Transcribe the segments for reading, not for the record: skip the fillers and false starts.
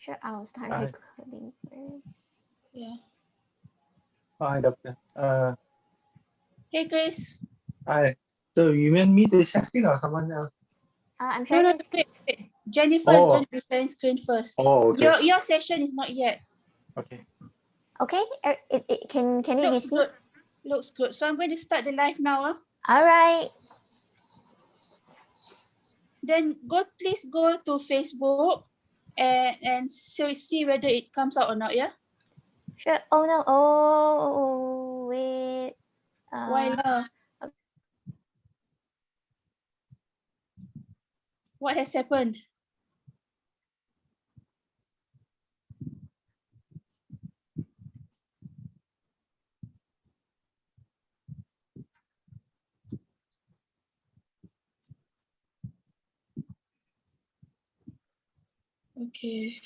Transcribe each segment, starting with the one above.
Sure, I'll start Hi. recording first. Yeah. Hi, Doctor. Hey, Grace. Hi. So you want me to share screen or someone else? I'm No, sharing no, this. wait. Jennifer is Oh. going to be sharing screen first. Oh, okay. Your session is not yet. Okay. Okay, can it be Looks seen? good. Looks good. So I'm going to start the live now. All right. Then please go to Facebook and so see whether it comes out or not. Yeah. Sure. Oh no. Oh wait. Why? What has happened? Okay.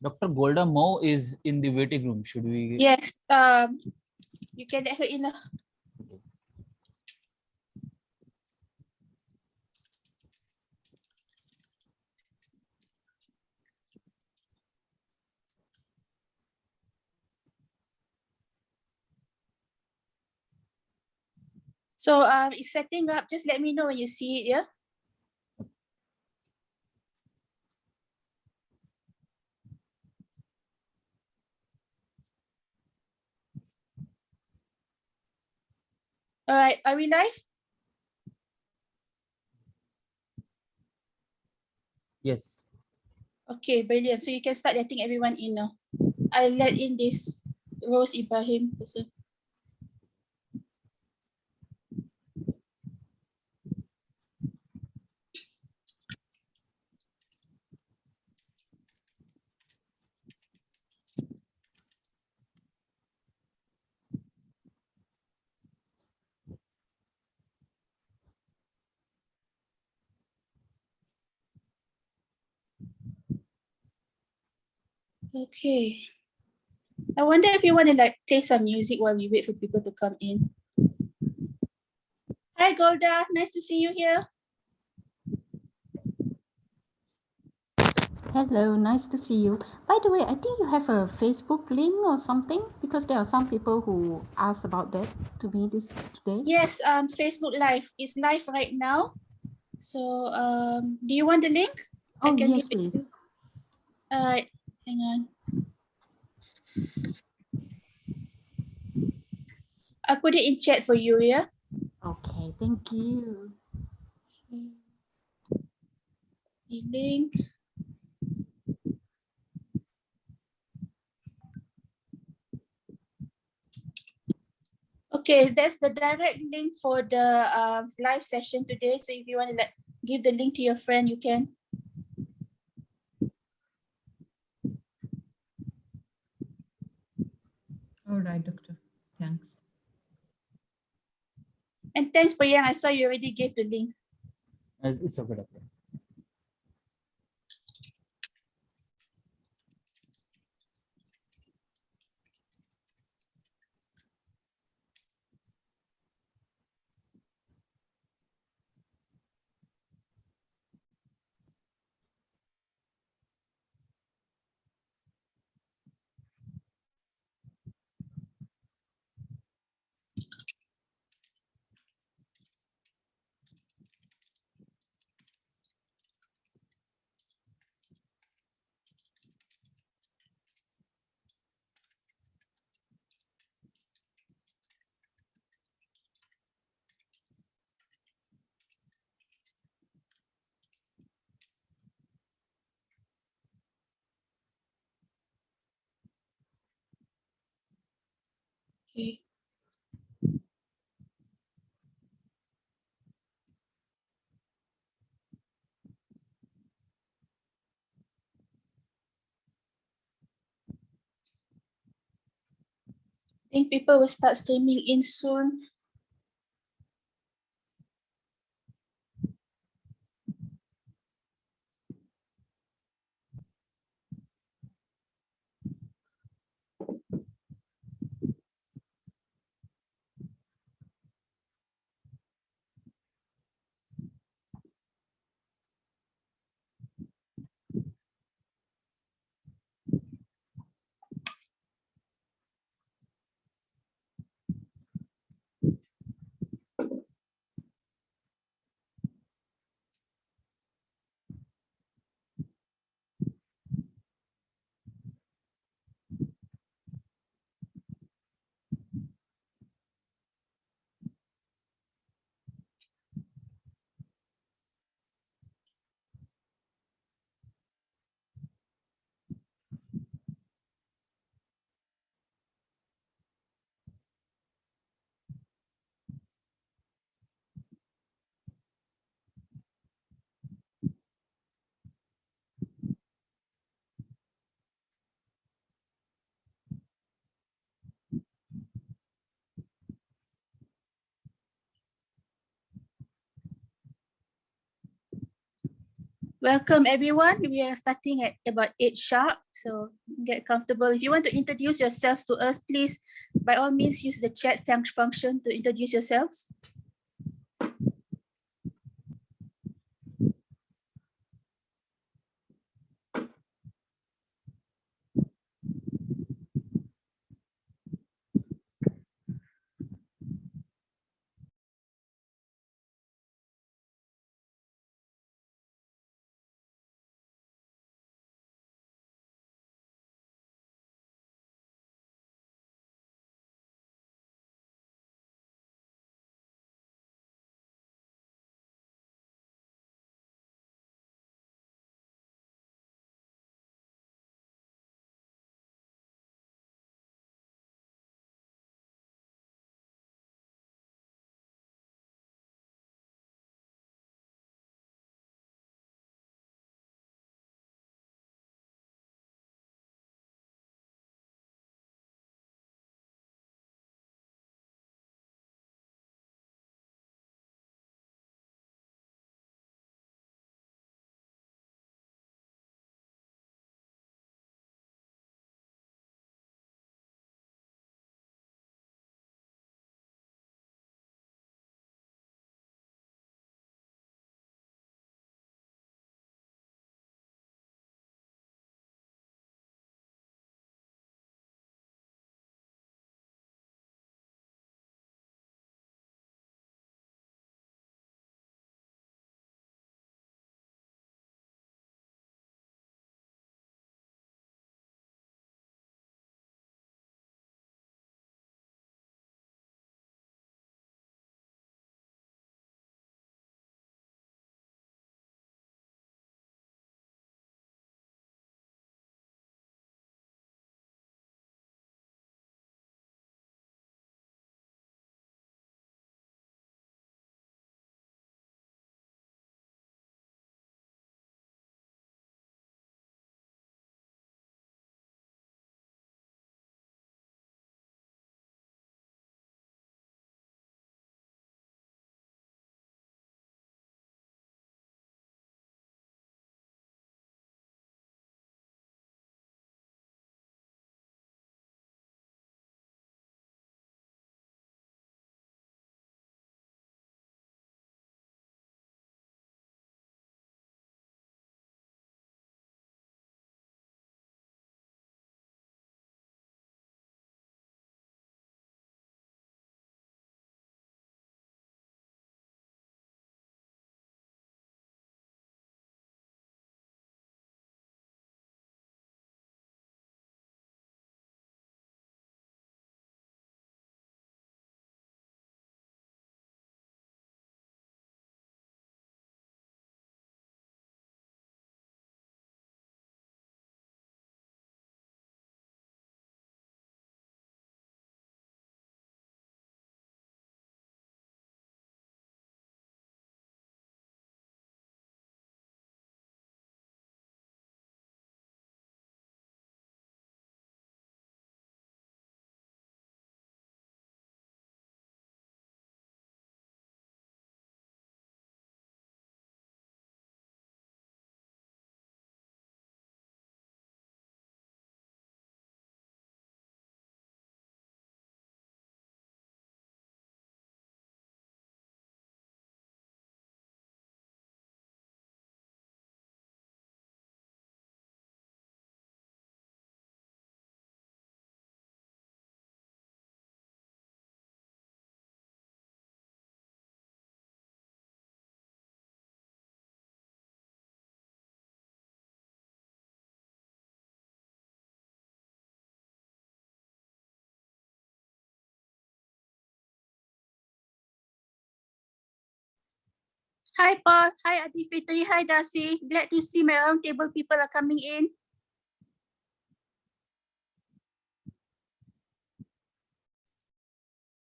Dr. Golda Mowe is in the waiting room. Should we? Yes. You can let her in. So it's setting up. Just let me know when you see it. Yeah. All right. Are we live? Yes. Okay, brilliant. So you can start letting everyone in now. I'll let in this Rose Ibrahim person. Okay. I wonder if you want to like play some music while we wait for people to come in. Hi Golda, nice to see you here. Hello, nice to see you. By the way, I think you have a Facebook link or something because there are some people who asked about that to me today. Yes, Facebook Live is live right now. So do you want the link? Oh, I can yes, give it please. to you. All right, hang on. I'll put it in chat for you, yeah? Okay, thank you. The link. Okay, that's the direct link for the live session today. So if you want to like give the link to your friend, you can. All right, Doctor. Thanks. And thanks, Priyan. I saw you already gave the link. It's okay, Doctor. Okay. I think people will start streaming in soon. Welcome everyone. We are starting at about 8 sharp, so get comfortable. If you want to introduce yourselves to us, please, by all means, use the chat function to introduce yourselves. Hi, Paul. Hi, Adifitri. Hi, Darcie. Glad to see my roundtable people are coming in.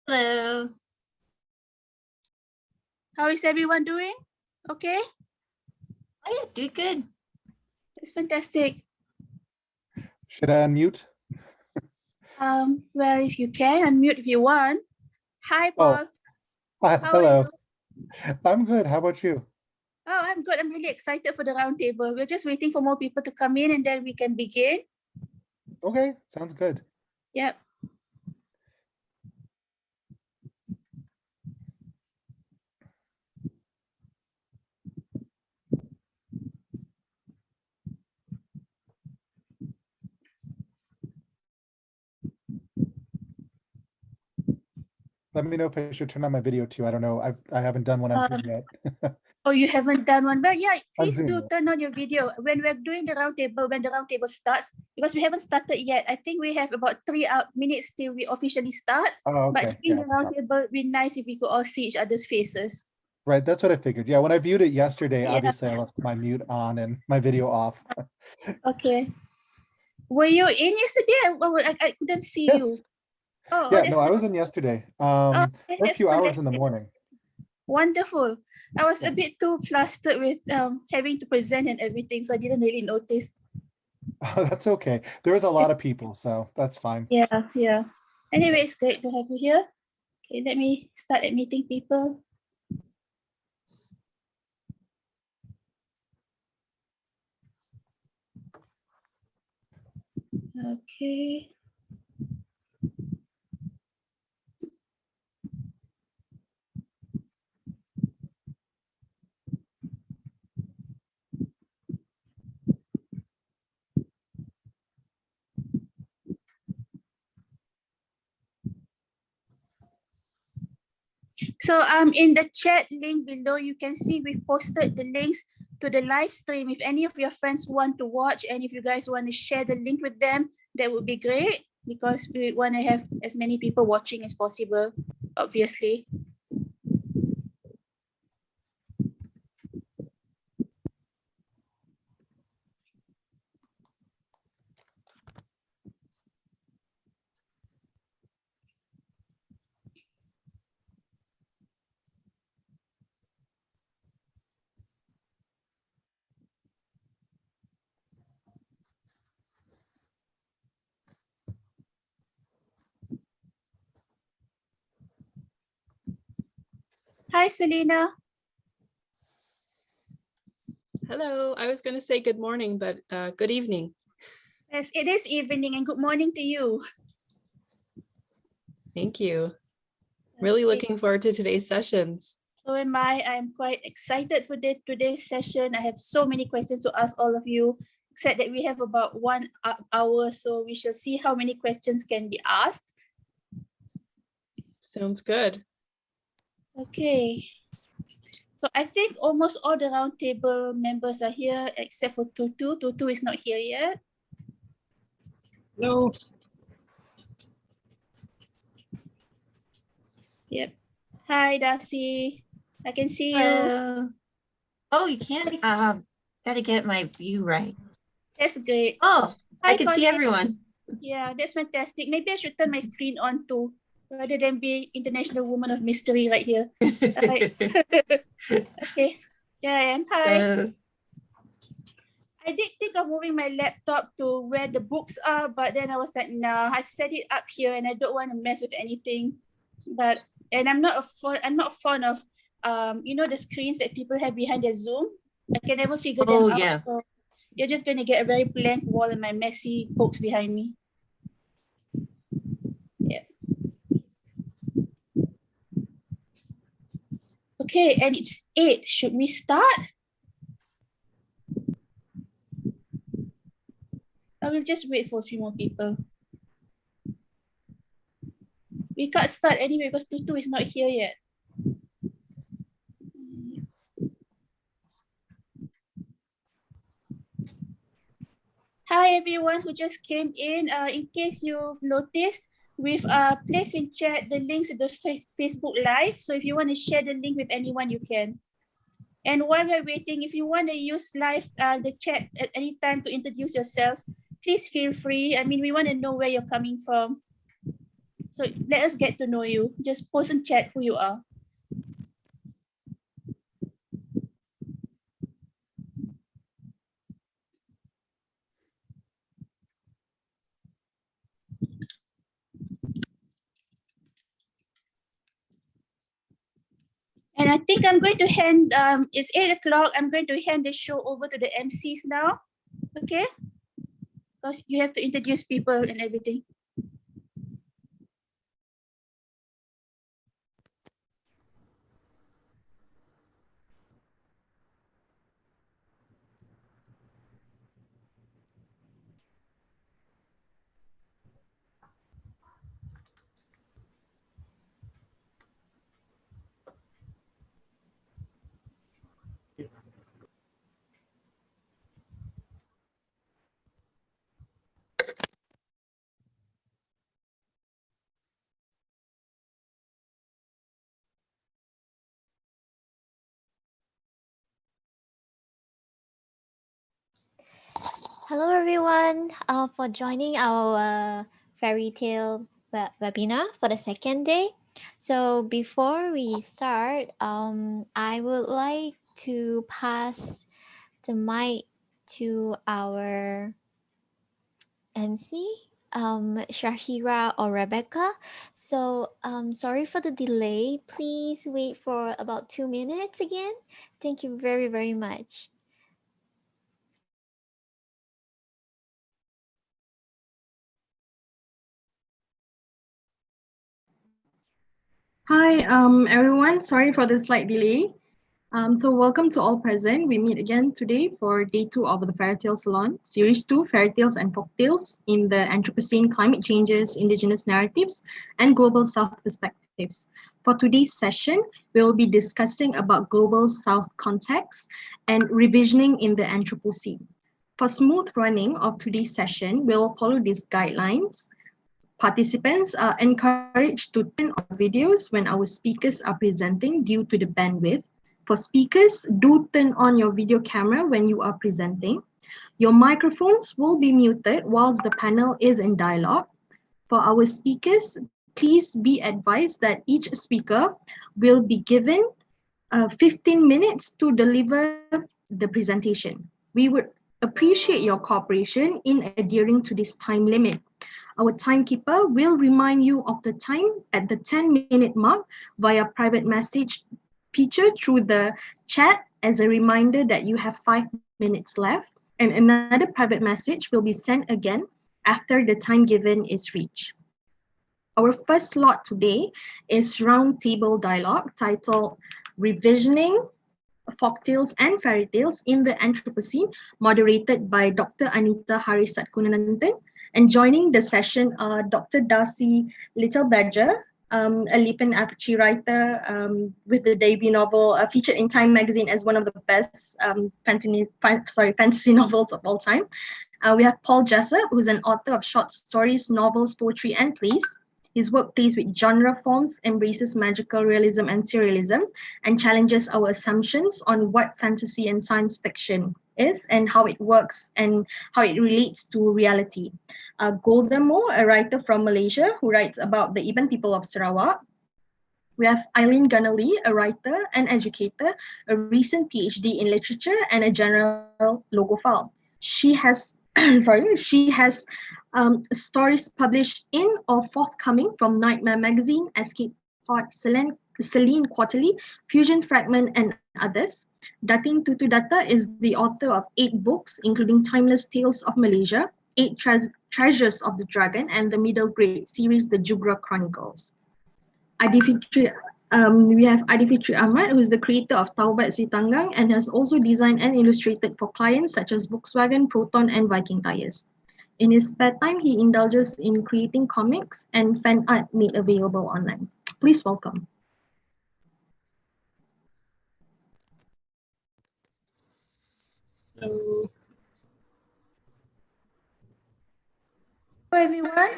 Hello. How is everyone doing? Okay, Oh yeah, do good. that's fantastic. Should I unmute? Well, if you can, unmute if you want. Hi, Oh, Paul. hi, How are hello. you? I'm good. How about you? Oh, I'm good. I'm really excited for the round table. We're just waiting for more people to come in and then we can begin. Okay, sounds good. Yep. Let me know if I should turn on my video too. I don't know. I haven't done one on Zoom yet. Oh, you haven't done one. Well, yeah, On please Zoom, do yeah. turn on your video when we're doing the round table, when the round table starts, because we haven't started yet. I think we have about 3 minutes till we officially start. Oh, But okay. during Yeah, the round stop. table, it'd be nice if we could all see each other's faces. Right, that's what I figured. Yeah, when I viewed it yesterday, Yeah. obviously I left my mute on and my video off. Okay. Were you in yesterday? I couldn't see Yes. you. Oh, Yeah, that's no, I good. was in yesterday. Okay, For a that's few hours in the fantastic. morning. Wonderful. I was a Yes. bit too flustered with having to present and everything, so I didn't really notice. Oh, that's okay. There was a lot of people, so that's fine. Yeah, yeah. Anyway, it's great to have you here. Okay, let me start admitting people. Okay. So in the chat link below, you can see we've posted the links to the live stream. If any of your friends want to watch and if you guys want to share the link with them, that would be great because we want to have as many people watching as possible, obviously. Hi, Selena. Hello, I was going to say good morning, but good evening. Yes, it is evening and good morning to you. Thank you. Really Okay. looking forward to today's sessions. So am I. I'm quite excited for today's session. I have so many questions to ask all of you, except that we have about 1 hour, so we shall see how many questions can be asked. Sounds good. Okay. So I think almost all the roundtable members are here except for Tutu. Tutu is not here yet. Hello. Yep. Hi, Darcie. I can see you. Hello. Oh, you can't. Gotta get my view right. That's great. Oh, Hi, I can see Colin. everyone. Yeah, that's fantastic. Maybe I should turn my screen on too, rather than be International Woman of Mystery right here. Right. Okay. Yeah, I am. Hi. I did think of moving my laptop to where the books are, but then I was like, nah, I've set it up here and I don't want to mess with anything. And I'm not fond of you know, the screens that people have behind their Zoom. I can never figure them Oh, out. yeah. So you're just gonna get a very blank wall and my messy books behind me. Yeah. Okay, and it's 8. Should we start? I will just wait for a few more people. We can't start anyway because Tutu is not here yet. Hi everyone who just came in. In case you've noticed, we've placed in chat the links to the Facebook Live. So if you want to share the link with anyone, you can. And while we're waiting, if you want to use live the chat at any time to introduce yourselves, please feel free. I mean, we want to know where you're coming from. So let us get to know you. Just post in chat who you are. And And I think I'm going to hand, it's 8 o'clock. I'm going to hand the show over to the MCs now. Okay? Because you have to introduce people and everything. Hello everyone for joining our fairy tale webinar for the second day. So before we start, I would like to pass the mic to our MC, Shahira or Rebecca. So sorry for the delay. Please wait for about 2 minutes again. Thank you very, very much. Hi, everyone. Sorry for the slight delay. So welcome to all present. We meet again today for day 2 of the Fairytales Salon, Series 2, Fairytales and Folktales in the Anthropocene, Climate Changes, Indigenous Narratives, and Global South Perspectives. For today's session, we will be discussing about Global South context and revisioning in the Anthropocene. For smooth running of today's session, we'll follow these guidelines. Participants are encouraged to turn on videos when our speakers are presenting due to the bandwidth. For speakers, do turn on your video camera when you are presenting. Your microphones will be muted whilst the panel is in dialogue. For our speakers, please be advised that each speaker will be given 15 minutes to deliver the presentation. We would appreciate your cooperation in adhering to this time limit. Our timekeeper will remind you of the time at the 10-minute mark via private message feature through the chat as a reminder that you have 5 minutes left, and another private message will be sent again after the time given is reached. Our first slot today is Roundtable Dialogue titled Revisioning Folktales and Fairytales in the Anthropocene, moderated by Dr. Anita Satkunananthan. And joining the session are Dr. Darcie Little Badger, a Lipan Apache writer with the debut novel featured in Time magazine as one of the best fantasy novels of all time. We have Paul Jessup, who's an author of short stories, novels, poetry, and plays. His work plays with genre forms, embraces magical realism and surrealism, and challenges our assumptions on what fantasy and science fiction is and how it works and how it relates to reality. Golda Mowe, a writer from Malaysia who writes about the Iban people of Sarawak. We have Eileen Gunnel Lee, a writer and educator, a recent PhD in literature and a general logophile. She has stories published in or forthcoming from Nightmare Magazine, Escape Pod, Salon Quarterly, Fusion Fragment, and others. Datin Tutu Dutta is the author of 8 books, including Timeless Tales of Malaysia, 8 Treasures of the Dragon, and the middle grade series, The Jugra Chronicles. We have Adifitri Ahmad, who is the creator of Taubat Si Tanggang and has also designed and illustrated for clients such as Volkswagen, Proton, and Viking Tires. In his spare time, he indulges in creating comics and fan art made available online. Please welcome. Hello. Hello everyone.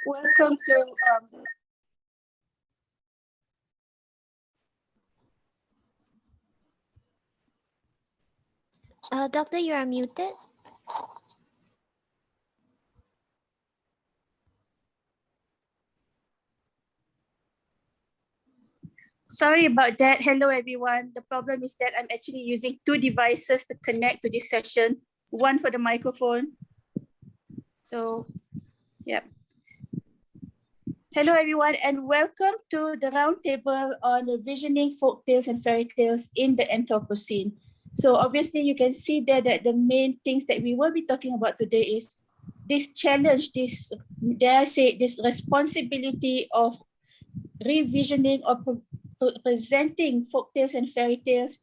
Welcome to Doctor, you are muted. Sorry about that. Hello, everyone. The problem is that I'm actually using 2 devices to connect to this session, one for the microphone. So, yeah. Hello, everyone, and welcome to the roundtable on revisioning folktales and fairy tales in the Anthropocene. So obviously you can see there that the main things that we will be talking about today is this challenge, this, dare I say, this responsibility of revisioning or presenting folktales and fairy tales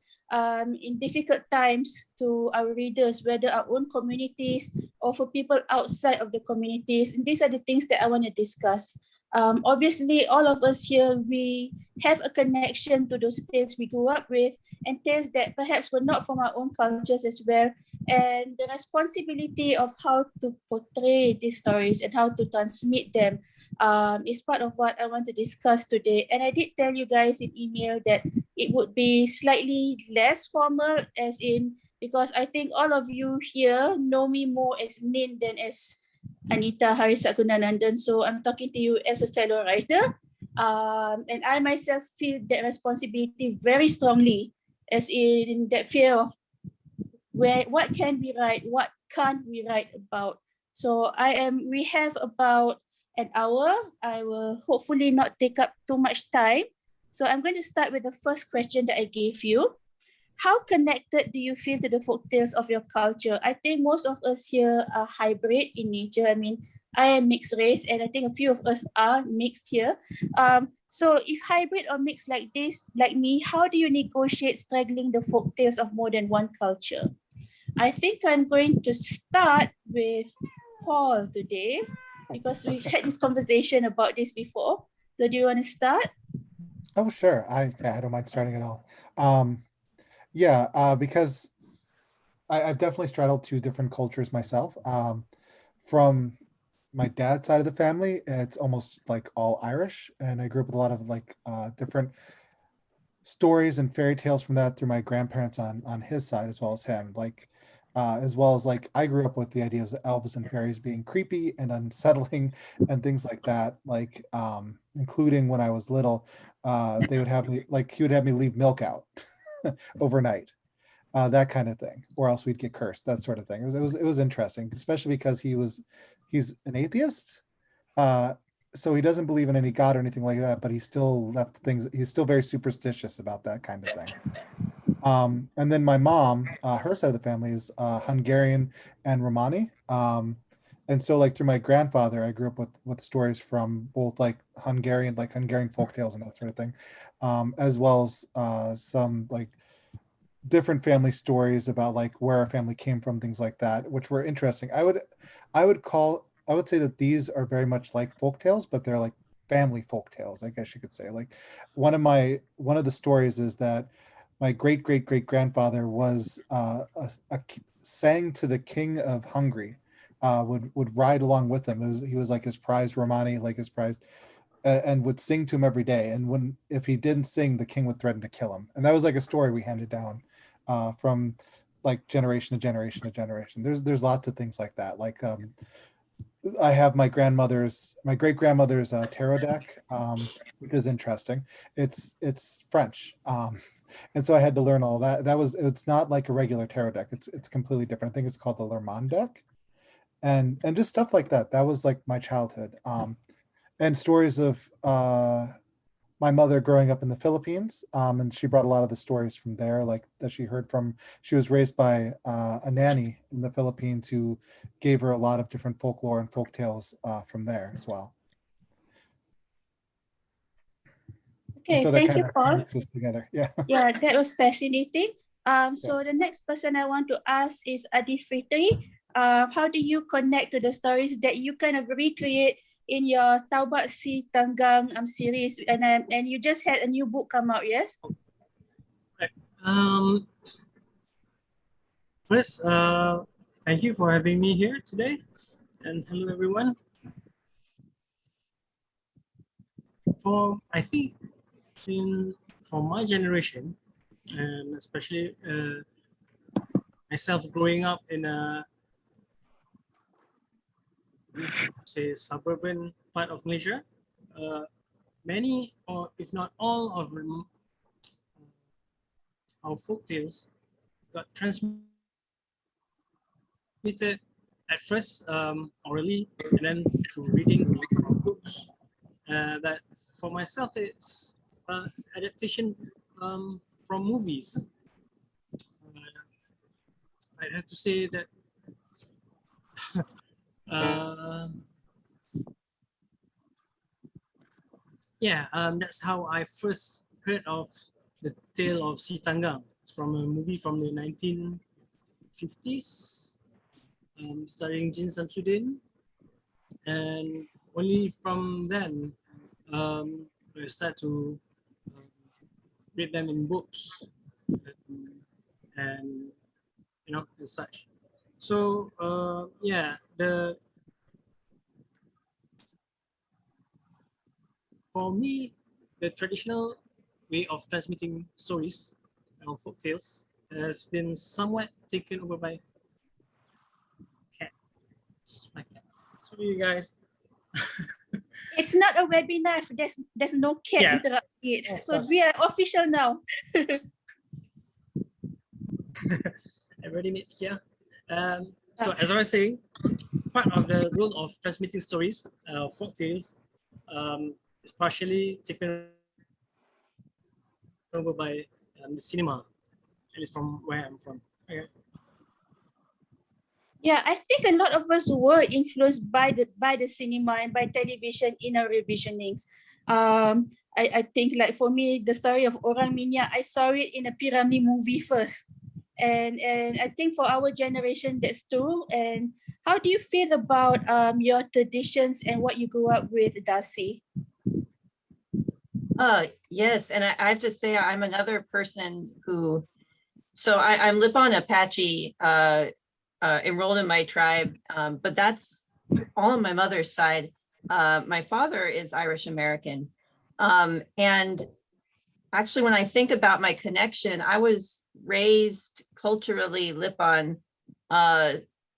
in difficult times to our readers, whether our own communities or for people outside of the communities. And these are the things that I want to discuss. Obviously, all of us here, we have a connection to those tales we grew up with and tales that perhaps were not from our own cultures as well. And the responsibility of how to portray these stories and how to transmit them is part of what I want to discuss today. And I did tell you guys in email that it would be slightly less formal, as in, because I think all of you here know me more as Nin than as Anita, Satkunananthan. So I'm talking to you as a fellow writer. And I myself feel that responsibility very strongly, as in that fear of what can we write, what can't we write about. So we have about an hour. I will hopefully not take up too much time. So I'm going to start with the first question that I gave you. How connected do you feel to the folktales of your culture? I think most of us here are hybrid in nature. I mean, I am mixed race, and I think a few of us are mixed here. So if hybrid or mixed like this, like me, how do you negotiate straddling the folktales of more than one culture? I think I'm going to start with Paul today, because we've had this conversation about this before. So do you want to start? Oh, sure. I don't mind starting at all. Because I've definitely straddled two different cultures myself. From my dad's side of the family, it's almost like all Irish, and I grew up with a lot of like different stories and fairy tales from that through my grandparents on his side as well as him. As well as I grew up with the idea of elves and fairies being creepy and unsettling and things like that. Including when I was little, they would have me he would have me leave milk out overnight, that kind of thing, or else we'd get cursed, that sort of thing. It was interesting, especially because he's an atheist, so he doesn't believe in any god or anything like that, but he still left things. He's still very superstitious about that kind of thing. And then my mom, her side of the family is Hungarian and Romani. And so through my grandfather, I grew up with stories from both Hungarian folktales and that sort of thing, as well as some different family stories about where our family came from, things like that, which were interesting. I would say that these are very much like folktales, but they're family folktales, I guess you could say. One of the stories is that my great grandfather was sang to the king of Hungary, would ride along with him. He was his prized Romani, his prized, and would sing to him every day. And if he didn't sing, the king would threaten to kill him. And that was a story we handed down from generation to generation to generation. There's lots of things like that. I have my great grandmother's tarot deck, which is interesting. It's French. And so I had to learn all that. It's not like a regular tarot deck. It's completely different. I think it's called the Lerman deck, and just stuff like that. That was my childhood. And stories of my mother growing up in the Philippines, and she brought a lot of the stories from there, that she heard from. She was raised by a nanny in the Philippines who gave her a lot of different folklore and folk tales from there as well. Okay, so thank you, Paul. Together. Yeah. Yeah, that was fascinating. So the next person I want to ask is Adifitri. How do you connect to the stories that you kind of recreate in your Taubat Si Tanggang series? And you just had a new book come out, yes? Right. First, thank you for having me here today. And hello, everyone. I think for my generation, and especially myself growing up in a suburban part of Malaysia, many, or if not all, of our folk tales got transmitted at first orally, and then through reading from books But for myself, it's adaptation from movies. I have to say that that's how I first heard of the tale of Si Tanggang. It's from a movie from the 1950s, starring Jin Samsudin. And only from then, I start to read them in books and and such. So for me, the traditional way of transmitting stories or folk tales has been somewhat taken over by cats. My cat. Sorry, you guys. It's not a webinar. There's no cat interrupting it. So we are official now. I've already made here. So as I was saying, part of the role of transmitting stories, folk tales, is partially taken over by the cinema, at least from where I'm from. Okay. Yeah, I think a lot of us were influenced by the cinema and by television in our revisionings. I think, like, for me, the story of Orang Minyak, I saw it in a Piramli movie first. And I think for our generation, that's true. And how do you feel about your traditions and what you grew up with, Darcie? Yes, and I have to say I'm another person who, so I'm Lipan Apache, enrolled in my tribe, but that's all on my mother's side. My father is Irish American. And actually, when I think about my connection, I was raised culturally Lipan.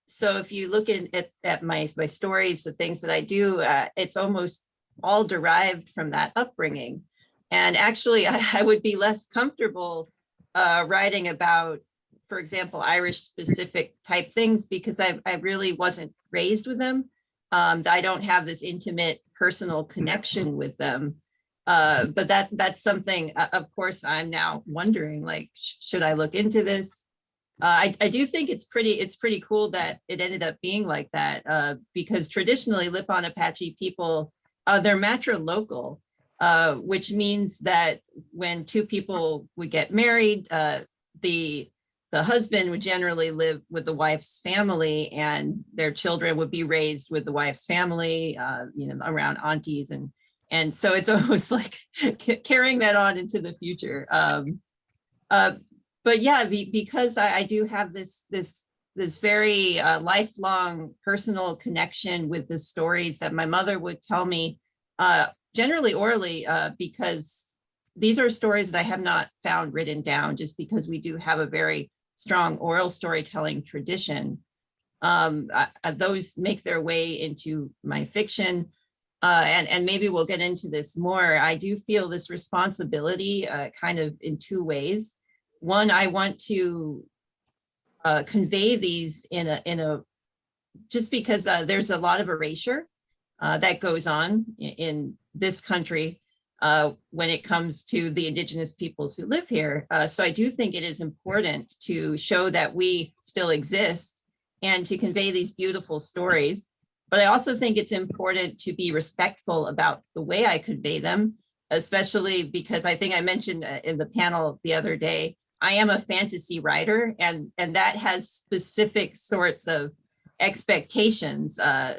So if you look at my stories, the things that I do, it's almost all derived from that upbringing. And actually, I would be less comfortable writing about, for example, Irish specific type things because I really wasn't raised with them. I don't have this intimate personal connection with them. But that's something, of course, I'm now wondering, like, should I look into this? I do think it's pretty cool that it ended up being like that, because traditionally Lipan Apache people, they're matrilocal, which means that when two people would get married, the husband would generally live with the wife's family and their children would be raised with the wife's family, around aunties. And so it's almost like carrying that on into the future. But yeah, because I do have this very lifelong personal connection with the stories that my mother would tell me, generally orally, because these are stories that I have not found written down, just because we do have a very strong oral storytelling tradition. Those make their way into my fiction. And maybe we'll get into this more. I do feel this responsibility kind of in two ways. One, I want to convey these in a just because there's a lot of erasure that goes on in this country when it comes to the Indigenous peoples who live here. So I do think it is important to show that we still exist and to convey these beautiful stories. But I also think it's important to be respectful about the way I convey them, especially because I think I mentioned in the panel the other day, I am a fantasy writer, and that has specific sorts of expectations.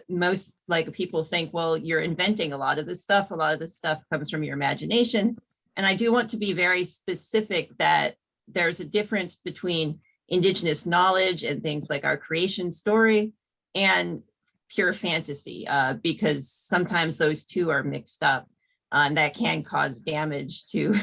Most people think, well, you're inventing a lot of this stuff. A lot of this stuff comes from your imagination. And I do want to be very specific that there's a difference between Indigenous knowledge and things like our creation story and pure fantasy, because sometimes those two are mixed up, and that can cause damage to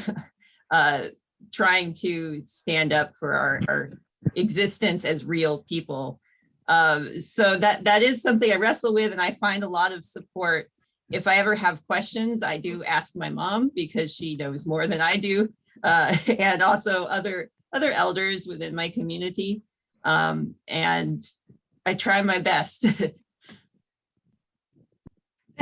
trying to stand up for our existence as real people. So that is something I wrestle with, and I find a lot of support. If I ever have questions, I do ask my mom because she knows more than I do, and also other elders within my community. And I try my best.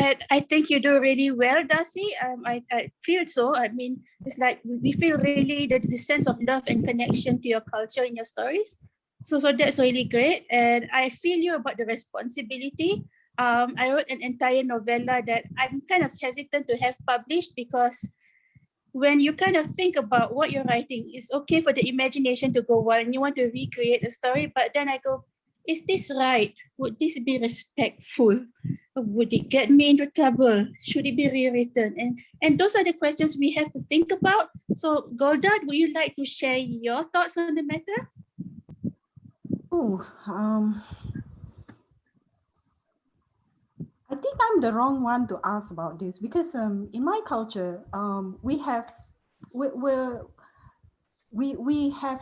And I think you do really well, Darcie. I feel so. I mean, it's like we feel really there's this sense of love and connection to your culture in your stories. So that's really great. And I feel you about the responsibility. I wrote an entire novella that I'm kind of hesitant to have published because when you kind of think about what you're writing, it's okay for the imagination to go wild and you want to recreate a story. But then I go, is this right? Would this be respectful? Would it get me into trouble? Should it be rewritten? And those are the questions we have to think about. So Golda, would you like to share your thoughts on the matter? Oh, I think I'm the wrong one to ask about this because in my culture, we have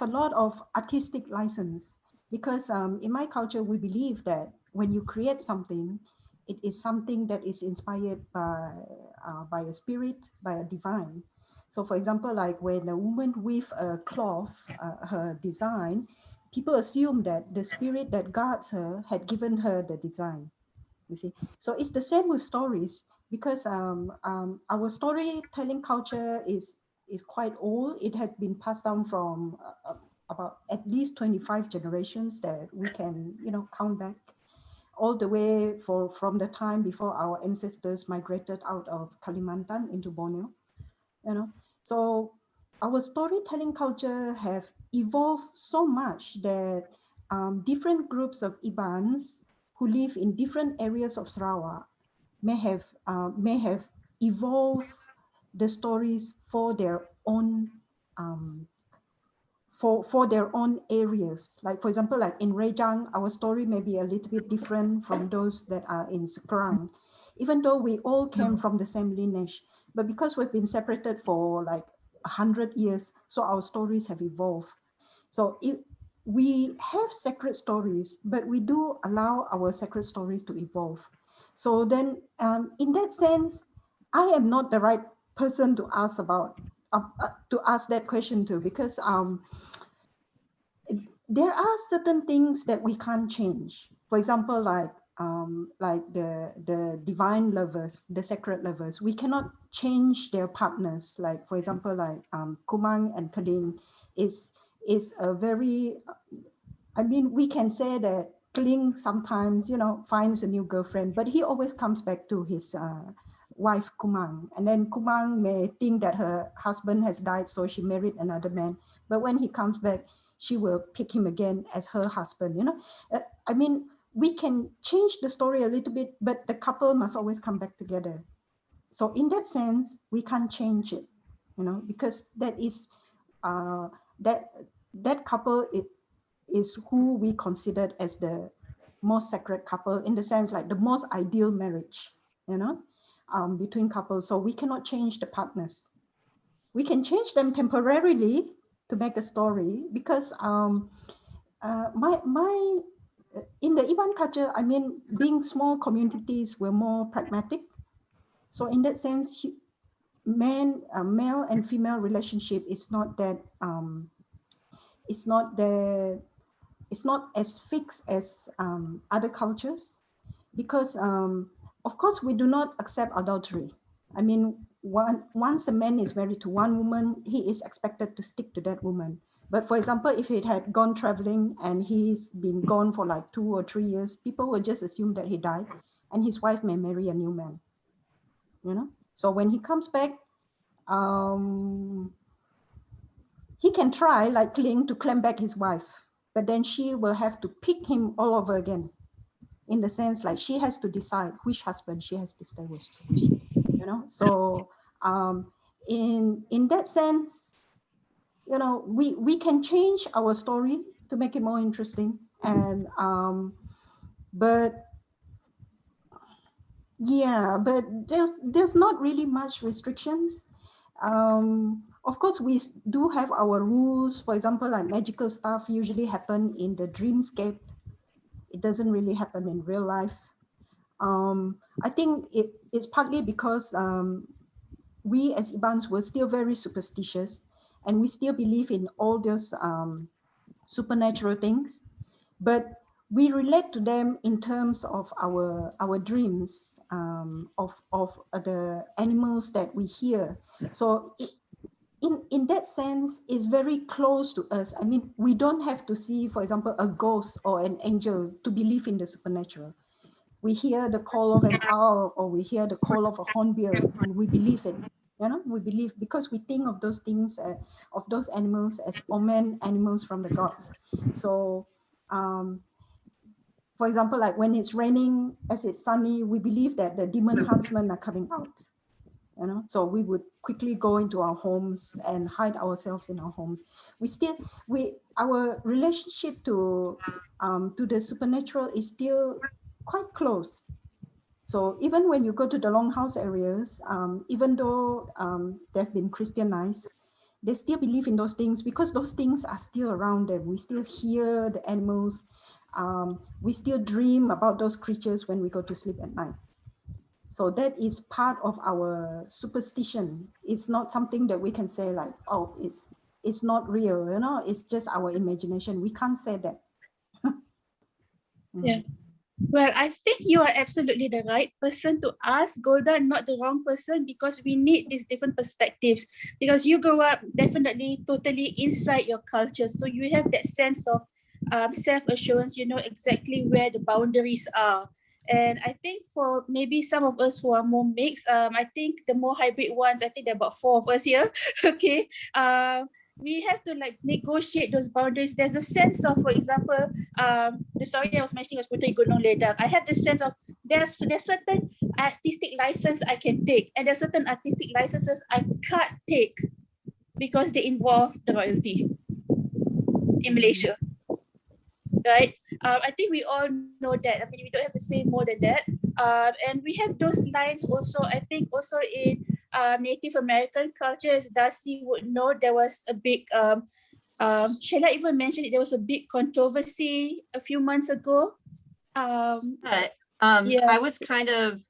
a lot of artistic license because in my culture, we believe that when you create something, it is something that is inspired by a spirit, by a divine. So for example, like when a woman weave a cloth, her design, people assume that the spirit that guards her had given her the design. You see, so it's the same with stories because our storytelling culture is quite old. It had been passed down from about at least 25 generations that we can count back all the way from the time before our ancestors migrated out of Kalimantan into Borneo. So our storytelling culture have evolved so much that different groups of Ibans who live in different areas of Sarawak may have evolved the stories for their own for their own areas. Like for example, like in Rejang, our story may be a little bit different from those that are in Sekerang, even though we all came from the same lineage. But because we've been separated for like 100 years, so our stories have evolved. So we have sacred stories, but we do allow our sacred stories to evolve. So then in that sense, I am not the right person to ask about, to ask that question to, because there are certain things that we can't change. For example, like the divine lovers, the sacred lovers, we cannot change their partners. Like for example, like Kumang and Kading is a very, I mean, we can say that Kling sometimes, finds a new girlfriend, but he always comes back to his wife Kumang. And then Kumang may think that her husband has died, so she married another man. But when he comes back, she will pick him again as her husband, I mean, we can change the story a little bit, but the couple must always come back together. So in that sense, we can't change it, because that is, that couple is who we considered as the most sacred couple, in the sense like the most ideal marriage, between couples. So we cannot change the partners. We can change them temporarily to make a story, because in the Iban culture, I mean, being small communities were more pragmatic. So in that sense, male and female relationship is not that it's not as fixed as other cultures, because of course we do not accept adultery. I mean, once a man is married to one woman, he is expected to stick to that woman. But for example, if he had gone traveling and he's been gone for like 2 or 3 years, people will just assume that he died, and his wife may marry a new man. So when he comes back, he can try, like Kling, to claim back his wife, but then she will have to pick him all over again. In the sense, like she has to decide which husband she has to stay with. So in that sense, we can change our story to make it more interesting, and but there's not really much restrictions. Of course, we do have our rules. For example, like magical stuff usually happen in the dreamscape. It doesn't really happen in real life. I think it's partly because we as Ibans were still very superstitious, and we still believe in all those supernatural things. But we relate to them in terms of our dreams, of the animals that we hear. So in that sense, it's very close to us. I mean, we don't have to see, for example, a ghost or an angel to believe in the supernatural. We hear the call of an owl, or we hear the call of a hornbill, and we believe it. You know, we believe because we think of those things, of those animals as omen animals from the gods. So, for example, like when it's raining, as it's sunny, we believe that the demon huntsmen are coming out. You know, so we would quickly go into our homes and hide ourselves in our homes. Our relationship to the supernatural is still quite close. So even when you go to the longhouse areas, even though they've been Christianized, they still believe in those things because those things are still around them. We still hear the animals. We still dream about those creatures when we go to sleep at night. So that is part of our superstition. It's not something that we can say like, oh, it's not real, you know, it's just our imagination. We can't say that. Yeah. Well, I think you are absolutely the right person to ask, Golda, not the wrong person, because we need these different perspectives. Because you grow up definitely totally inside your culture. So you have that sense of self-assurance, you know exactly where the boundaries are. And I think for maybe some of us who are more mixed, I think the more hybrid ones, I think there are about 4 of us here, okay? We have to like negotiate those boundaries. There's a sense of, for example, the story I was mentioning was Putri Gunung Ledang. I have the sense of there's certain artistic license I can take, and there's certain artistic licenses I can't take because they involve the royalty in Malaysia. Right? I think we all know that. I mean, we don't have to say more than that. And we have those lines also, I think also in Native American culture, as Darcie would know, there was a big, shall I even mention it? There was a big controversy a few months ago. Yeah. Yeah. I was kind of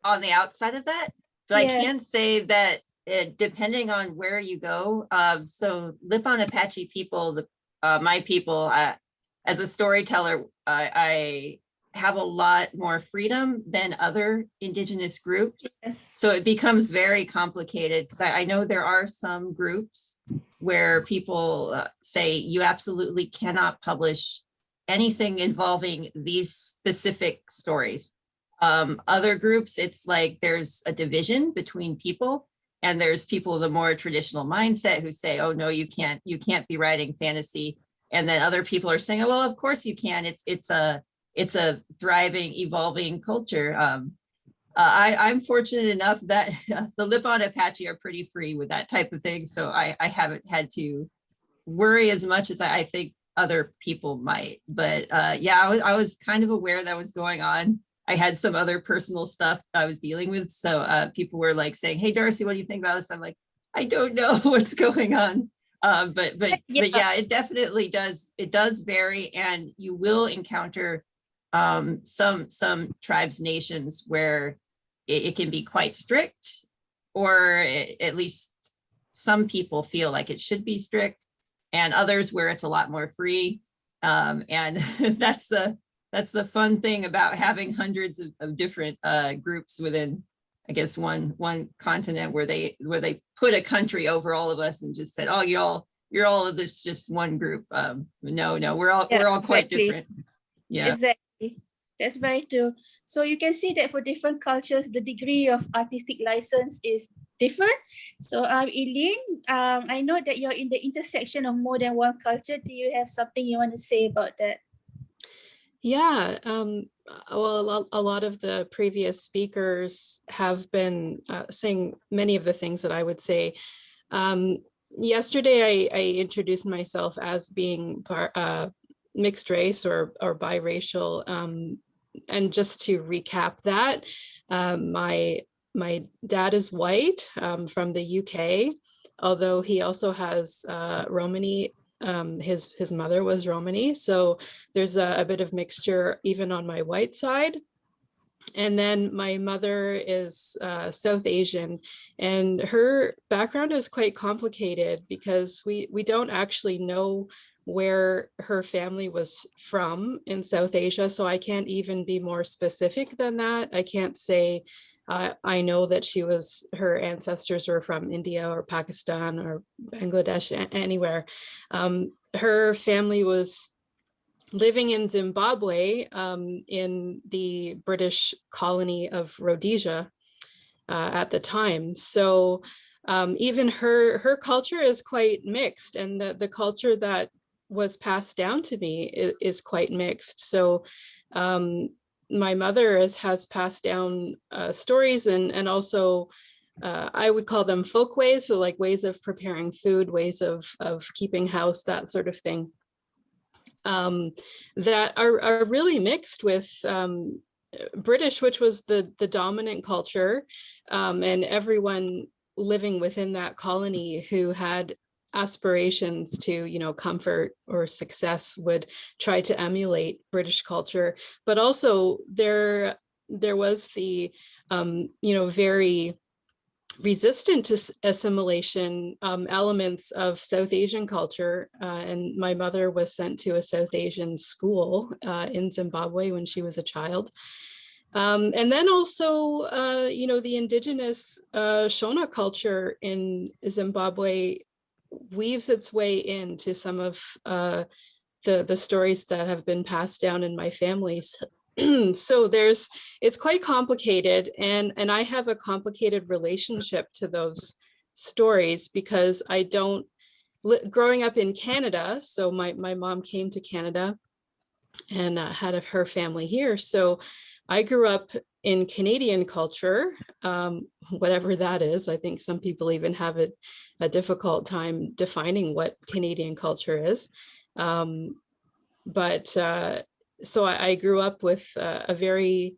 on the outside of that, but Yes. I can say that depending on where you go, so Lipan Apache people, my people, as a storyteller, I have a lot more freedom than other Indigenous groups. Yes. So it becomes very complicated because I know there are some groups where people say you absolutely cannot publish anything involving these specific stories. Other groups, it's like there's a division between people, and there's people with a more traditional mindset who say, oh no, you can't be writing fantasy. And then other people are saying, oh, well, of course you can. It's a thriving, evolving culture. I'm fortunate enough that the Lipan Apache are pretty free with that type of thing. So I haven't had to worry as much as I think other people might. But yeah, I was kind of aware that was going on. I had some other personal stuff I was dealing with. So people were like saying, hey, Darcie, what do you think about this? I'm like, I don't know what's going on. But yeah, it definitely does. It does vary, and you will encounter some tribes, nations where it can be quite strict, or at least some people feel like it should be strict, and others where it's a lot more free. And that's the fun thing about having hundreds of different groups within, I guess, one continent, where they put a country over all of us and just said, oh, you're all of this just one group. No, we're all quite exactly. different. Yeah, Exactly. That's very true. So you can see that for different cultures, the degree of artistic license is different. So Eileen, I know that you're in the intersection of more than one culture. Do you have something you want to say about that? Yeah, well, a lot of the previous speakers have been saying many of the things that I would say. Yesterday, I introduced myself as being mixed race or biracial. And just to recap that, my dad is white from the UK, although he also has Romani. His mother was Romani, so there's a bit of mixture even on my white side. And then my mother is South Asian, and her background is quite complicated because we don't actually know where her family was from in South Asia. So I can't even be more specific than that. I can't say, I know that her ancestors were from India or Pakistan or Bangladesh, anywhere. Her family was living in Zimbabwe in the British colony of Rhodesia at the time. So even her culture is quite mixed, and the culture that was passed down to me is quite mixed. So my mother has passed down stories and also I would call them folk ways, so like ways of preparing food, ways of keeping house, that sort of thing, that are really mixed with British, which was the dominant culture, and everyone living within that colony who had aspirations to, you know, comfort or success would try to emulate British culture. But also there was the, you know, very resistant to assimilation elements of South Asian culture. And my mother was sent to a South Asian school in Zimbabwe when she was a child. And then also, you know, the indigenous Shona culture in Zimbabwe weaves its way into some of the stories that have been passed down in my family. So it's quite complicated, and I have a complicated relationship to those stories because I don't, growing up in Canada, so my mom came to Canada and had her family here. So I grew up in Canadian culture, whatever that is. I think some people even have a difficult time defining what Canadian culture is. So I grew up with a very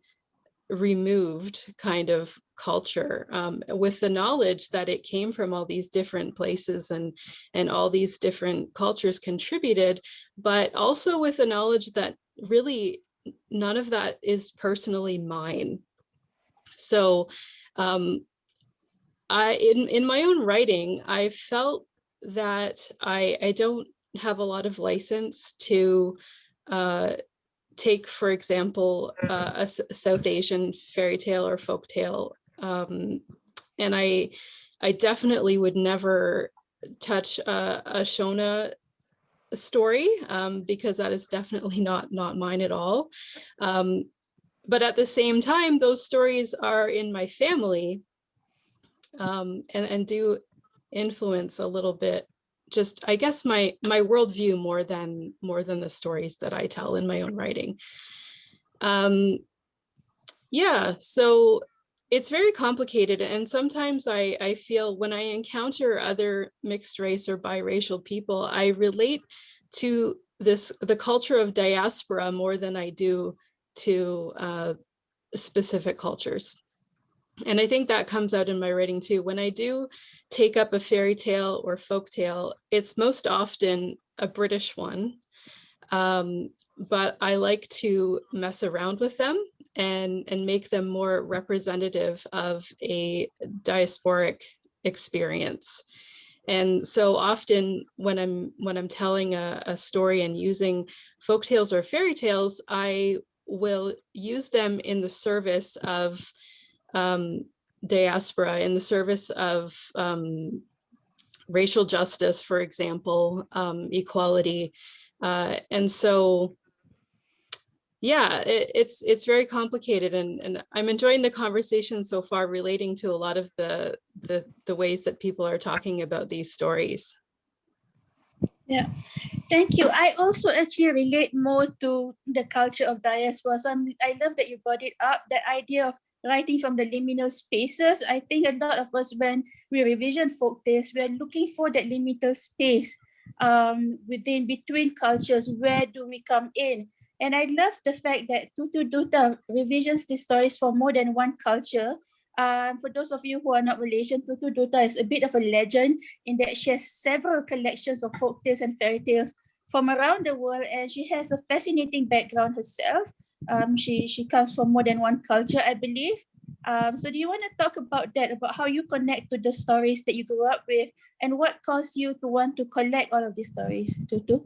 removed kind of culture, with the knowledge that it came from all these different places and all these different cultures contributed, but also with the knowledge that really none of that is personally mine. So in my own writing, I felt that I don't have a lot of license to take, for example, a South Asian fairy tale or folk tale. And I definitely would never touch a Shona story, because that is definitely not mine at all. But at the same time, those stories are in my family, and do influence a little bit, just I guess my worldview more than the stories that I tell in my own writing. Yeah, so it's very complicated, and sometimes I feel when I encounter other mixed race or biracial people, I relate to the culture of diaspora more than I do to specific cultures. And I think that comes out in my writing too. When I do take up a fairy tale or folk tale, it's most often a British one, but I like to mess around with them and make them more representative of a diasporic experience. And so often when I'm telling a story and using folk tales or fairy tales, I will use them in the service of diaspora, in the service of racial justice, for example, equality. And so, yeah, it's very complicated, and I'm enjoying the conversation so far relating to a lot of the ways that people are talking about these stories. Yeah, thank you. I also actually relate more to the culture of diaspora. So I love that you brought it up, that idea of writing from the liminal spaces. I think a lot of us, when we revision folktales, we're looking for that liminal space between cultures. Where do we come in? And I love the fact that Tutu Dutta revisions the stories for more than one culture. For those of you who are not Malaysian, Tutu Dutta is a bit of a legend in that she has several collections of folktales and fairy tales from around the world, and she has a fascinating background herself. She comes from more than one culture, I believe. So do you want to talk about that, about how you connect to the stories that you grew up with, and what caused you to want to collect all of these stories, Tutu?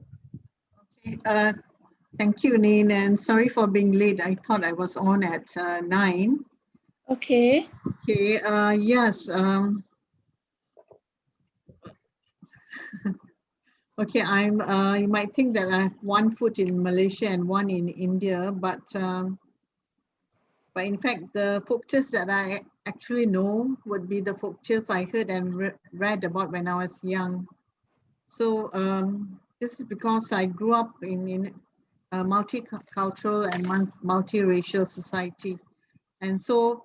Thank you, Nin, and sorry for being late. I thought I was on at 9. Okay. Okay, yes. Okay, you might think that I have one foot in Malaysia and one in India, but in fact, the folktales that I actually know would be the folktales I heard and read about when I was young. So this is because I grew up in a multicultural and multiracial society. And so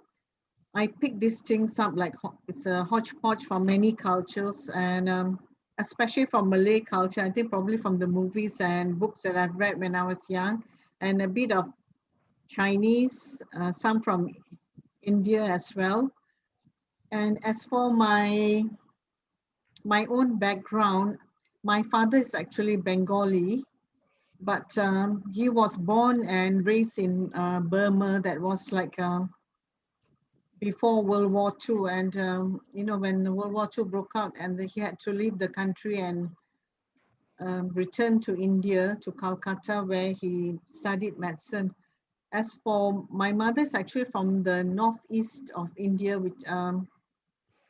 I pick these things up like it's a hodgepodge from many cultures, and especially from Malay culture, I think probably from the movies and books that I've read when I was young, and a bit of Chinese, some from India as well. And as for my own background, my father is actually Bengali, but he was born and raised in Burma. That was like before World War II, and when the World War II broke out and he had to leave the country and return to India, to Calcutta, where he studied medicine. As for my mother, is actually from the northeast of India, which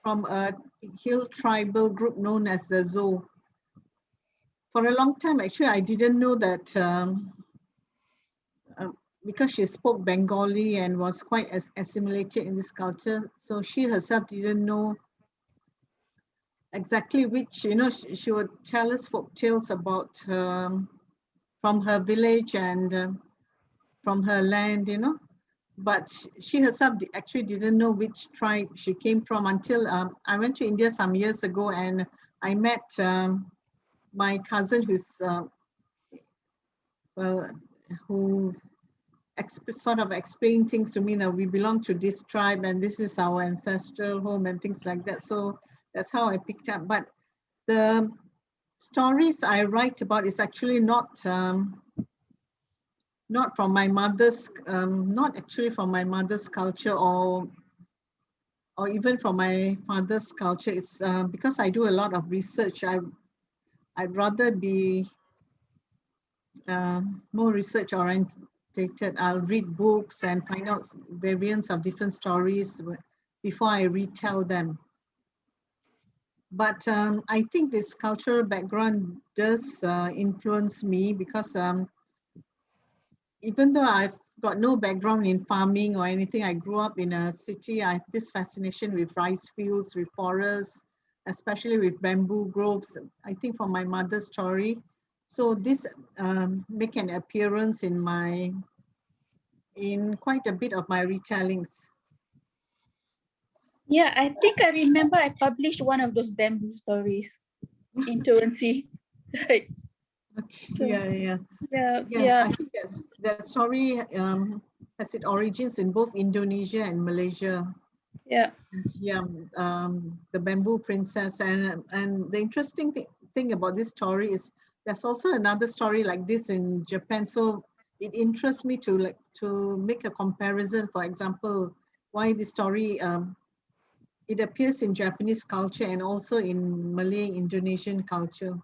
from a hill tribal group known as the Zo. For a long time, actually, I didn't know that because she spoke Bengali and was quite assimilated in this culture, so she herself didn't know exactly which, she would tell us folk tales about from her village and from her land, but she herself actually didn't know which tribe she came from until I went to India some years ago, and I met my cousin who's who sort of explained things to me. Now we belong to this tribe and this is our ancestral home and things like that. So that's how I picked up. But the stories I write about is actually not from my mother's, not actually from my mother's culture or even from my father's culture. It's because I do a lot of research. I'd rather be more research oriented. I'll read books and find out variants of different stories before I retell them. But I think this cultural background does influence me because even though I've got no background in farming or anything, I grew up in a city. I have this fascination with rice fields, with forests, especially with bamboo groves, I think from my mother's story. So this make an appearance in quite a bit of my retellings. Yeah, I think I remember I published one of those bamboo stories in Tuancy. Right. Okay. So, yeah. Yeah. I think that story has its origins in both Indonesia and Malaysia. Yeah. And yeah, the Bamboo Princess, and the interesting thing about this story is there's also another story like this in Japan. So it interests me to make a comparison. For example, why this story it appears in Japanese culture and also in Malay Indonesian culture.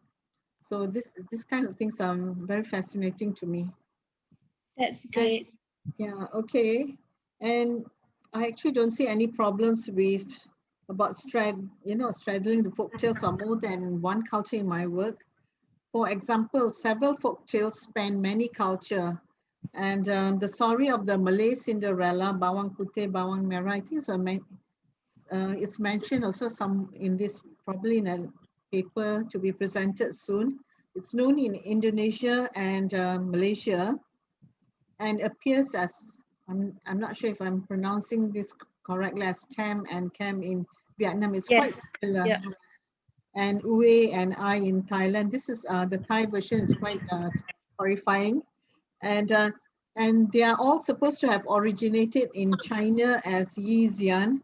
So this kind of things are very fascinating to me. That's great. Yeah, okay. And I actually don't see any problems with about straddling the folktales or more than one culture in my work. For example, several folktales span many cultures. And the story of the Malay Cinderella, Bawang Putih, Bawang Merah, I think it's mentioned also in this, probably in a paper to be presented soon. It's known in Indonesia and Malaysia, and appears as, I'm not sure if I'm pronouncing this correctly, as Tam and Cam in Vietnam. It's quite popular. Yeah. And Ue and I in Thailand. This is the Thai version is quite horrifying. And they are all supposed to have originated in China as Yi Xian.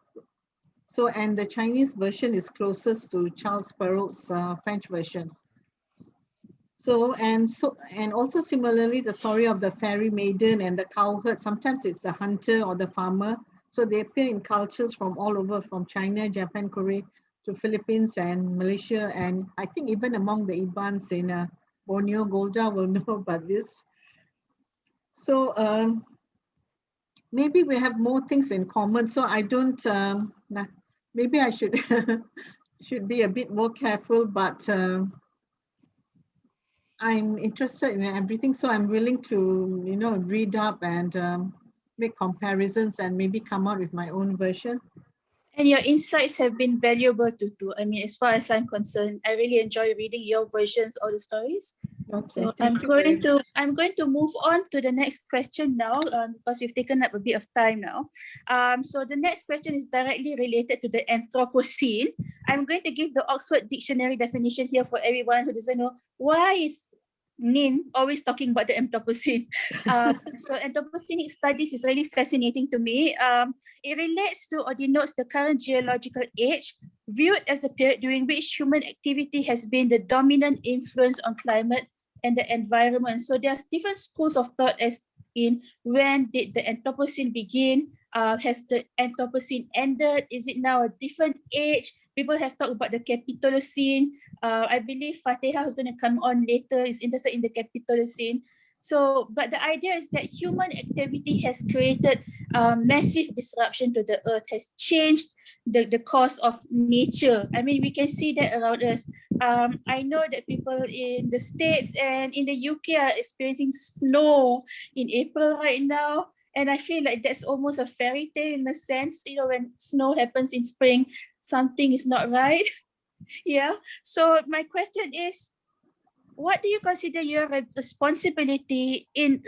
So, and the Chinese version is closest to Charles Perrault's French version. So and also similarly, the story of the fairy maiden and the cowherd, sometimes it's the hunter or the farmer. So they appear in cultures from all over, from China, Japan, Korea, to Philippines and Malaysia, and I think even among the Ibans in Borneo, Golda will know about this. So maybe we have more things in common. So I don't, maybe I should should be a bit more careful, but I'm interested in everything. So I'm willing to, you know, read up and make comparisons and maybe come out with my own version. And your insights have been valuable, Tutu. I mean, as far as I'm concerned, I really enjoy reading your versions of the stories. Okay, So thank you very much. I'm going to move on to the next question now, because we've taken up a bit of time now. So the next question is directly related to the Anthropocene. I'm going to give the Oxford Dictionary definition here for everyone who doesn't know why is Nin always talking about the Anthropocene. So Anthropocenic studies is really fascinating to me. It relates to or denotes the current geological age, viewed as the period during which human activity has been the dominant influence on climate and the environment. So there's different schools of thought as in when did the Anthropocene begin? Has the Anthropocene ended? Is it now a different age? People have talked about the Capitolocene. I believe Fateha, who's going to come on later, is interested in the Capitolocene. So, but the idea is that human activity has created massive disruption to the earth, has changed the course of nature. I mean, we can see that around us. I know that people in the States and in the UK are experiencing snow in April right now. And I feel like that's almost a fairy tale in a sense, you know, when snow happens in spring, something is not right. Yeah. So my question is, what do you consider your responsibility in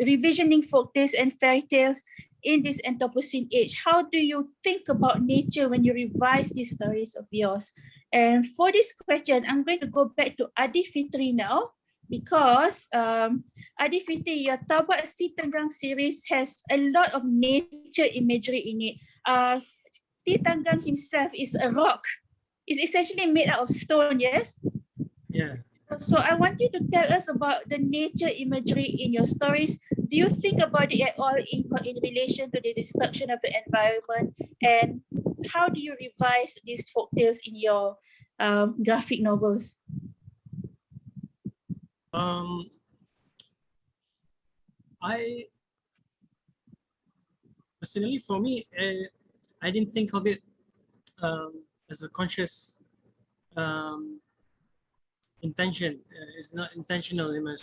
revisioning folktales and fairy tales in this Anthropocene age? How do you think about nature when you revise these stories of yours? And for this question, I'm going to go back to Adifitri now, because Adifitri, your Tabat Si Tenggang series has a lot of nature imagery in it. Si Tenggang himself is a rock. It's essentially made out of stone, yes? Yeah. So I want you to tell us about the nature imagery in your stories. Do you think about it at all in relation to the destruction of the environment? And how do you revise these folktales in your graphic novels? I personally, for me, I didn't think of it as a conscious intention. It's not intentional in my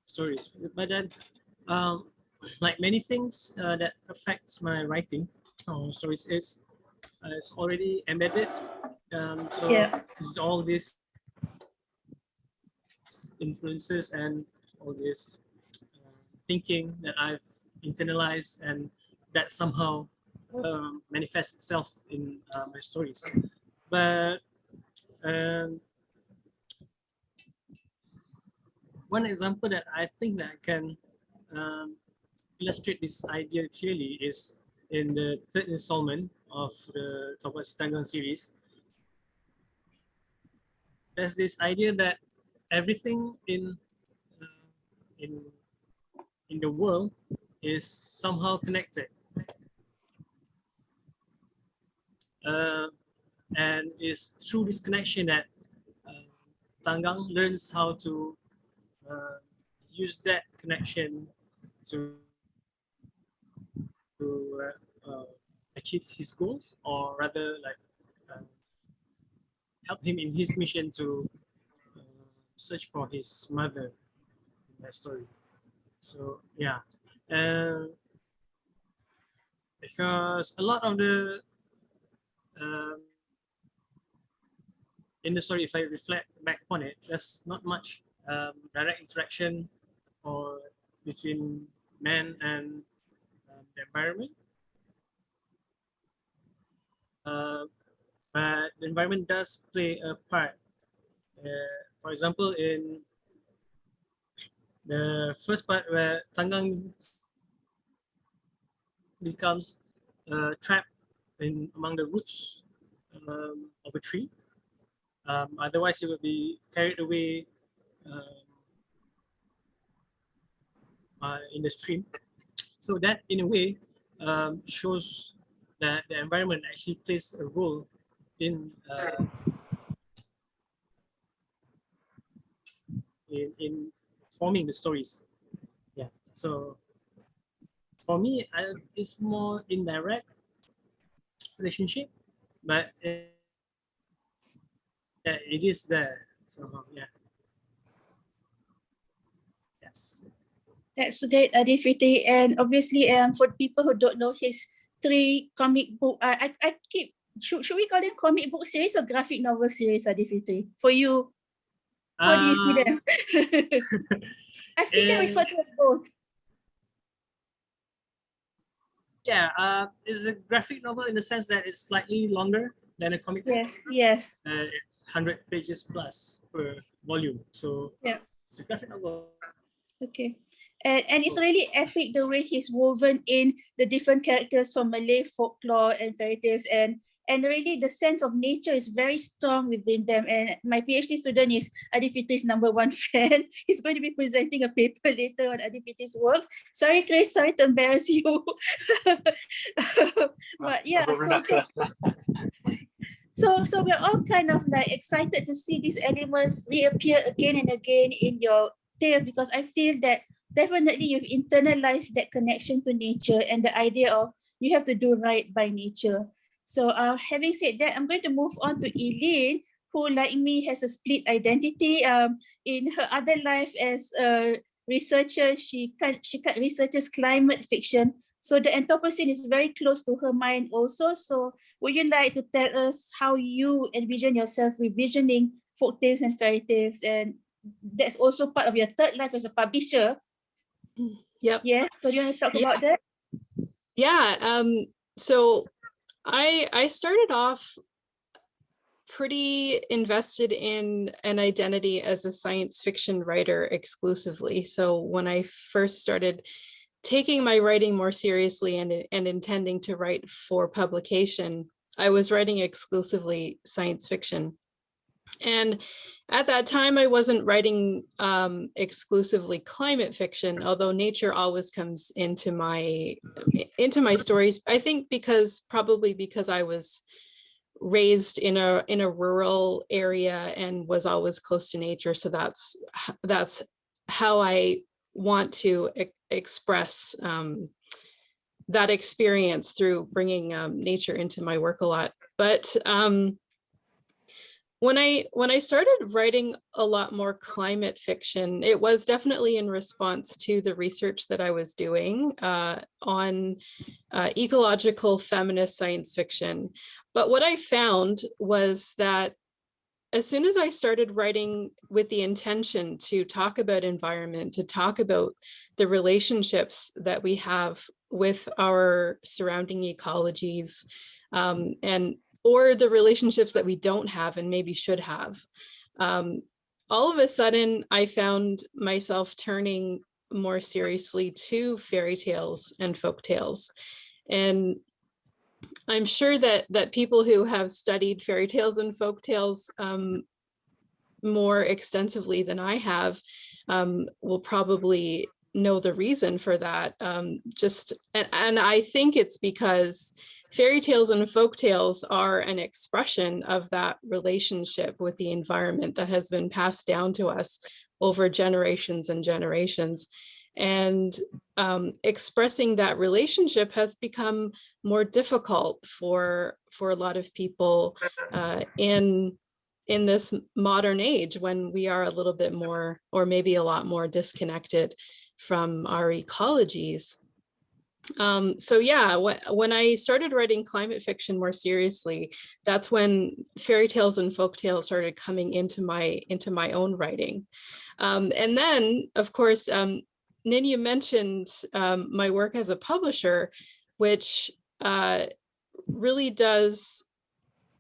stories, but then like many things that affects my writing or stories is it's already embedded. So Yeah. it's all these influences and all this thinking that I've internalized and that somehow manifests itself in my stories. But one example that I think that can illustrate this idea clearly is in the third installment of the Tabat Si Tenggang series. There's this idea that everything in the world is somehow connected, and it's through this connection that Tanggang learns how to use that connection to achieve his goals, or rather like help him in his mission to search for his mother in that story. So yeah, because a lot of the in the story, if I reflect back on it, there's not much direct interaction or between man and the environment. But the environment does play a part. For example, in the first part where Tanggang becomes trapped among the roots of a tree. Otherwise, he would be carried away in the stream. So that, in a way, shows that the environment actually plays a role in in forming the stories. Yeah. So for me, it's more indirect relationship, but yeah, it is there. So yeah. Yes. That's great, Adifitri. And obviously, for people who don't know his 3 comic book, I keep, should we call them comic book series or graphic novel series, Adifitri? For you, how do you see them? I've seen them referred to as both. Yeah, it's a graphic novel in the sense that it's slightly longer than a comic book. Yes, yes. It's 100 pages plus per volume. So yeah, it's a graphic novel. Okay. And it's really epic the way he's woven in the different characters from Malay folklore and fairy tales, and really the sense of nature is very strong within them. And my PhD student is Adifitri's #1 fan. He's going to be presenting a paper later on Adifitri's works. Sorry, Chris, sorry to embarrass you. But yeah, so we're all kind of like excited to see these elements reappear again and again in your tales, because I feel that definitely you've internalized that connection to nature and the idea of you have to do right by nature. So having said that, I'm going to move on to Eileen, who like me has a split identity. In her other life as a researcher, she researches climate fiction. So the Anthropocene is very close to her mind also. So would you like to tell us how you envision yourself revisioning folktales and fairy tales? And that's also part of your third life as a publisher. Yep. Yeah. So do you want to talk about that? Yeah. So I started off pretty invested in an identity as a science fiction writer exclusively. So when I first started taking my writing more seriously and intending to write for publication, I was writing exclusively science fiction. And at that time, I wasn't writing exclusively climate fiction, although nature always comes into my stories. I think probably because I was raised in a rural area and was always close to nature. So that's how I want to express that experience through bringing nature into my work a lot. But when I started writing a lot more climate fiction, it was definitely in response to the research that I was doing on ecological feminist science fiction. But what I found was that as soon as I started writing with the intention to talk about environment, to talk about the relationships that we have with our surrounding ecologies, or the relationships that we don't have and maybe should have, all of a sudden I found myself turning more seriously to fairy tales and folk tales. And I'm sure that people who have studied fairy tales and folk tales more extensively than I have will probably know the reason for that. And I think it's because fairy tales and folk tales are an expression of that relationship with the environment that has been passed down to us over generations and generations. And expressing that relationship has become more difficult for a lot of people in this modern age, when we are a little bit more, or maybe a lot more, disconnected from our ecologies. So yeah, when I started writing climate fiction more seriously, that's when fairy tales and folk tales started coming into my own writing. And then, of course, Nini mentioned my work as a publisher, which really does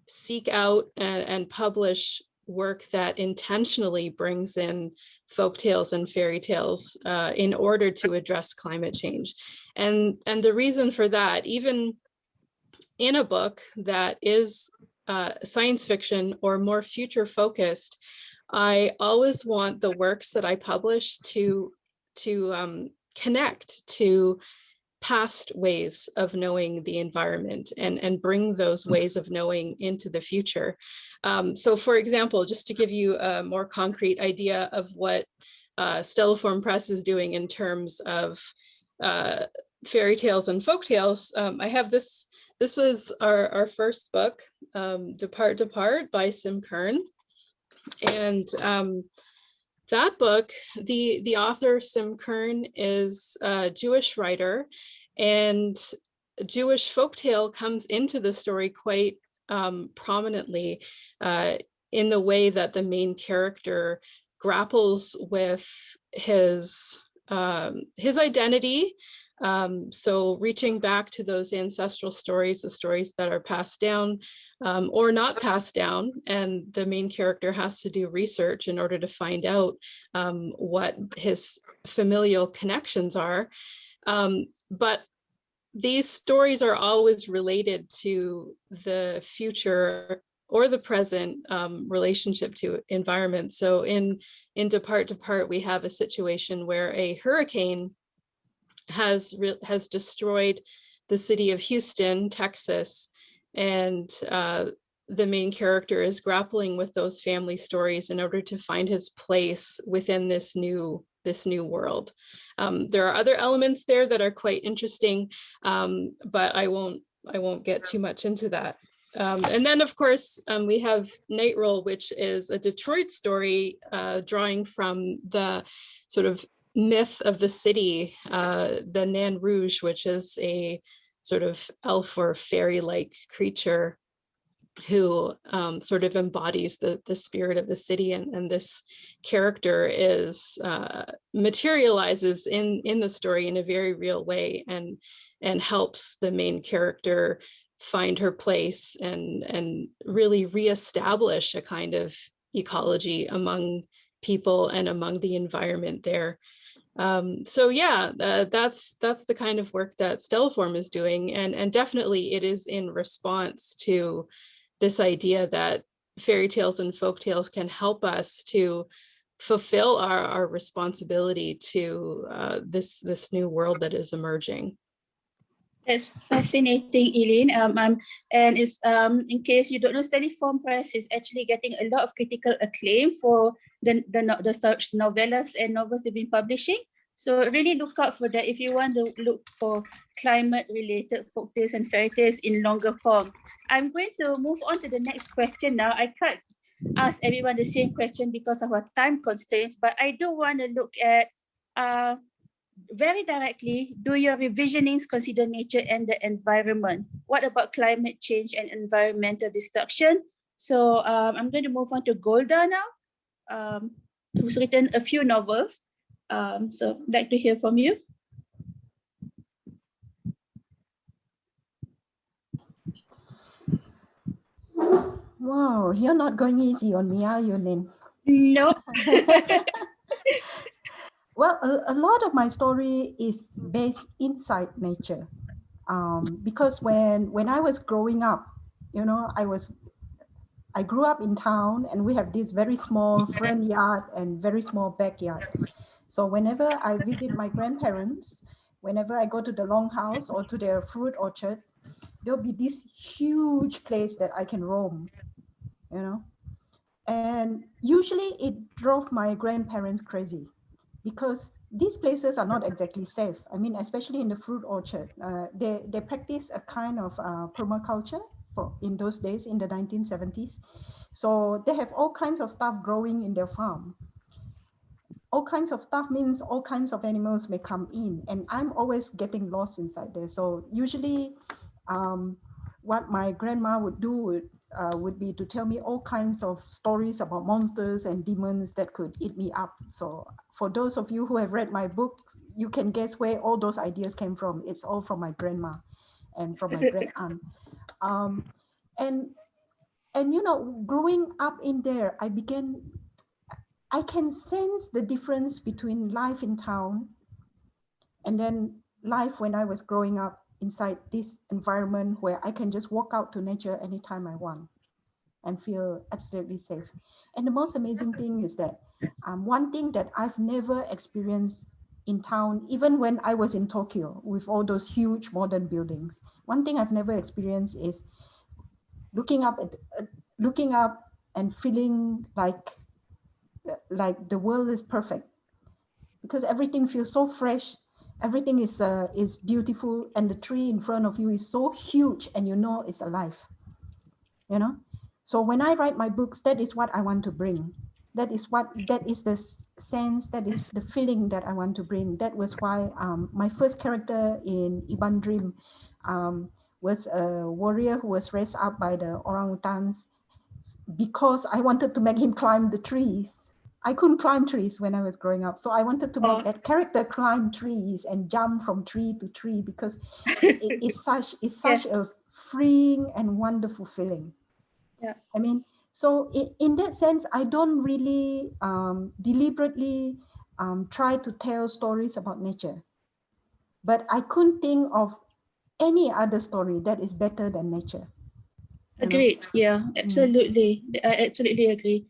seek out and publish work that intentionally brings in folk tales and fairy tales in order to address climate change. And the reason for that, even in a book that is science fiction or more future focused, I always want the works that I publish to connect, to past ways of knowing the environment and bring those ways of knowing into the future. So for example, just to give you a more concrete idea of what Stelliform Press is doing in terms of fairy tales and folktales, I have this. This was our first book, Depart by Sim Kern. And that book, the author Sim Kern is a Jewish writer, and Jewish folktale comes into the story quite prominently in the way that the main character grapples with his identity. So reaching back to those ancestral stories, the stories that are passed down or not passed down, and the main character has to do research in order to find out what his familial connections are. But these stories are always related to the future or the present relationship to environment. So in Depart, we have a situation where a hurricane has destroyed the city of Houston, Texas, and the main character is grappling with those family stories in order to find his place within this new world. There are other elements there that are quite interesting, but I won't get too much into that. And then, of course, we have Night Roll, which is a Detroit story drawing from the sort of myth of the city, the Nain Rouge, which is a sort of elf or fairy-like creature who sort of embodies the spirit of the city, and this character is materializes in the story in a very real way, and helps the main character find her place and really reestablish a kind of ecology among people and among the environment there. So yeah, that's the kind of work that Stelliform is doing, and definitely it is in response to this idea that fairy tales and folk tales can help us to fulfill our responsibility to this new world that is emerging. That's fascinating, Eileen. And it's in case you don't know, Stelliform Press is actually getting a lot of critical acclaim for the novellas and novels they've been publishing. So really look out for that if you want to look for climate-related folktales and fairy tales in longer form. I'm going to move on to the next question now. I can't ask everyone the same question because of our time constraints, but I do want to look at very directly, do your revisionings consider nature and the environment? What about climate change and environmental destruction? So I'm going to move on to Golda now, who's written a few novels. So I'd like to hear from you. Wow, you're not going easy on me, are you, Nin? No. Well, a lot of my story is based inside nature, because when I was growing up, you know, I grew up in town, and we have this very small front yard and very small backyard. So whenever I visit my grandparents, whenever I go to the longhouse or to their fruit orchard, there'll be this huge place that I can roam, you know. And usually it drove my grandparents crazy, because these places are not exactly safe. I mean, especially in the fruit orchard, they practice a kind of permaculture in those days, in the 1970s. So they have all kinds of stuff growing in their farm. All kinds of stuff means all kinds of animals may come in, and I'm always getting lost inside there. So usually what my grandma would do would be to tell me all kinds of stories about monsters and demons that could eat me up. So for those of you who have read my book, you can guess where all those ideas came from. It's all from my grandma and from my great aunt. And you know, growing up in there, I can sense the difference between life in town and then life when I was growing up inside this environment where I can just walk out to nature anytime I want and feel absolutely safe. And the most amazing thing is that one thing that I've never experienced in town, even when I was in Tokyo with all those huge modern buildings. One thing I've never experienced is looking up and feeling like the world is perfect, because everything feels so fresh, everything is beautiful, and the tree in front of you is so huge, and you know it's alive. You know, so when I write my books, that is what I want to bring. That is the sense, that is the feeling that I want to bring. That was why my first character in Iban Dream was a warrior who was raised up by the orangutans, because I wanted to make him climb the trees. I couldn't climb trees when I was growing up, so I wanted to make that character climb trees and jump from tree to tree, because it's such Yes. a freeing and wonderful feeling. Yeah. I mean, so in that sense, I don't really deliberately try to tell stories about nature, but I couldn't think of any other story that is better than nature. You know? Agreed. Yeah, absolutely. I absolutely agree.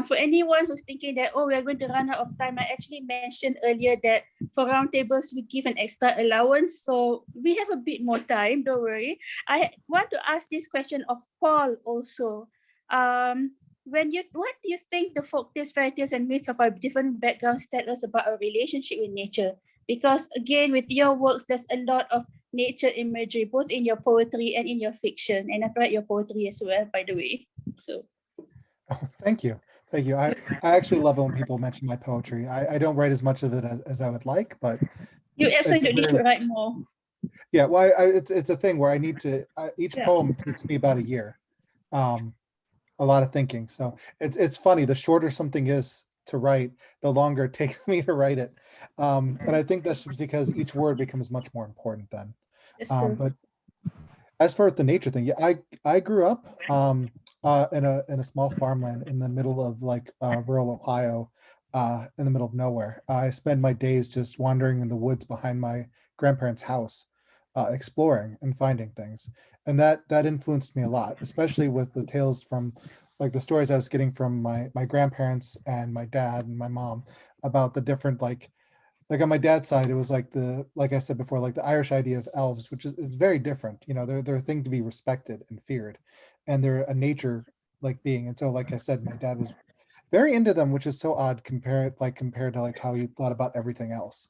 For anyone who's thinking that, oh, we're going to run out of time, I actually mentioned earlier that for roundtables, we give an extra allowance. So we have a bit more time, don't worry. I want to ask this question of Paul also. What do you think the folktales, fairy tales, and myths of our different backgrounds tell us about our relationship with nature? Because again, with your works, there's a lot of nature imagery, both in your poetry and in your fiction. And I've read your poetry as well, by the way. So, Oh, thank you. Thank you. I actually love it when people mention my poetry. I don't write as much of it as I would like, but you absolutely should write more. Yeah, well, it's a thing where I need to, each poem takes me about a year, a lot of thinking. So it's funny, the shorter something is to write, the longer it takes me to write it. And I think that's because each word becomes much more important then. But as far as the nature thing, yeah, I grew up in a small farmland in the middle of like rural Ohio, in the middle of nowhere. I spend my days just wandering in the woods behind my grandparents' house, exploring and finding things, and that influenced me a lot, especially with the tales from like the stories I was getting from my grandparents and my dad and my mom about the different like on my dad's side, it was like like I said before, like the Irish idea of elves, which is very different. You know, they're a thing to be respected and feared, and they're a nature like being. And so, like I said, my dad was very into them, which is so odd compared to like how he thought about everything else,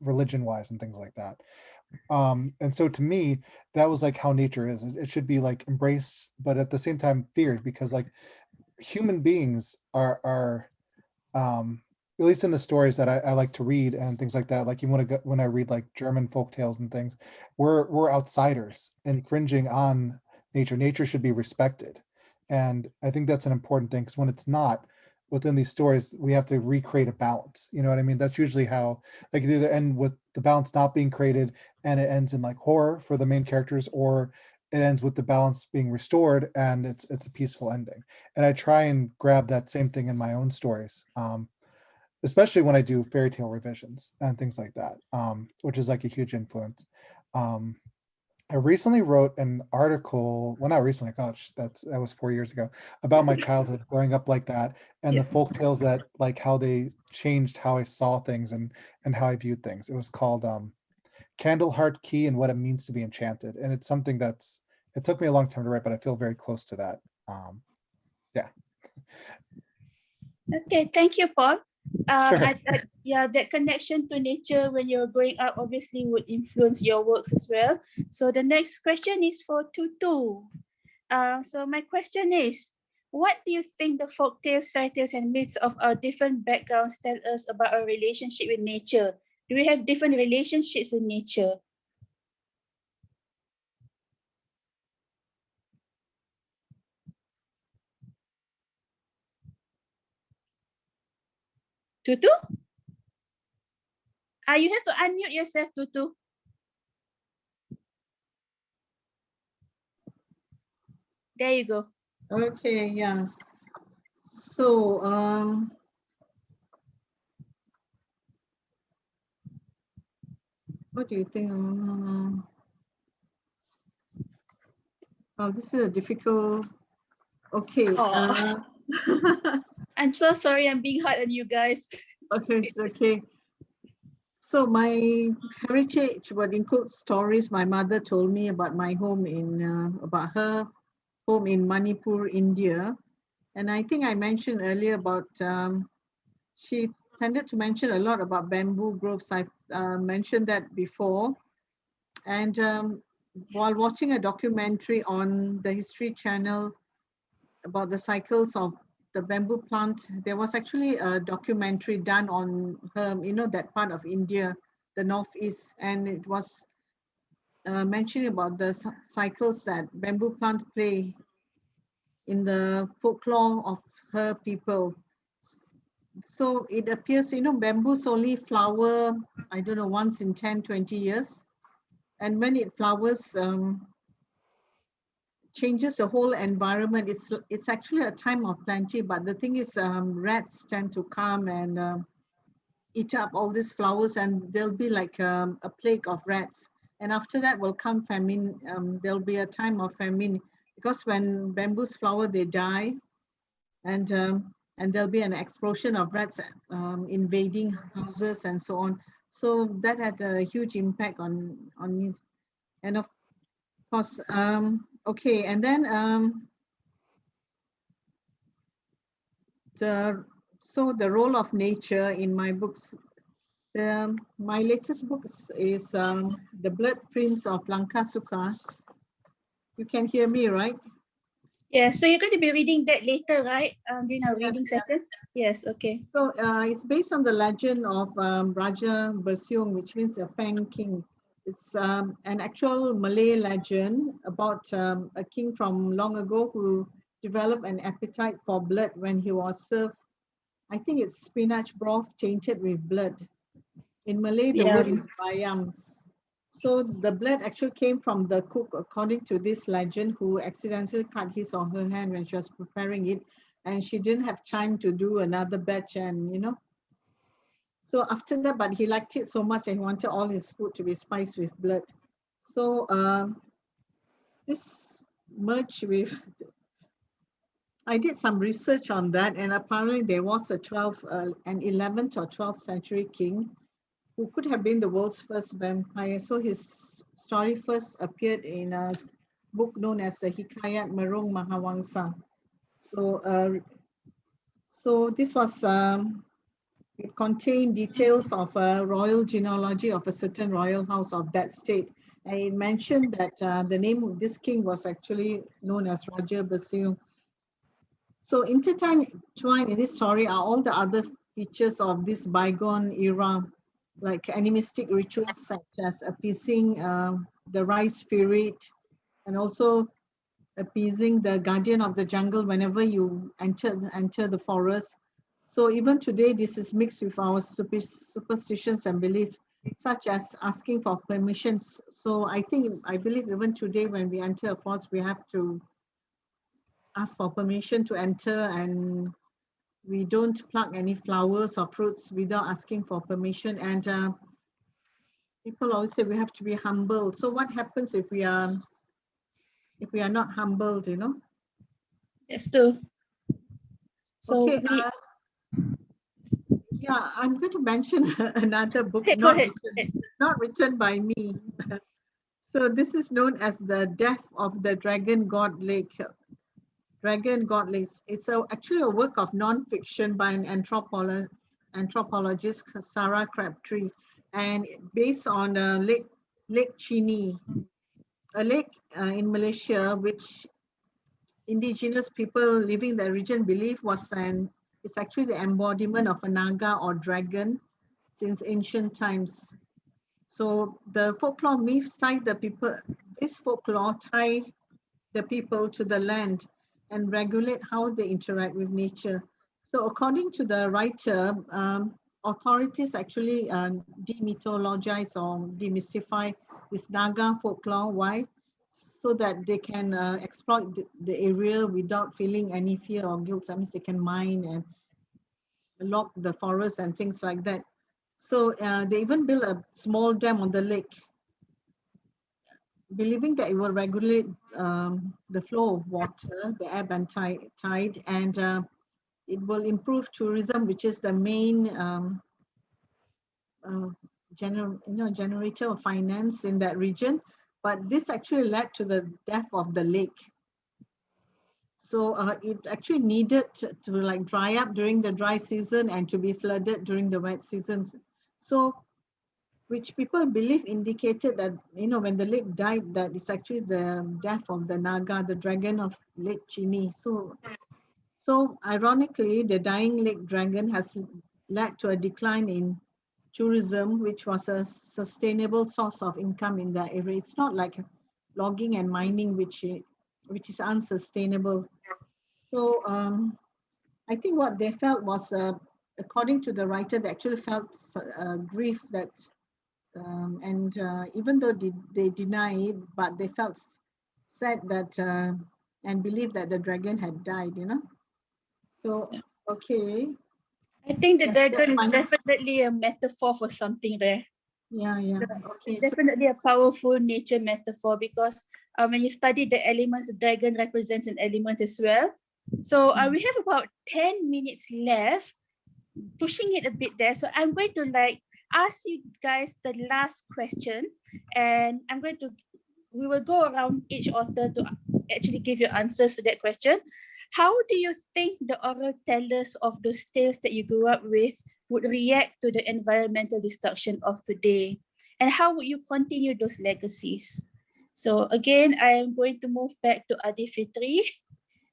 religion wise and things like that. And so to me, that was like how nature is. It should be like embraced, but at the same time feared, because like human beings are at least in the stories that I like to read and things like that, like you want to go, when I read like German folk tales and things, we're outsiders infringing on nature. Nature should be respected. And I think that's an important thing, because when it's not within these stories, we have to recreate a balance. You know what I mean? That's usually how, like, it either end with the balance not being created and it ends in like horror for the main characters, or it ends with the balance being restored and it's a peaceful ending. And I try and grab that same thing in my own stories. Especially when I do fairy tale revisions and things like that, which is like a huge influence. I recently wrote an article, well, not recently, gosh, that was 4 years ago, about my childhood growing up like that, and the folk tales that like how they changed how I saw things and how I viewed things. It was called Candleheart Key and What It Means to Be Enchanted. And it's something it took me a long time to write, but I feel very close to that. Yeah. Okay, thank you, Paul. Sure. Yeah, that connection to nature when you're growing up obviously would influence your works as well. So the next question is for Tutu. So my question is, what do you think the folktales, fairy tales, and myths of our different backgrounds tell us about our relationship with nature? Do we have different relationships with nature? Tutu? You have to unmute yourself, Tutu. There you go. Okay, yeah. So, what do you think? Oh, this is a difficult. Okay. I'm so sorry, I'm being hard on you guys. Okay, it's okay. So my heritage would include stories my mother told me about my home about her home in Manipur, India. And I think I mentioned earlier about, she tended to mention a lot about bamboo groves. I've mentioned that before. And while watching a documentary on the History Channel about the cycles of the bamboo plant, there was actually a documentary done on her, that part of India, the northeast, and it was mentioning about the cycles that bamboo plant play in the folklore of her people. So it appears, bamboos only flower, I don't know, once in 10, 20 years. And when it flowers, changes the whole environment. It's actually a time of plenty, but the thing is, rats tend to come and eat up all these flowers, and there'll be like a plague of rats. And after that will come famine. There'll be a time of famine because when bamboos flower, they die, and there'll be an explosion of rats invading houses and so on. So that had a huge impact on me. And of course, okay, and then the role of nature in my books. My latest book is The Blood Prince of Lankasuka. You can hear me, right? Yeah, so you're going to be reading that later, right? During our reading session? Yes, okay. So it's based on the legend of Raja Bersiung, which means a Fang King. It's an actual Malay legend about a king from long ago who developed an appetite for blood when he was served, I think it's spinach broth tainted with blood. In Malay, the word is bayams. So the blood actually came from the cook, according to this legend, who accidentally cut his or her hand when she was preparing it, and she didn't have time to do another batch, and So after that, but he liked it so much that he wanted all his food to be spiced with blood. So this merged with, I did some research on that, and apparently there was an 11th or 12th century king who could have been the world's first vampire. So his story first appeared in a book known as the Hikayat Merung Mahawangsa. So this was, it contained details of a royal genealogy of a certain royal house of that state. And it mentioned that the name of this king was actually known as Raja Bersiung. So intertwined in this story are all the other features of this bygone era, like animistic rituals such as appeasing the rice spirit, and also appeasing the guardian of the jungle whenever you enter the forest. So even today, this is mixed with our superstitions and beliefs, such as asking for permissions. So I believe even today when we enter a forest, we have to ask for permission to enter, and we don't pluck any flowers or fruits without asking for permission. And people always say we have to be humble. So what happens if we are not humbled, Yes, too. So okay. Yeah, I'm going to mention another book, not written by me. So this is known as The Death of the Dragon God Lake. Dragon God Lake. It's actually a work of non-fiction by an anthropologist, Sarah Crabtree, and based on Lake Chini, a lake in Malaysia, which indigenous people living in the region believe it's actually the embodiment of a naga or dragon since ancient times. So the folklore myths tie the people to the land and regulate how they interact with nature. So according to the writer, authorities actually demythologize or demystify this Naga folklore. Why? So that they can exploit the area without feeling any fear or guilt. That means they can mine and lock the forest and things like that. So they even built a small dam on the lake, believing that it will regulate the flow of water, the ebb and tide, and it will improve tourism, which is the main generator of finance in that region, but this actually led to the death of the lake. So it actually needed to like dry up during the dry season and to be flooded during the wet seasons. So, which people believe indicated that, when the lake died, that it's actually the death of the Naga, the dragon of Lake Chini. So ironically, the dying lake dragon has led to a decline in tourism, which was a sustainable source of income in that area. It's not like logging and mining, which is unsustainable. So I think what they felt was, according to the writer, they actually felt grief that, and even though they deny it, but they felt sad that and believed that the dragon had died, So, okay. I think the Yes, dragon that's is fine. definitely a metaphor for something there. Yeah. Okay. So, Definitely a powerful nature metaphor, because when you study the elements, the dragon represents an element as well. So we have about 10 minutes left, pushing it a bit there. So I'm going to ask you guys the last question, and we will go around each author to actually give you answers to that question. How do you think the oral tellers of those tales that you grew up with would react to the environmental destruction of today? And how would you continue those legacies? So again, I am going to move back to Adifitri,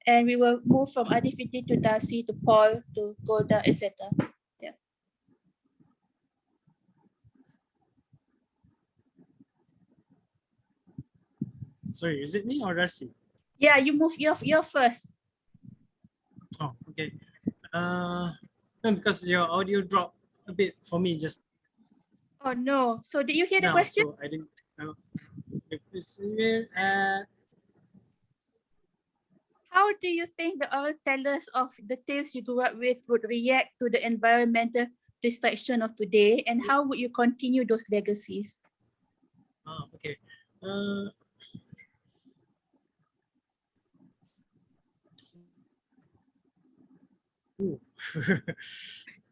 and we will move from Adifitri to Darcie to Paul to Golda, etc. Yeah. Sorry, is it me or Darcie? Yeah, you move your first. Oh, okay. No, because your audio dropped a bit for me just Oh no. So did you hear the now, question? so I didn't know. How do you think the oral tellers of the tales you grew up with would react to the environmental destruction of today, and how would you continue those legacies? Oh, okay.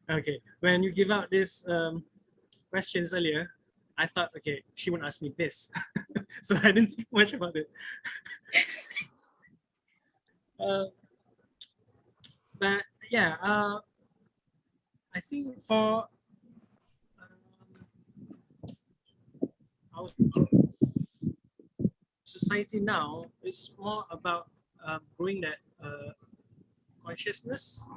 Okay, when you give out these questions earlier, I thought, okay, she wouldn't ask me this. So I didn't think much about it. But yeah, I think for our society now, it's more about growing that consciousness.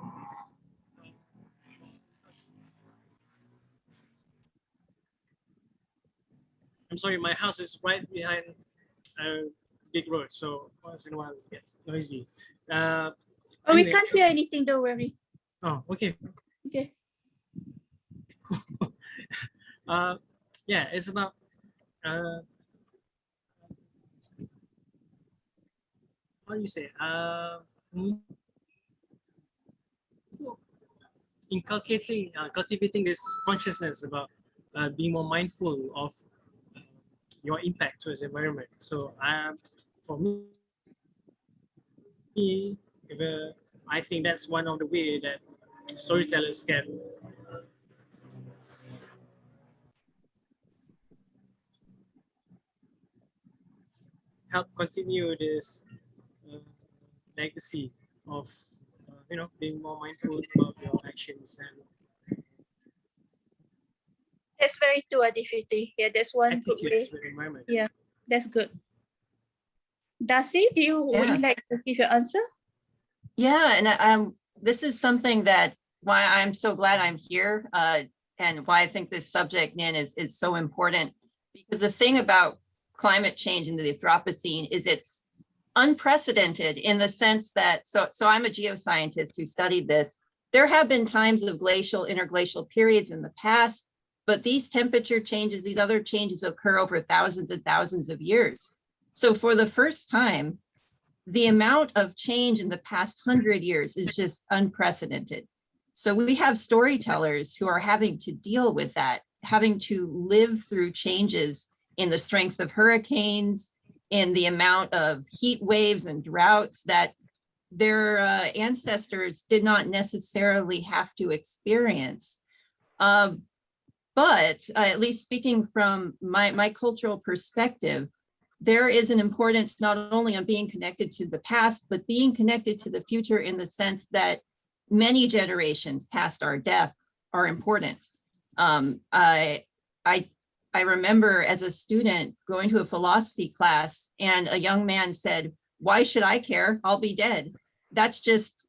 I'm sorry, my house is right behind a big road, so once in a while it gets noisy. Oh, anyway. we can't hear anything, don't worry. Oh, okay. Okay. Yeah, it's about how do you say cultivating this consciousness about being more mindful of your impact towards the environment. So for me, I think that's one of the way that storytellers can help continue this legacy of being more mindful about your actions and That's very true, Adifitri. Yeah, that's one good attitude way. to the environment. Yeah, that's good. Darcie, would you like to give your answer? Yeah, and this is something that why I'm so glad I'm here, and why I think this subject, Nin, is so important. Because the thing about climate change in the Anthropocene is it's unprecedented in the sense that, so I'm a geoscientist who studied this. There have been times of glacial, interglacial periods in the past, but these temperature changes, these other changes occur over thousands and thousands of years. So for the first time, the amount of change in the past 100 years is just unprecedented. So we have storytellers who are having to deal with that, having to live through changes in the strength of hurricanes, in the amount of heat waves and droughts that their ancestors did not necessarily have to experience. But at least speaking from my cultural perspective, there is an importance not only on being connected to the past, but being connected to the future in the sense that many generations past our death are important. I remember as a student going to a philosophy class and a young man said, "Why should I care? I'll be dead." That's just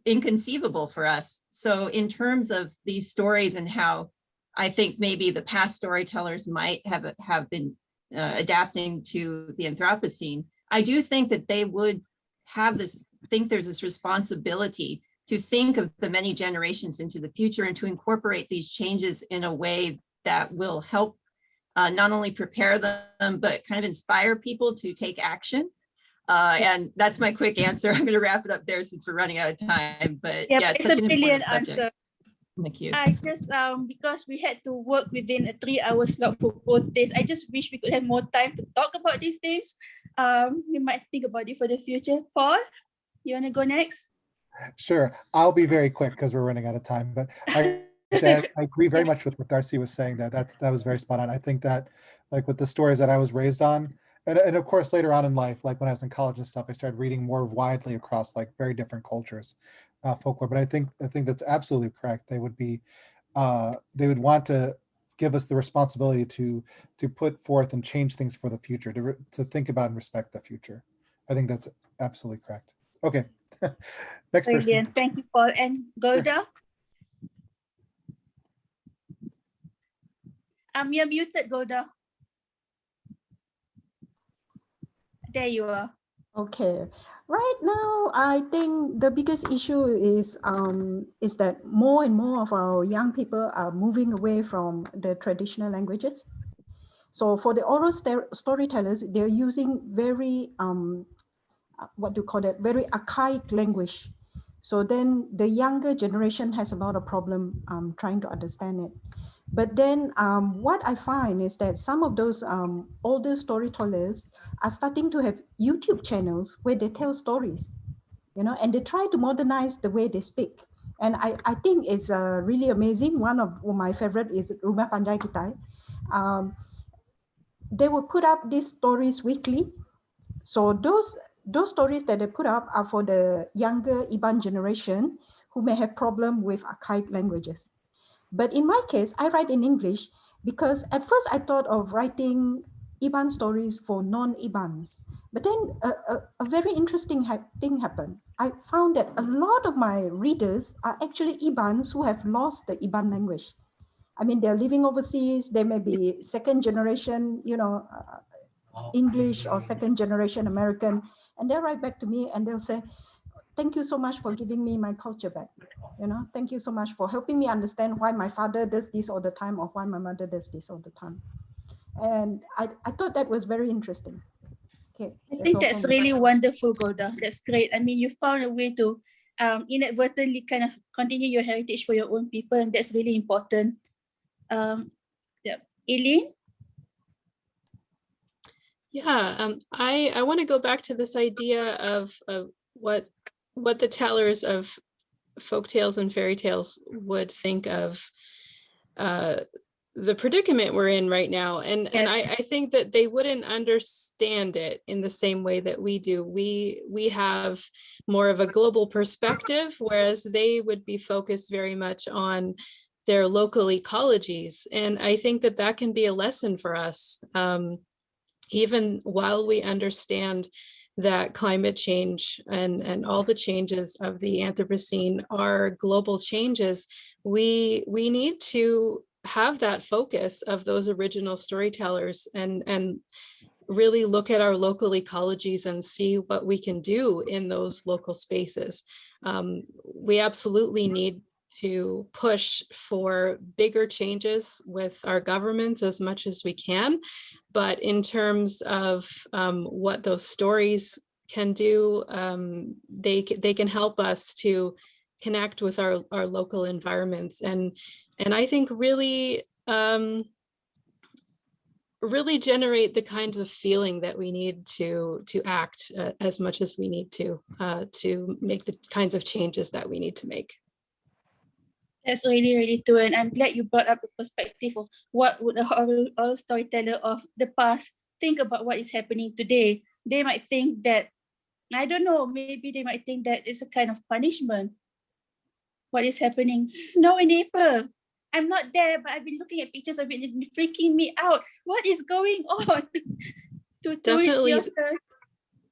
inconceivable for us. So in terms of these stories and how I think maybe the past storytellers might have been adapting to the Anthropocene, I do think that they would think there's this responsibility to think of the many generations into the future and to incorporate these changes in a way that will help not only prepare them, but kind of inspire people to take action. And that's my quick answer. I'm going to wrap it up there since we're running out of time. But yeah, it's such a an brilliant important subject. answer. Thank you. I just because we had to work within a 3-hour slot for both days, I just wish we could have more time to talk about these things. We might think about it for the future. Paul, you want to go next? Sure, I'll be very quick because we're running out of time. But I agree very much with what Darcie was saying. That was very spot on. I think that, like with the stories that I was raised on, and of course later on in life, like when I was in college and stuff, I started reading more widely across like very different cultures, folklore. But I think that's absolutely correct. They would want to give us the responsibility to put forth and change things for the future, to think about and respect the future. I think that's absolutely correct. Okay. Next person. Brilliant. Thank you, Paul. And Golda? You're muted, Golda. There you are. Okay. Right now, I think the biggest issue is that more and more of our young people are moving away from the traditional languages. So for the oral storytellers, they're using very what do you call that? Very archaic language. So then the younger generation has a lot of problem trying to understand it. But then what I find is that some of those older storytellers are starting to have YouTube channels where they tell stories, and they try to modernize the way they speak. And I think it's really amazing. One of my favorite is Rumah Pandai Kita. They will put up these stories weekly. So those stories that they put up are for the younger Iban generation who may have problem with archaic languages. But in my case, I write in English because at first I thought of writing Iban stories for non-Ibans. But then a very interesting thing happened. I found that a lot of my readers are actually Ibans who have lost the Iban language. I mean, they're living overseas. They may be second generation, English or second generation American. And they'll write back to me and they'll say, "Thank you so much for giving me my culture back. Thank you so much for helping me understand why my father does this all the time or why my mother does this all the time." And I thought that was very interesting. Okay, I think that's really wonderful, Golda. That's great. I mean, you found a way to inadvertently kind of continue your heritage for your own people, and that's really important. Eileen? Yeah, I want to go back to this idea of what the tellers of folktales and fairy tales would think of the predicament we're in right now. And I think that they wouldn't understand it in the same way that we do. We have more of a global perspective, whereas they would be focused very much on their local ecologies. And I think that can be a lesson for us. Even while we understand that climate change and all the changes of the Anthropocene are global changes, we need to have that focus of those original storytellers and really look at our local ecologies and see what we can do in those local spaces. We absolutely need to push for bigger changes with our governments as much as we can. But in terms of what those stories can do, they can help us to connect with our local environments and I think really generate the kinds of feeling that we need to act as much as we need to make the kinds of changes that we need to make. That's really, really true. And I'm glad you brought up the perspective of what would a oral storyteller of the past think about what is happening today. They might think that, I don't know, maybe they might think that it's a kind of punishment. What is happening? Snow in April. I'm not there, but I've been looking at pictures of it. It's been freaking me out. What is going on? Definitely,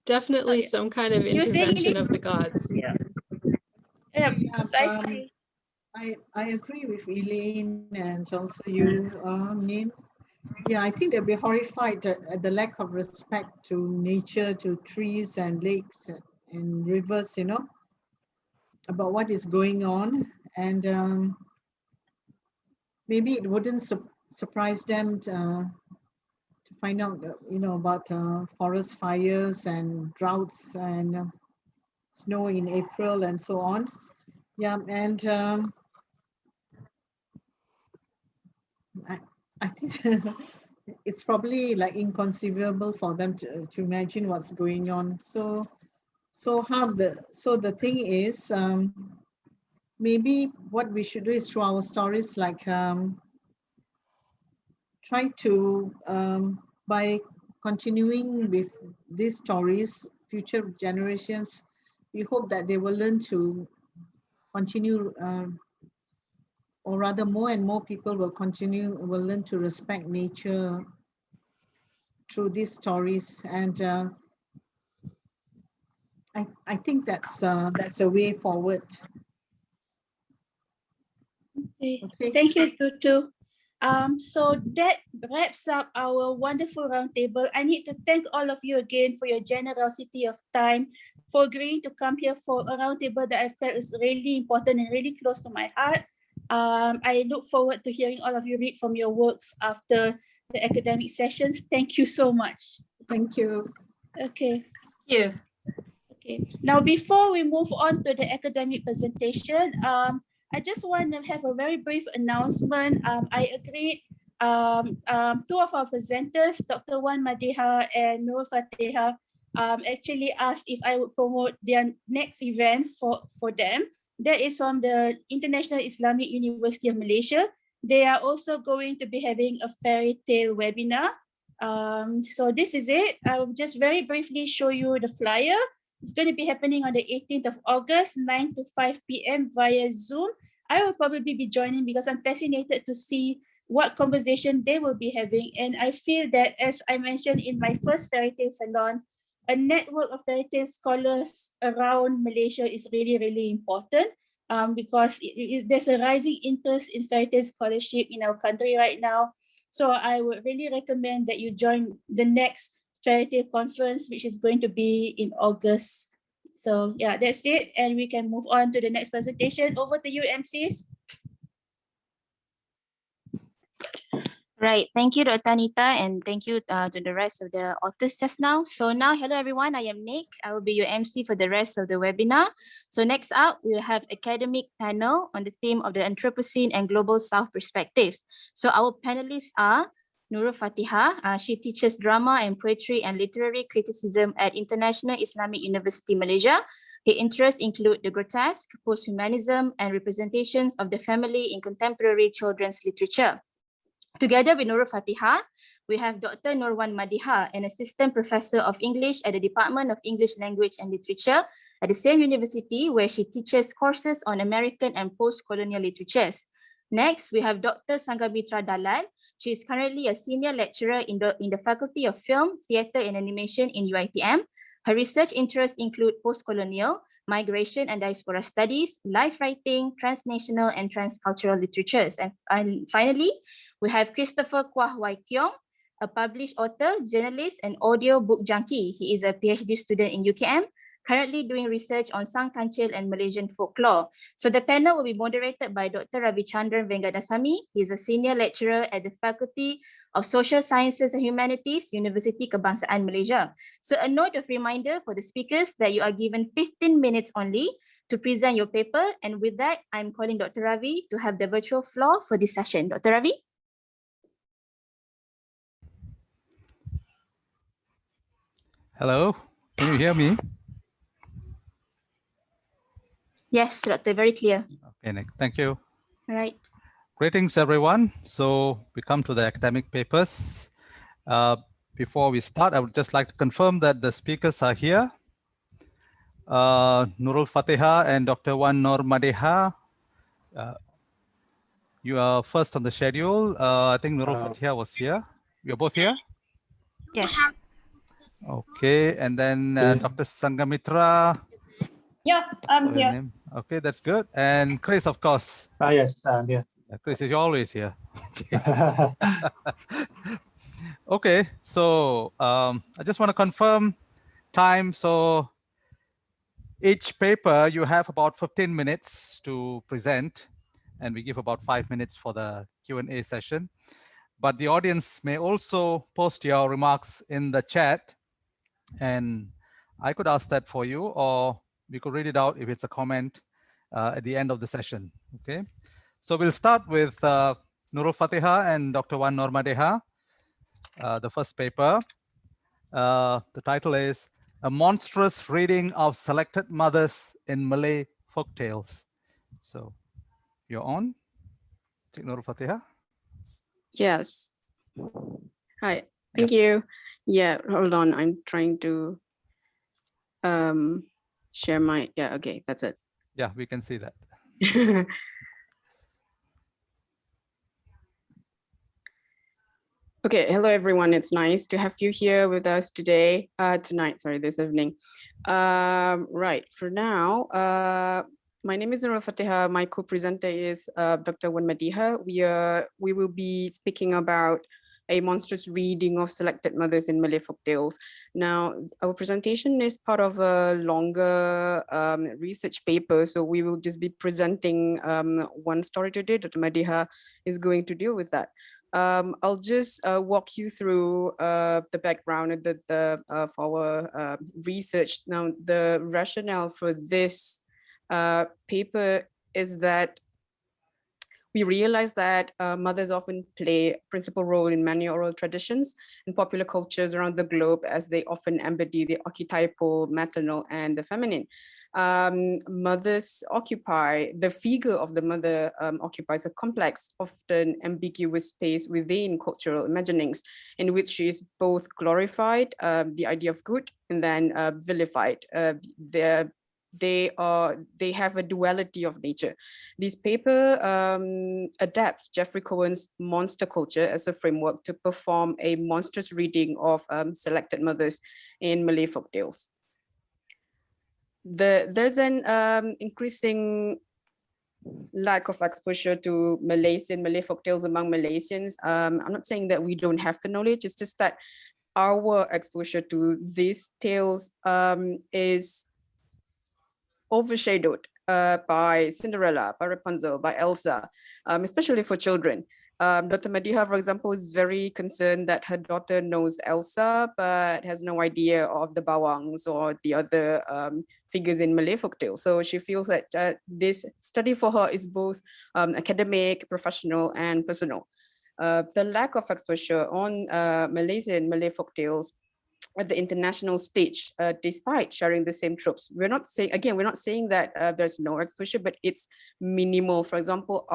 Definitely some kind of You were saying, intervention Eileen? of the gods. Yeah. Yeah, precisely. I agree with Eileen and also you, Nin. Yeah, I think they'll be horrified at the lack of respect to nature, to trees and lakes and rivers, you know, about what is going on. And maybe it wouldn't surprise them to find out, you know, about forest fires and droughts and snow in April and so on. Yeah, and I think it's probably like inconceivable for them to imagine what's going on. So the thing is, maybe what we should do is through our stories, like try to by continuing with these stories, future generations, we hope that they will learn to continue, or rather more and more people will learn to respect nature through these stories. And I think that's a way forward. Okay. Thank you, Tutu. So that wraps up our wonderful roundtable. I need to thank all of you again for your generosity of time, for agreeing to come here for a roundtable that I felt is really important and really close to my heart. I look forward to hearing all of you read from your works after the academic sessions. Thank you so much. Thank you. Okay. Thank you. Okay. Now, before we move on to the academic presentation, I just want to have a very brief announcement. I agreed, two of our presenters, Dr. Wan Madiha and Nurul Fateha, actually asked if I would promote their next event for them. That is from the International Islamic University of Malaysia. They are also going to be having a fairy tale webinar. So this is it. I will just very briefly show you the flyer. It's going to be happening on the 18th of August, 9 to 5 p.m. via Zoom. I will probably be joining because I'm fascinated to see what conversation they will be having. And I feel that, as I mentioned in my first fairy tale salon, a network of fairy tale scholars around Malaysia is really, really important, because there's a rising interest in fairy tale scholarship in our country right now. So I would really recommend that you join the next fairy tale conference, which is going to be in August. So yeah, that's it. And we can move on to the next presentation. Over to you, MCs. Right. Thank you, Dr. Anita, and thank you to the rest of the authors just now. So now, hello everyone, I am Nick. I will be your MC for the rest of the webinar. So next up, we will have academic panel on the theme of the Anthropocene and Global South perspectives. So our panelists are Nurul Fateha. She teaches drama and poetry and literary criticism at International Islamic University Malaysia. Her interests include the grotesque, post-humanism, and representations of the family in contemporary children's literature. Together with Nurul Fateha, we have Dr. Nur Wan Madiha, an assistant professor of English at the Department of English Language and Literature at the same university, where she teaches courses on American and post-colonial literatures. Next, we have Dr. Sanghamitra Dalal. She is currently a senior lecturer in the Faculty of Film, Theatre and Animation in UiTM. Her research interests include post-colonial, migration and diaspora studies, life writing, transnational and transcultural literatures. And finally, we have Christopher Quah Kheong, a published author, journalist, and audio book junkie. He is a PhD student in UKM, currently doing research on Sang Kancil and Malaysian folklore. So the panel will be moderated by Dr. Ravichandran Vengadasamy. He is a senior lecturer at the Faculty of Social Sciences and Humanities, University Kebangsaan Malaysia. So a note of reminder for the speakers that you are given 15 minutes only to present your paper. And with that, I'm calling Dr. Ravi to have the virtual floor for this session. Dr. Ravi? Hello, can you hear me? Yes, Doctor, very clear. Okay, Nick, thank you. Right. Greetings, everyone. So we come to the academic papers. Before we start, I would just like to confirm that the speakers are here. Nurul Fateha and Dr. Wan Madiha. You are first on the schedule. I think Nurul Fateha was here. You're both here? Yes. Okay, and then Dr. Sanghamitra. Yeah, I'm Your here. name. Okay, that's good. And Chris, of course. Yes, I'm here. Chris is always here. Okay, so I just want to confirm time. So each paper you have about 15 minutes to present, and we give about 5 minutes for the Q&A session. But the audience may also post your remarks in the chat, and I could ask that for you, or we could read it out if it's a comment at the end of the session. Okay, so we'll start with Nurul Fateha and Dr. Wan Madiha. The first paper, the title is A Monstrous Reading of Selected Mothers in Malay Folktales. So you're on. Take Nurul Fateha. Yes. Hi, thank you. Yeah, hold on. I'm trying to share my, yeah, okay, that's it. Yeah, we can see that. Okay, hello everyone. It's nice to have you here with us today, this evening. Right, for now, my name is Nurul Fateha. My co-presenter is Dr. Wan Madiha. We will be speaking about a monstrous reading of selected mothers in Malay folktales. Now, our presentation is part of a longer research paper, so we will just be presenting one story today. Dr. Madiha is going to deal with that. I'll just walk you through the background of our research. Now, the rationale for this paper is that we realize that mothers often play a principal role in many oral traditions and popular cultures around the globe, as they often embody the archetypal, maternal, and the feminine. Mothers occupy, the figure of the mother occupies a complex, often ambiguous space within cultural imaginings, in which she is both glorified, the idea of good, and then vilified. They have a duality of nature. This paper adapts Jeffrey Cohen's monster culture as a framework to perform a monstrous reading of selected mothers in Malay folktales. There's an increasing lack of exposure to Malay folktales among Malaysians. I'm not saying that we don't have the knowledge, it's just that our exposure to these tales is overshadowed by Cinderella, by Rapunzel, by Elsa, especially for children. Dr. Madiha, for example, is very concerned that her daughter knows Elsa, but has no idea of the Bawangs or the other figures in Malay folktales. So she feels that this study for her is both academic, professional, and personal. The lack of exposure on Malaysian Malay folktales at the international stage, despite sharing the same tropes. We're not saying that there's no exposure, but it's minimal. For example,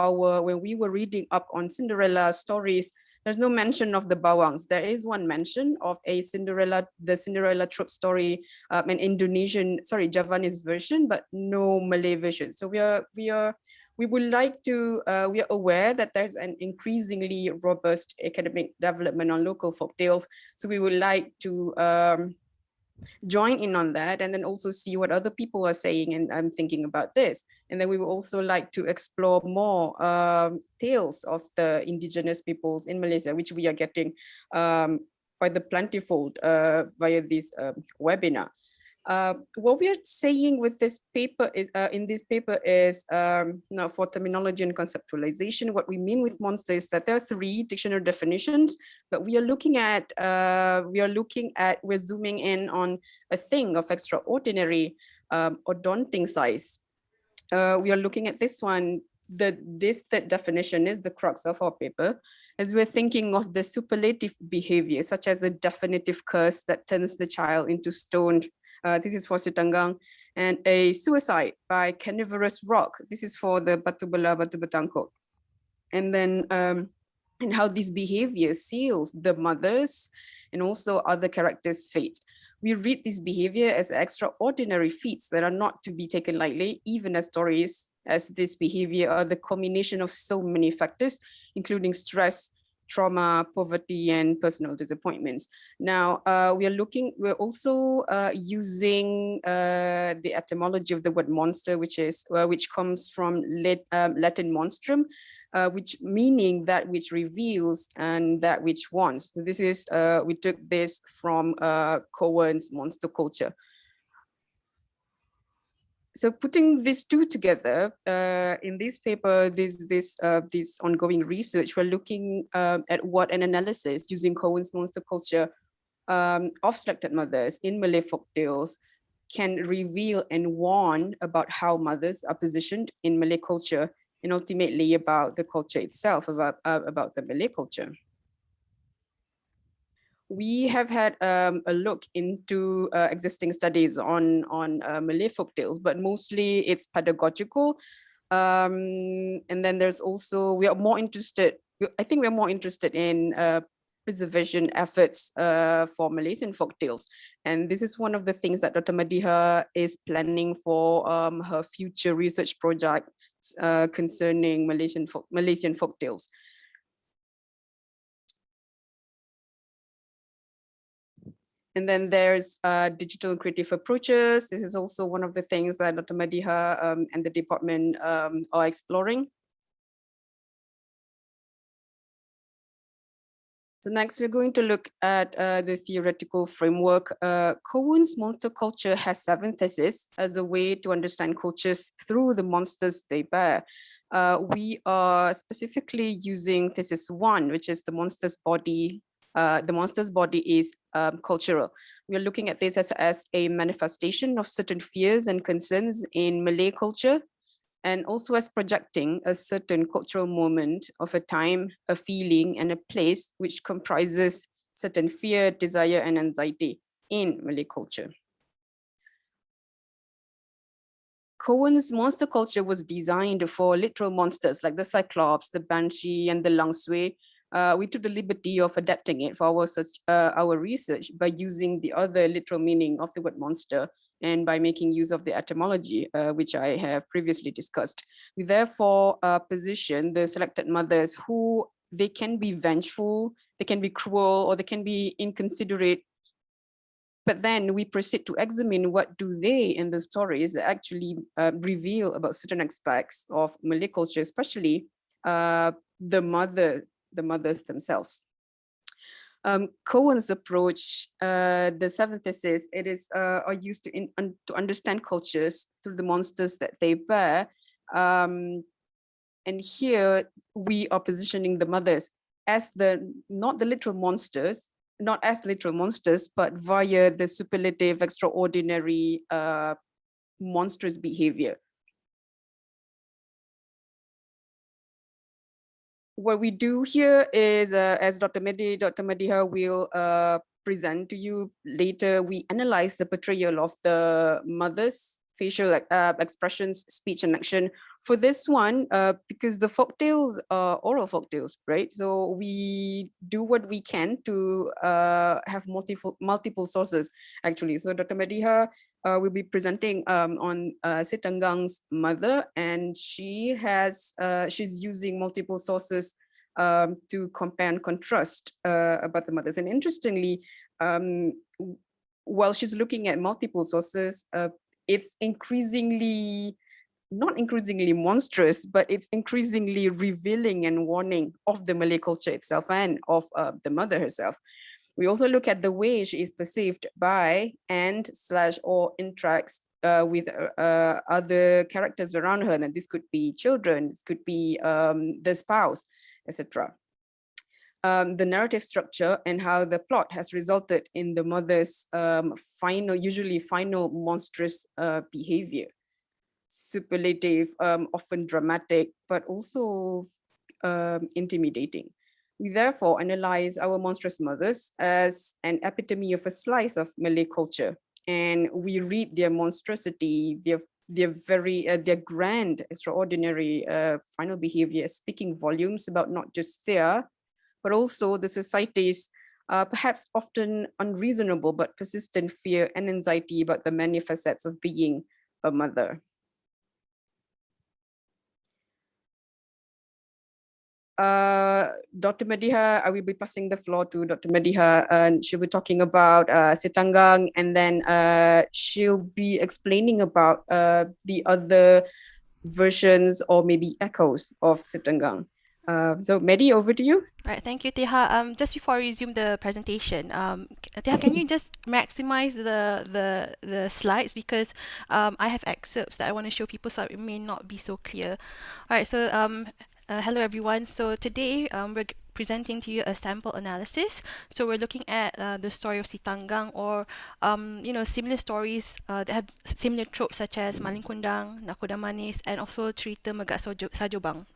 when we were reading up on Cinderella stories, there's no mention of the Bawangs. There is one mention of the Cinderella trope story, an Javanese version, but no Malay version. So we are aware that there's an increasingly robust academic development on local folktales. So we would like to join in on that, and then also see what other people are saying and I'm thinking about this. And then we would also like to explore more tales of the indigenous peoples in Malaysia, which we are getting quite the plentiful via this webinar. What we are saying with this paper is, now for terminology and conceptualization, what we mean with monster is that there are 3 dictionary definitions, but we're zooming in on a thing of extraordinary or daunting size. We are looking at this one. This third definition is the crux of our paper, as we're thinking of the superlative behavior, such as a definitive curse that turns the child into stone. This is for Sitanggang, and a suicide by carnivorous rock. This is for the Batu Bela, Batu Betangkot. and then and how this behavior seals the mother's and also other characters' fate. We read this behavior as extraordinary feats that are not to be taken lightly, even as stories, as this behavior are the combination of so many factors, including stress, trauma, poverty, and personal disappointments. Now, we're also using the etymology of the word monster, which comes from Latin monstrum, which meaning that which reveals and that which wants. So this is, we took this from Cohen's monster culture. So putting these two together in this paper, this ongoing research, we're looking at what an analysis using Cohen's monster culture of selected mothers in Malay folktales can reveal and warn about how mothers are positioned in Malay culture, and ultimately about the culture itself, about the Malay culture. We have had a look into existing studies on Malay folktales, but mostly it's pedagogical. And then there's also, we are more interested, I think we're more interested in preservation efforts for Malaysian folktales. And this is one of the things that Dr. Madiha is planning for her future research project concerning Malaysian folktales. And then there's digital and creative approaches. This is also one of the things that Dr. Madiha and the department are exploring. So next, we're going to look at the theoretical framework. Cohen's monster culture has 7 theses as a way to understand cultures through the monsters they bear. We are specifically using thesis 1, which is the monster's body. The monster's body is cultural. We are looking at this as a manifestation of certain fears and concerns in Malay culture, and also as projecting a certain cultural moment of a time, a feeling, and a place which comprises certain fear, desire, and anxiety in Malay culture. Cohen's monster culture was designed for literal monsters like the Cyclops, the Banshee, and the Langsui. We took the liberty of adapting it for our research by using the other literal meaning of the word monster and by making use of the etymology, which I have previously discussed. We therefore position the selected mothers who they can be vengeful, they can be cruel, or they can be inconsiderate. But then we proceed to examine what do they in the stories actually reveal about certain aspects of Malay culture, especially the mothers themselves. Cohen's approach, the 7 theses, it is are used to understand cultures through the monsters that they bear. And here we are positioning the mothers as not the literal monsters, not as literal monsters, but via the superlative, extraordinary, monstrous behavior. What we do here is, as Dr. Madiha will present to you later, we analyze the portrayal of the mother's facial expressions, speech, and action. For this one, because the folktales are oral folktales, right? So we do what we can to have multiple sources, actually. So Dr. Madiha will be presenting on Sitanggang's mother, and she's using multiple sources to compare and contrast about the mothers. And interestingly, while she's looking at multiple sources, it's not increasingly monstrous, but it's increasingly revealing and warning of the Malay culture itself and of the mother herself. We also look at the way she is perceived by or interacts with other characters around her. And this could be children, this could be the spouse, etc. The narrative structure and how the plot has resulted in the mother's usually final monstrous behavior. Superlative, often dramatic, but also intimidating. We therefore analyze our monstrous mothers as an epitome of a slice of Malay culture, and we read their monstrosity, their grand, extraordinary final behavior, speaking volumes about not just their, but also the society's perhaps often unreasonable but persistent fear and anxiety about the many facets of being a mother. Dr. Madiha, I will be passing the floor to Dr. Madiha, and she'll be talking about Sitanggang, and then she'll be explaining about the other versions or maybe echoes of Sitanggang. So Madi, over to you. All right, thank you, Teha. Just before we resume the presentation, Teha, can you just maximize the slides, because I have excerpts that I want to show people, so it may not be so clear. All right, so hello everyone. So today we're presenting to you a sample analysis. So we're looking at the story of Sitanggang, or similar stories that have similar tropes such as Maling Kundang, Nakoda Manis, and also Cerita Megak Sajobang.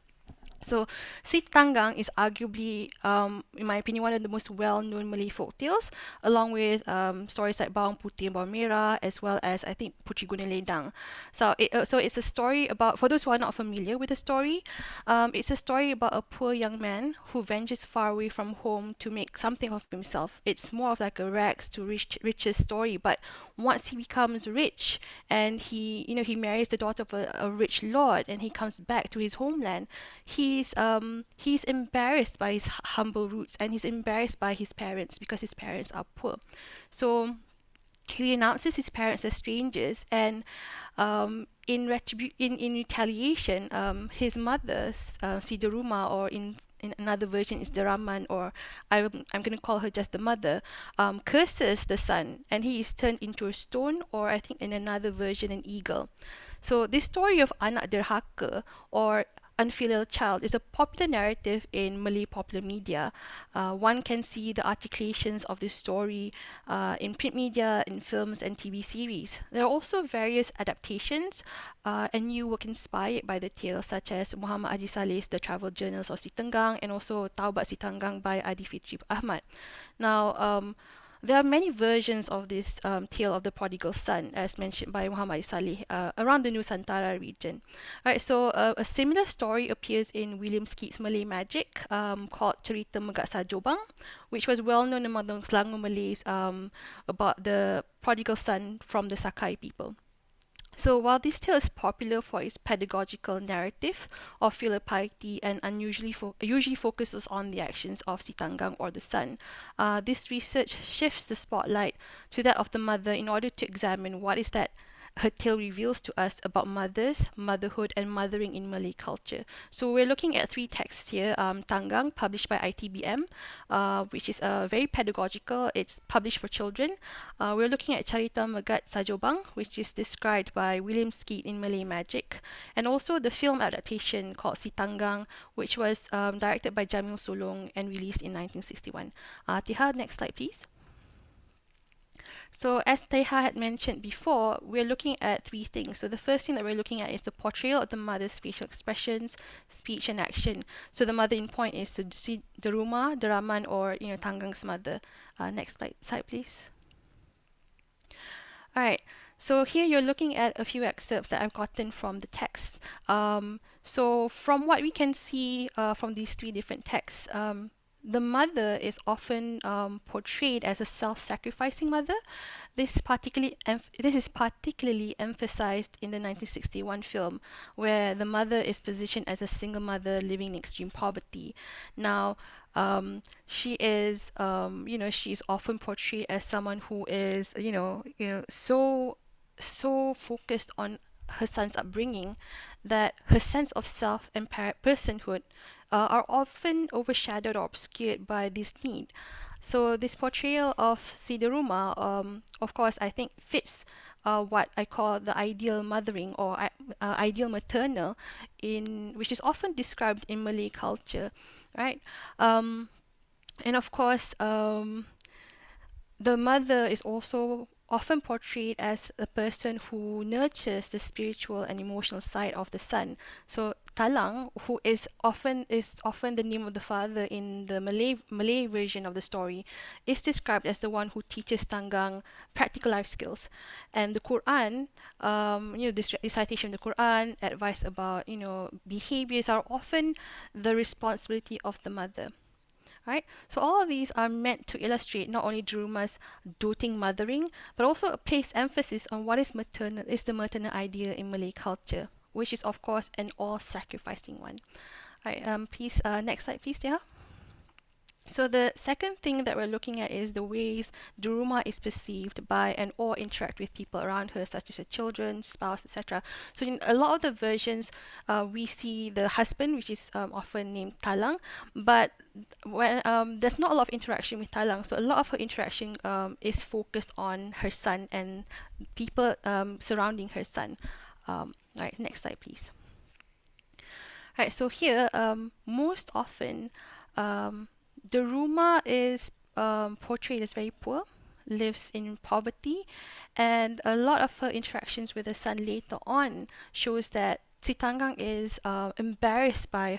So Sitanggang is arguably, in my opinion, one of the most well-known Malay folktales, along with stories like Bawang Putih and Bawang Merah, as well as, I think, Putri Gunung Ledang. So it's a story about, for those who are not familiar with the story, it's a story about a poor young man who ventures far away from home to make something of himself. It's more of like a rags to riches story, but once he becomes rich and he marries the daughter of a rich lord, and he comes back to his homeland, he's embarrassed by his humble roots, and he's embarrassed by his parents because his parents are poor. So he renounces his parents as strangers, and in retaliation, his mother, Sideruma, or in another version is Deraman, or I'm going to call her just the mother, curses the son, and he is turned into a stone, or I think in another version an eagle. So this story of Anak Derhaka, or unfilial child, is a popular narrative in Malay popular media. One can see the articulations of this story in print media, in films and TV series. There are also various adaptations and new work inspired by the tale, such as Muhammad Haji Saleh's The Travel Journals of Sitanggang, and also Taubat Sitanggang by Adifitri Ahmad. Now, there are many versions of this tale of the prodigal son, as mentioned by Muhammad Saleh, around the Nusantara region. Right, so a similar story appears in William Skeat's Malay Magic, called Cerita Megak Sajobang, which was well known among the Selangor Malays, about the prodigal son from the Sakai people. So while this tale is popular for its pedagogical narrative of filial piety and usually focuses on the actions of Sitanggang, or the son, this research shifts the spotlight to that of the mother in order to examine what is that her tale reveals to us about mothers, motherhood, and mothering in Malay culture. So we're looking at three texts here. Tanggang, published by ITBM, which is very pedagogical. It's published for children. We're looking at Cerita Megak Sajobang, which is described by William Skeat in Malay Magic, and also the film adaptation called Sitanggang, which was directed by Jamil Solong and released in 1961. Teha, next slide, please. So as Teha had mentioned before, we're looking at three things. So the first thing that we're looking at is the portrayal of the mother's facial expressions, speech, and action. So the mother in point is Deruma, Deraman, or Tanggang's mother. Next slide, please. All right. So here you're looking at a few excerpts that I've gotten from the text. So from what we can see from these three different texts, the mother is often portrayed as a self-sacrificing mother. This is particularly emphasized in the 1961 film, where the mother is positioned as a single mother living in extreme poverty. Now, she is, she is often portrayed as someone who is, so focused on her son's upbringing that her sense of self and personhood are often overshadowed or obscured by this need. So this portrayal of Sideruma, of course, I think fits what I call the ideal mothering, or ideal maternal, which is often described in Malay culture, right? And of course, the mother is also often portrayed as a person who nurtures the spiritual and emotional side of the son. So Talang, who is often the name of the father in the Malay version of the story, is described as the one who teaches Tanggang practical life skills, and the Quran, this recitation of the Quran, advice about behaviors are often the responsibility of the mother. Right, so all of these are meant to illustrate not only Daruma's doting mothering, but also place emphasis on what is the maternal idea in Malay culture, which is of course an all-sacrificing one. Right, please, next slide, please, Tia. So the second thing that we're looking at is the ways Daruma is perceived by and or interact with people around her, such as her children, spouse, etc. So in a lot of the versions, we see the husband, which is often named Talang, but when there's not a lot of interaction with Talang, so a lot of her interaction is focused on her son and people surrounding her son. Right, next slide, please. Right, so here, most often, Daruma is portrayed as very poor, lives in poverty, and a lot of her interactions with her son later on shows that Sitanggang is embarrassed by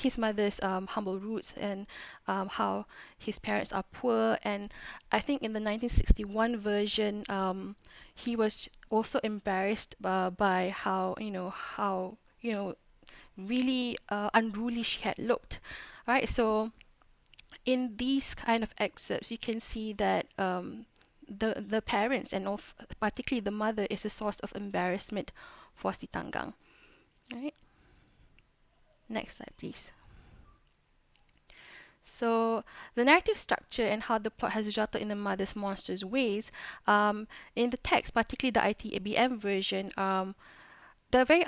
his mother's humble roots and how his parents are poor. And I think in the 1961 version, he was also embarrassed by how really unruly she had looked. Right, so in these kind of excerpts, you can see that the parents and particularly the mother is a source of embarrassment for Sitanggang. Right. Next slide, please. So the narrative structure and how the plot has resulted in the mother's monstrous ways, in the text, particularly the ITABM version, they're very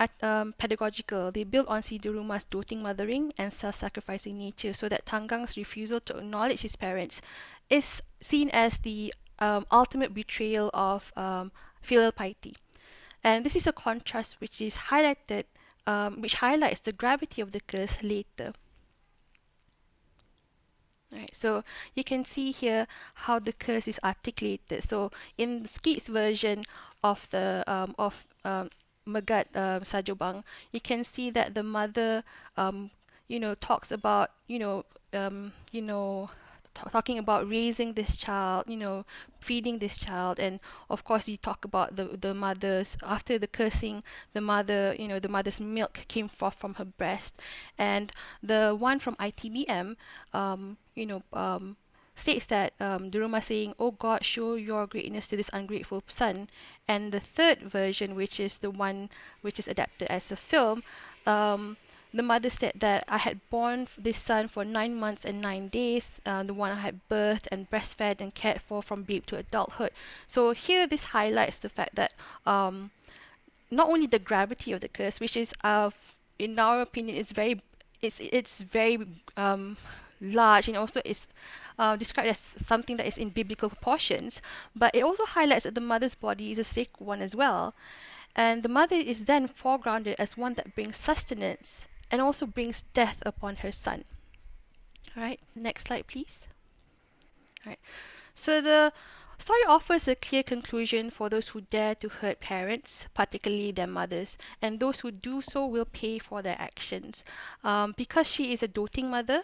pedagogical. They build on Siduruma's doting mothering and self-sacrificing nature, so that Tanggang's refusal to acknowledge his parents is seen as the ultimate betrayal of filial piety. And this is a contrast which is highlighted, which highlights the gravity of the curse later. Right, so you can see here how the curse is articulated. So in Skeet's version of the Megat Sajobang, you can see that the mother, talks about, talking about raising this child, feeding this child, and of course you talk about the mother's, after the cursing, the mother, the mother's milk came forth from her breast, and the one from ITBM, states that Daruma saying, "Oh God, show your greatness to this ungrateful son." And the third version, which is the one which is adapted as a film, the mother said that I had born this son for 9 months and 9 days, the one I had birthed and breastfed and cared for from babe to adulthood. So here this highlights the fact that not only the gravity of the curse, which is, in our opinion, it's very large, and also it's described as something that is in biblical proportions, but it also highlights that the mother's body is a sacred one as well. And the mother is then foregrounded as one that brings sustenance and also brings death upon her son. All right, next slide, please. All right, so the story offers a clear conclusion for those who dare to hurt parents, particularly their mothers, and those who do so will pay for their actions. Because she is a doting mother,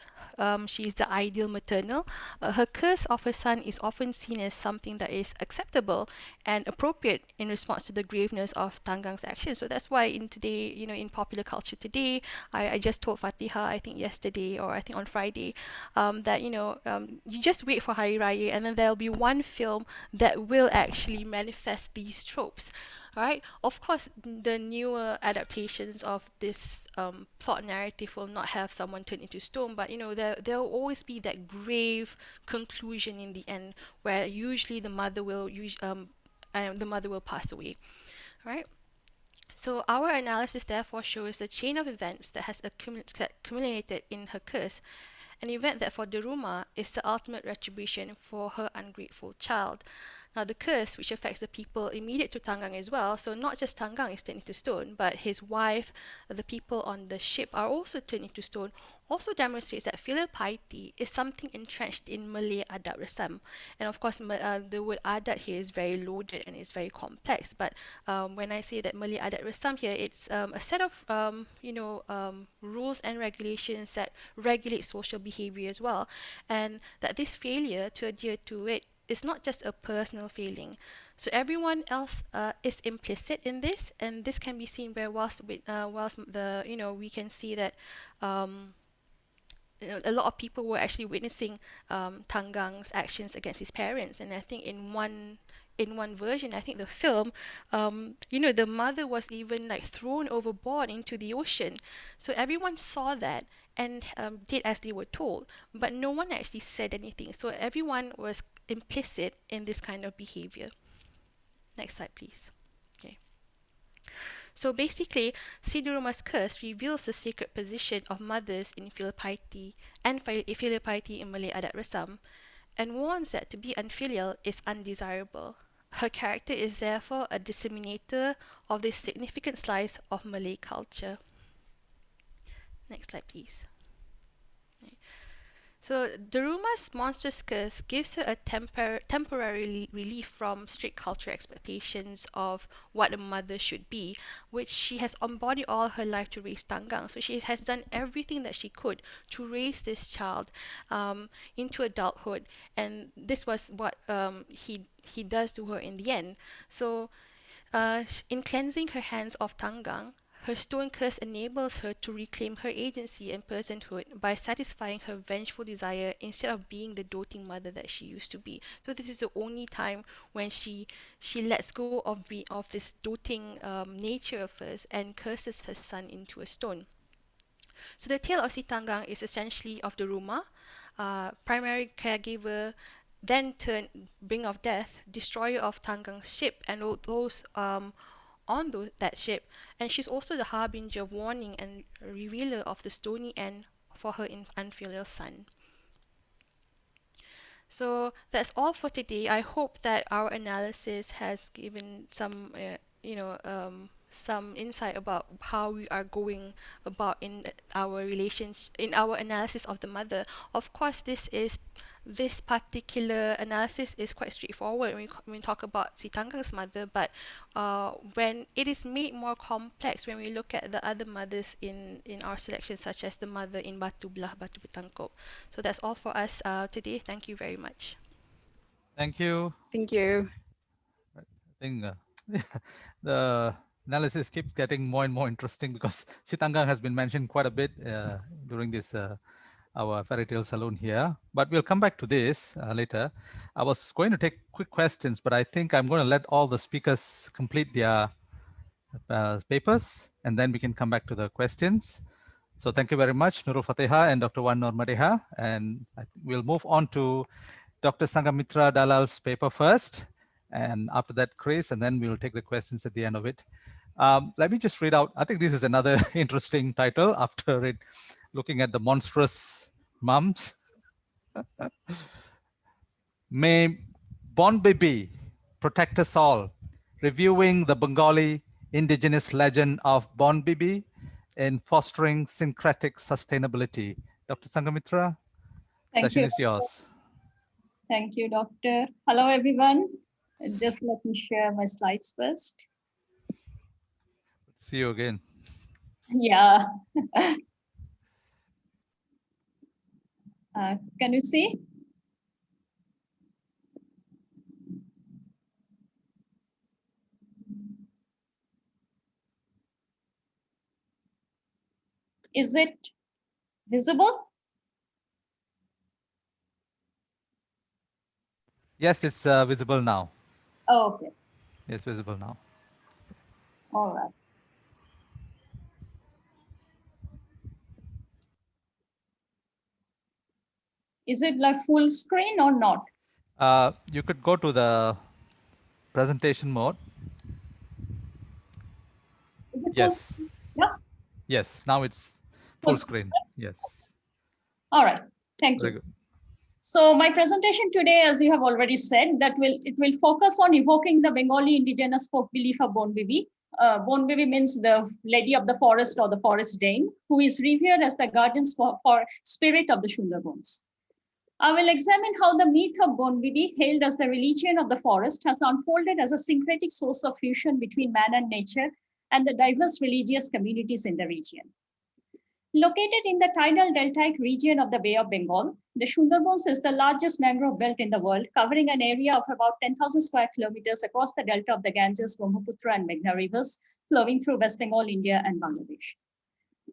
she is the ideal maternal, her curse of her son is often seen as something that is acceptable and appropriate in response to the graveness of Tanggang's actions. So that's why in today, in popular culture today, I just told Fateha, I think yesterday or I think on Friday, that you just wait for Hari Raya and then there'll be one film that will actually manifest these tropes. Right? Of course, the newer adaptations of this plot narrative will not have someone turned into stone, but there'll always be that grave conclusion in the end, where usually the mother will pass away. Right? So our analysis therefore shows the chain of events that has accumulated in her curse, an event that for Daruma is the ultimate retribution for her ungrateful child. Now the curse, which affects the people immediate to Tanggang as well, so not just Tanggang is turned into stone, but his wife, the people on the ship are also turned into stone, also demonstrates that filial piety is something entrenched in Malay adat resam. And of course, the word adat here is very loaded and is very complex. But when I say that Malay adat resam here, it's a set of rules and regulations that regulate social behavior as well, and that this failure to adhere to it is not just a personal failing. So everyone else is implicit in this, and this can be seen where whilst the we can see that. A lot of people were actually witnessing Tanggang's actions against his parents, and I think in one version, I think the film, the mother was even like thrown overboard into the ocean. So everyone saw that and did as they were told, but no one actually said anything. So everyone was implicit in this kind of behavior. Next slide, please. Okay. So basically, Siduruma's curse reveals the sacred position of mothers in filial piety and filial piety in Malay adat resam, and warns that to be unfilial is undesirable. Her character is therefore a disseminator of this significant slice of Malay culture. Next slide, please. So Daruma's monstrous curse gives her a temporary relief from strict cultural expectations of what a mother should be, which she has embodied all her life to raise Tanggang. So she has done everything that she could to raise this child into adulthood, and this was what he does to her in the end. So in cleansing her hands of Tanggang, her stone curse enables her to reclaim her agency and personhood by satisfying her vengeful desire instead of being the doting mother that she used to be. So this is the only time when she lets go of this doting nature of hers and curses her son into a stone. So the tale of Si Tanggang is essentially of the Daruma, primary caregiver, then turned bringer of death, destroyer of Tanggang's ship and those on that ship, and she's also the harbinger of warning and revealer of the stony end for her unfilial son. So that's all for today. I hope that our analysis has given some, some insight about how we are going about in our analysis of the mother. Of course, this particular analysis is quite straightforward when we talk about Si Tanggang's mother, but when it is made more complex when we look at the other mothers in our selection, such as the mother in Batu Belah, Batu Bertangkap. So that's all for us today. Thank you very much. Thank you. Thank you. I think the analysis keeps getting more and more interesting because Si Tanggang has been mentioned quite a bit during this our fairy tale salon here, but we'll come back to this later. I was going to take quick questions, but I think I'm going to let all the speakers complete their papers, and then we can come back to the questions. So thank you very much, Nurul Fateha and Dr. Wan Madiha, and we'll move on to Dr. Sanghamitra Dalal's paper first, and after that, Chris, and then we'll take the questions at the end of it. Let me just read out. I think this is another interesting title after it, looking at the monstrous mums. May Bon Bibi protect us all, reviewing the Bengali indigenous legend of Bon Bibi in fostering syncretic sustainability. Dr. Sanghamitra, session is yours. Thank you, Doctor. Hello, everyone. Just let me share my slides first. See you again. Yeah. Can you see? Is it visible? Yes, it's visible now. Oh, okay. It's visible now. All right. Is it like full screen or not? You could go to the presentation mode. Is it Yes. Yeah. Yes, now it's full screen. Yes. All right. Thank Very you. good. So my presentation today, as you have already said, it will focus on evoking the Bengali indigenous folk belief of Bon Bibi. Bon Bibi means the lady of the forest or the forest dame, who is revered as the guardian for spirit of the Sundarbans. I will examine how the myth of Bon Bibi, hailed as the religion of the forest, has unfolded as a syncretic source of fusion between man and nature and the diverse religious communities in the region. Located in the tidal deltaic region of the Bay of Bengal, the Sundarbans is the largest mangrove belt in the world, covering an area of about 10,000 square kilometers across the delta of the Ganges, Brahmaputra, and Meghna rivers, flowing through West Bengal, India, and Bangladesh.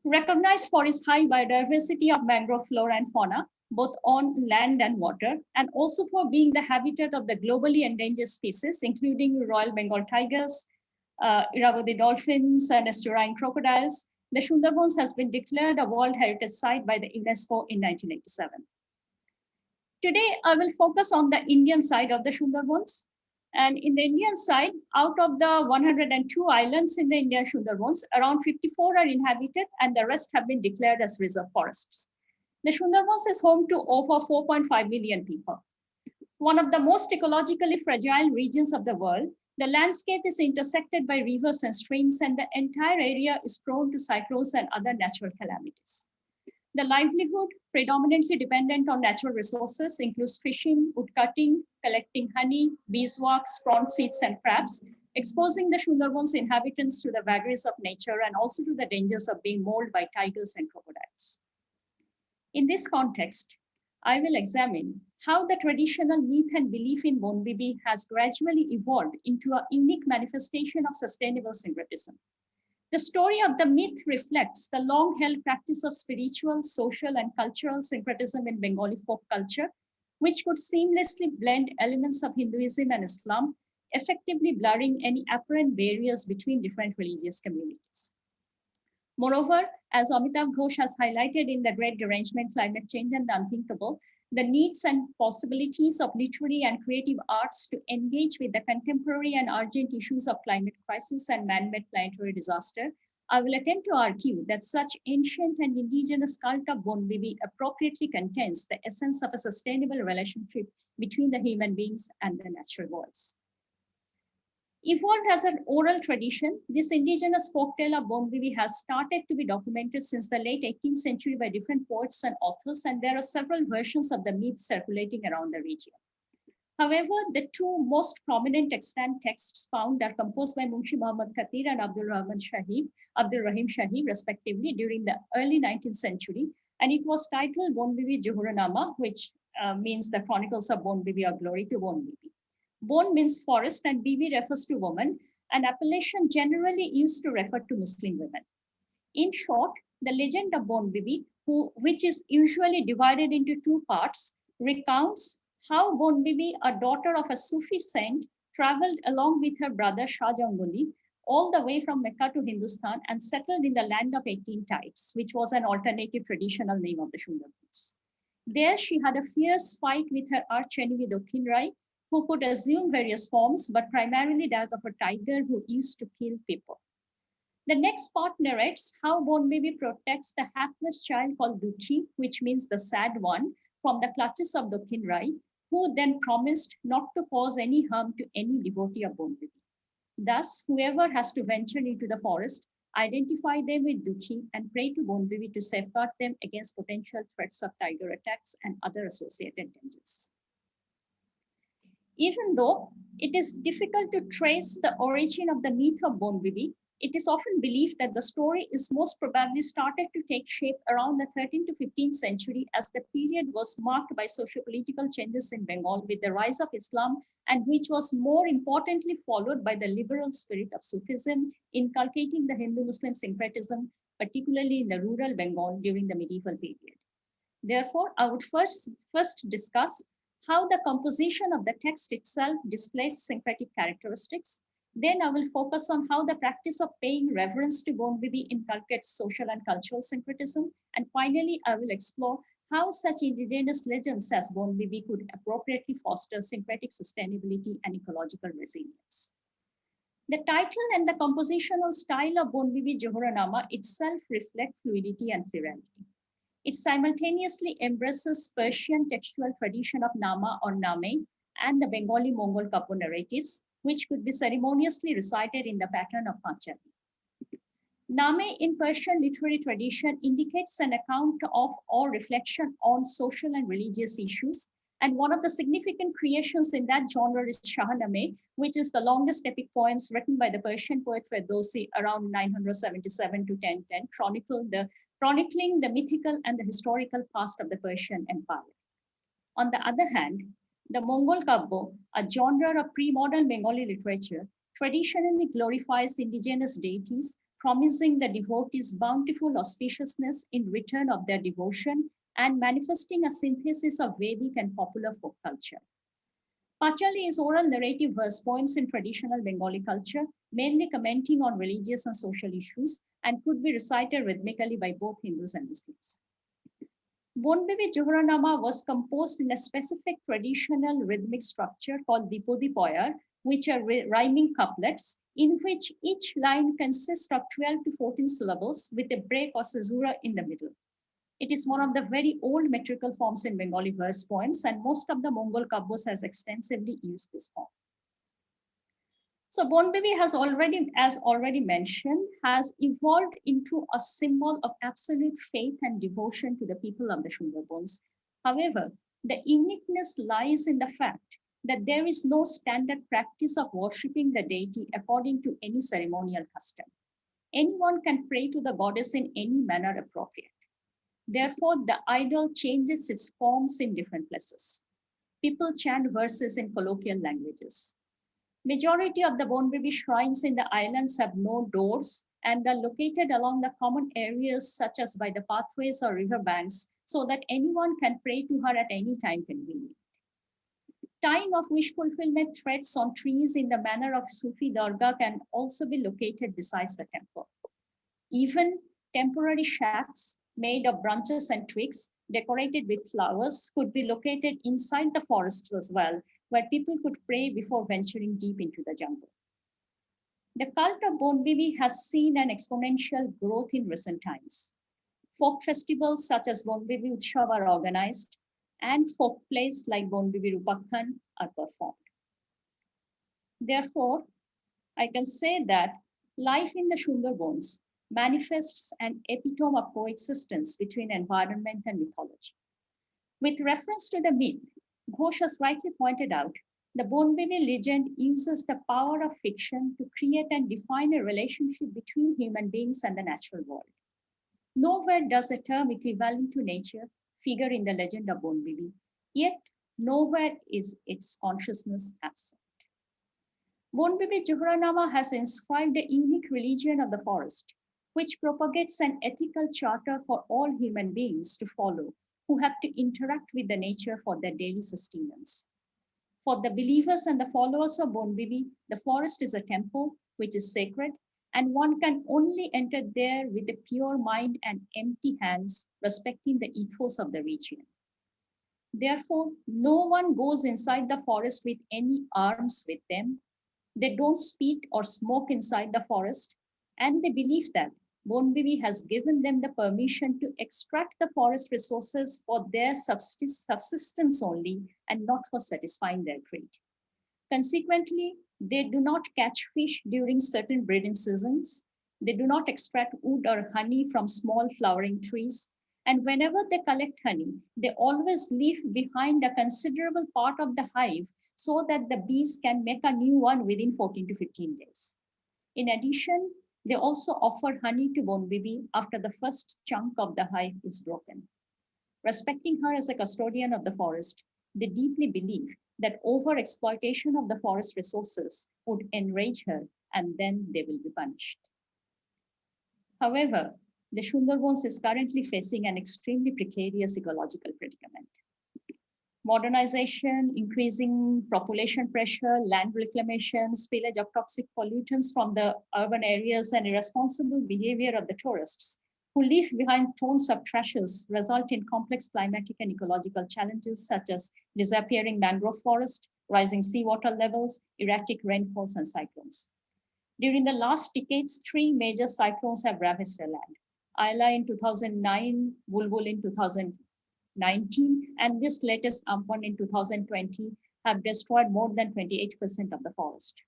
Recognized for its high biodiversity of mangrove flora and fauna, both on land and water, and also for being the habitat of the globally endangered species, including Royal Bengal tigers, Irrawaddy dolphins, and estuarine crocodiles, the Sundarbans has been declared a World Heritage Site by the UNESCO in 1987. Today, I will focus on the Indian side of the Sundarbans. And in the Indian side, out of the 102 islands in the Indian Sundarbans, around 54 are inhabited and the rest have been declared as reserve forests. The Sundarbans is home to over 4.5 million people. One of the most ecologically fragile regions of the world, the landscape is intersected by rivers and streams, and the entire area is prone to cyclones and other natural calamities. The livelihood, predominantly dependent on natural resources, includes fishing, woodcutting, collecting honey, beeswax, prawn seeds, and crabs, exposing the Sundarbans inhabitants to the vagaries of nature and also to the dangers of being mauled by tigers and crocodiles. In this context, I will examine how the traditional myth and belief in Bon Bibi has gradually evolved into a unique manifestation of sustainable syncretism. The story of the myth reflects the long-held practice of spiritual, social, and cultural syncretism in Bengali folk culture, which could seamlessly blend elements of Hinduism and Islam, effectively blurring any apparent barriers between different religious communities. Moreover, as Amitav Ghosh has highlighted in The Great Derangement, Climate Change, and the Unthinkable, the needs and possibilities of literary and creative arts to engage with the contemporary and urgent issues of climate crisis and man-made planetary disaster, I will attempt to argue that such ancient and indigenous cult of Bon Bibi appropriately contains the essence of a sustainable relationship between the human beings and the natural worlds. Evolved as an oral tradition, this indigenous folktale of Bon Bibi has started to be documented since the late 18th century by different poets and authors, and there are several versions of the myth circulating around the region. However, the two most prominent extant texts found are composed by Munshi Muhammad Khatir and Abdul Rahim Shahi, respectively, during the early 19th century, and it was titled Bon Bibi Juhuranama, which means the Chronicles of Bon Bibi or Glory to Bon Bibi. Bon means forest and Bibi refers to woman, an appellation generally used to refer to Muslim women. In short, the legend of Bon Bibi, which is usually divided into two parts, recounts how Bon Bibi, a daughter of a Sufi saint, traveled along with her brother Shah Jangoli all the way from Mecca to Hindustan and settled in the land of 18 tides, which was an alternative traditional name of the Sundarbans. There she had a fierce fight with her archenemy Dokhin Rai, who could assume various forms, but primarily that of a tiger who used to kill people. The next part narrates how Bon Bibi protects the hapless child called Duchi, which means the sad one, from the clutches of Dokhin Rai, who then promised not to cause any harm to any devotee of Bon Bibi. Thus, whoever has to venture into the forest, identify them with Duchi and pray to Bon Bibi to safeguard them against potential threats of tiger attacks and other associated dangers. Even though it is difficult to trace the origin of the myth of Bon Bibi, it is often believed that the story is most probably started to take shape around the 13th to 15th century, as the period was marked by socio-political changes in Bengal with the rise of Islam, and which was more importantly followed by the liberal spirit of Sufism, inculcating the Hindu-Muslim syncretism, particularly in the rural Bengal during the medieval period. Therefore, I would first discuss how the composition of the text itself displays syncretic characteristics. Then I will focus on how the practice of paying reverence to Bon Bibi inculcates social and cultural syncretism. And finally, I will explore how such indigenous legends as Bon Bibi could appropriately foster syncretic sustainability and ecological resilience. The title and the compositional style of Bon Bibi Juhuranama itself reflect fluidity and plurality. It simultaneously embraces Persian textual tradition of Nama or Name and the Bengali Mongol Kabbo narratives, which could be ceremoniously recited in the pattern of Panchali. Name in Persian literary tradition indicates an account of or reflection on social and religious issues. And one of the significant creations in that genre is Shahnameh, which is the longest epic poems written by the Persian poet Ferdowsi around 977 to 1010, chronicling the mythical and the historical past of the Persian Empire. On the other hand, the Mongol Kabbo, a genre of pre-modern Bengali literature, traditionally glorifies indigenous deities, promising the devotees bountiful auspiciousness in return of their devotion and manifesting a synthesis of Vedic and popular folk culture. Panchali is oral narrative verse poems in traditional Bengali culture, mainly commenting on religious and social issues, and could be recited rhythmically by both Hindus and Muslims. Bonbibi Johranama was composed in a specific traditional rhythmic structure called Dipodi Poyar, which are rhyming couplets, in which each line consists of 12 to 14 syllables with a break or caesura in the middle. It is one of the very old metrical forms in Bengali verse poems, and most of the Mongol Kabbos has extensively used this form. So Bonbibi has already, as already mentioned, has evolved into a symbol of absolute faith and devotion to the people of the Sundarbans. However, the uniqueness lies in the fact that there is no standard practice of worshipping the deity according to any ceremonial custom. Anyone can pray to the goddess in any manner appropriate. Therefore, the idol changes its forms in different places. People chant verses in colloquial languages. Majority of the Bonbibi shrines in the islands have no doors and are located along the common areas such as by the pathways or river banks so that anyone can pray to her at any time convenient. Tying of wish fulfillment threads on trees in the manner of Sufi Dargah can also be located besides the temple. Even temporary shacks made of branches and twigs decorated with flowers could be located inside the forest as well, where people could pray before venturing deep into the jungle. The cult of Bonbibi has seen an exponential growth in recent times. Folk festivals such as Bonbibi Utshav are organized, and folk plays like Bonbibi Rupakhan are performed. Therefore, I can say that life in the Sundarbans manifests an epitome of coexistence between environment and mythology. With reference to the myth, Ghosh has rightly pointed out, the Bonbibi legend uses the power of fiction to create and define a relationship between human beings and the natural world. Nowhere does a term equivalent to nature figure in the legend of Bonbibi, yet nowhere is its consciousness absent. Bonbibi Johranama has inscribed a unique religion of the forest, which propagates an ethical charter for all human beings to follow who have to interact with the nature for their daily sustenance. For the believers and the followers of Bonbibi, the forest is a temple which is sacred, and one can only enter there with a pure mind and empty hands, respecting the ethos of the region. Therefore, no one goes inside the forest with any arms with them. They don't speak or smoke inside the forest, and they believe that Bonbibi has given them the permission to extract the forest resources for their subsistence only and not for satisfying their greed. Consequently, they do not catch fish during certain breeding seasons. They do not extract wood or honey from small flowering trees. And whenever they collect honey, they always leave behind a considerable part of the hive so that the bees can make a new one within 14 to 15 days. In addition, they also offer honey to Bonbibi after the first chunk of the hive is broken. Respecting her as a custodian of the forest, they deeply believe that overexploitation of the forest resources would enrage her, and then they will be punished. However, the Sundarbans is currently facing an extremely precarious ecological predicament. Modernization, increasing population pressure, land reclamation, spillage of toxic pollutants from the urban areas, and irresponsible behavior of the tourists who leave behind tons of trashes result in complex climatic and ecological challenges such as disappearing mangrove forest, rising seawater levels, erratic rainfalls, and cyclones. During the last decades, 3 major cyclones have ravaged the land. Ayla in 2009, Bulbul in 2019, and this latest Amphan in 2020 have destroyed more than 28% of the forest.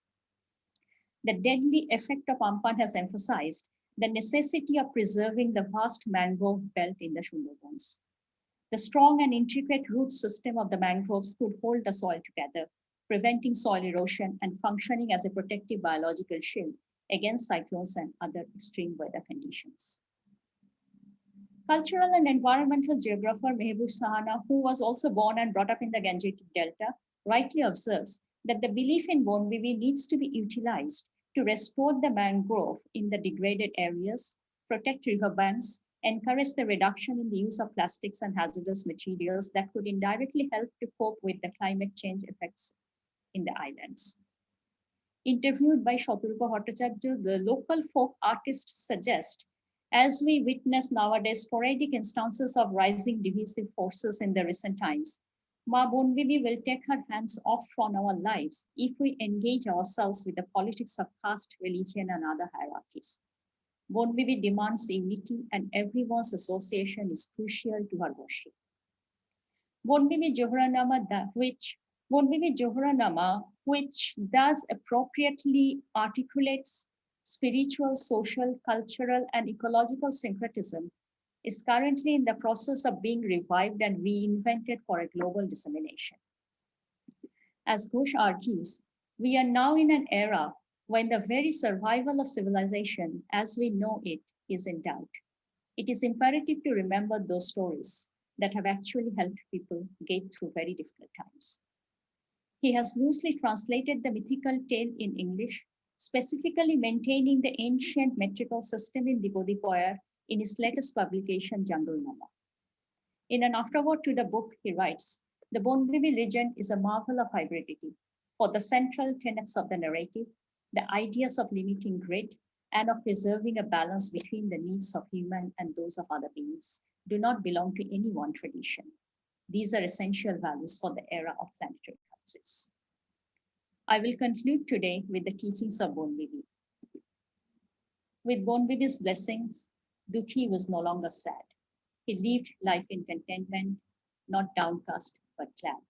The deadly effect of Amphan has emphasized the necessity of preserving the vast mangrove belt in the Sundarbans. The strong and intricate root system of the mangroves could hold the soil together, preventing soil erosion and functioning as a protective biological shield against cyclones and other extreme weather conditions. Cultural and environmental geographer Mehboob Sahana, who was also born and brought up in the Gangetic Delta, rightly observes that the belief in Bonvivi needs to be utilized to restore the mangrove in the degraded areas, protect riverbanks, encourage the reduction in the use of plastics and hazardous materials that could indirectly help to cope with the climate change effects in the islands. Interviewed by Shaturka Bhattacharya, the local folk artist suggests, as we witness nowadays sporadic instances of rising divisive forces in the recent times, Ma Bonvivi will take her hands off from our lives if we engage ourselves with the politics of caste, religion, and other hierarchies. Bonvivi demands unity, and everyone's association is crucial to her worship. Bonvivi Johranama, which thus appropriately articulates spiritual, social, cultural, and ecological syncretism, is currently in the process of being revived and reinvented for a global dissemination. As Ghosh argues, we are now in an era when the very survival of civilization as we know it is in doubt. It is imperative to remember those stories that have actually helped people get through very difficult times. He has loosely translated the mythical tale in English, specifically maintaining the ancient metrical system in Dipodipoyar in his latest publication, Jungle Nama. In an afterword to the book, he writes, the Bonvivi legend is a marvel of hybridity, for the central tenets of the narrative, the ideas of limiting grid, and of preserving a balance between the needs of human and those of other beings, do not belong to any one tradition. These are essential values for the era of planetary crisis. I will conclude today with the teachings of Bonvivi. With Bonvivi's blessings, Dukhi was no longer sad. He lived life in contentment, not downcast, but glad.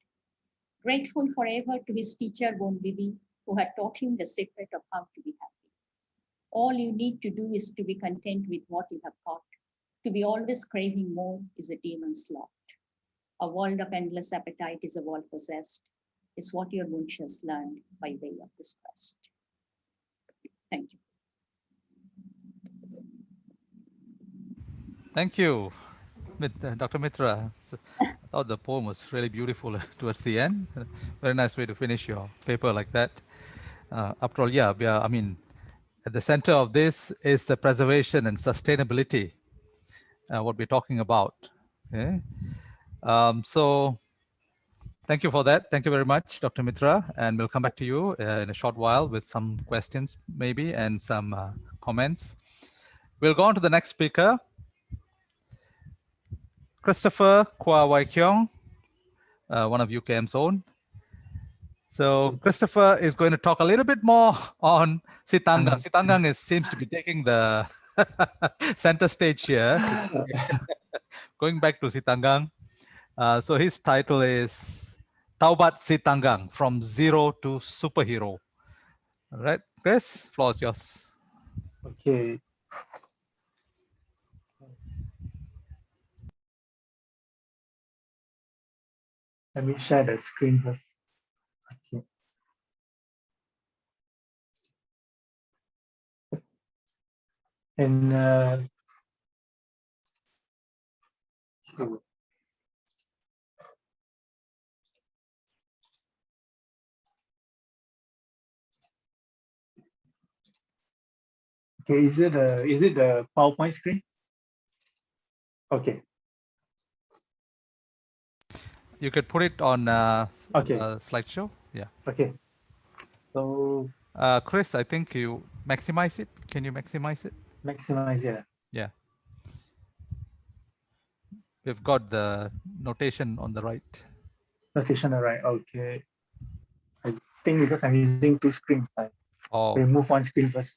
Grateful forever to his teacher Bonvivi, who had taught him the secret of how to be happy. All you need to do is to be content with what you have got. To be always craving more is a demon's lot. A world of endless appetite is a world possessed, is what your Munchas learned by way of this quest. Thank you. Thank you, Dr. Mitra. I thought the poem was really beautiful towards the end. Very nice way to finish your paper like that. After all, yeah, I mean, at the center of this is the preservation and sustainability, what we're talking about. Okay? So thank you for that. Thank you very much, Dr. Mitra. And we'll come back to you in a short while with some questions maybe and some comments. We'll go on to the next speaker, Christopher Quah Kheong, one of UKM's own. So Christopher is going to talk a little bit more on Sitanggang. Sitanggang seems to be taking the center stage here. Going back to Sitanggang. So his title is Taubat Sitanggang, From Zero to Superhero. All right, Chris, floor is yours. Okay. Let me share the screen first. Okay. And okay, is it the PowerPoint screen? Okay. You could put it on Okay. slideshow. Yeah. Okay. So Chris, I think you maximize it. Can you maximize it? maximize, yeah. Yeah. We've got the notation on the right. Notation, all right. Okay. I think because I'm using two screens, I remove one screen first.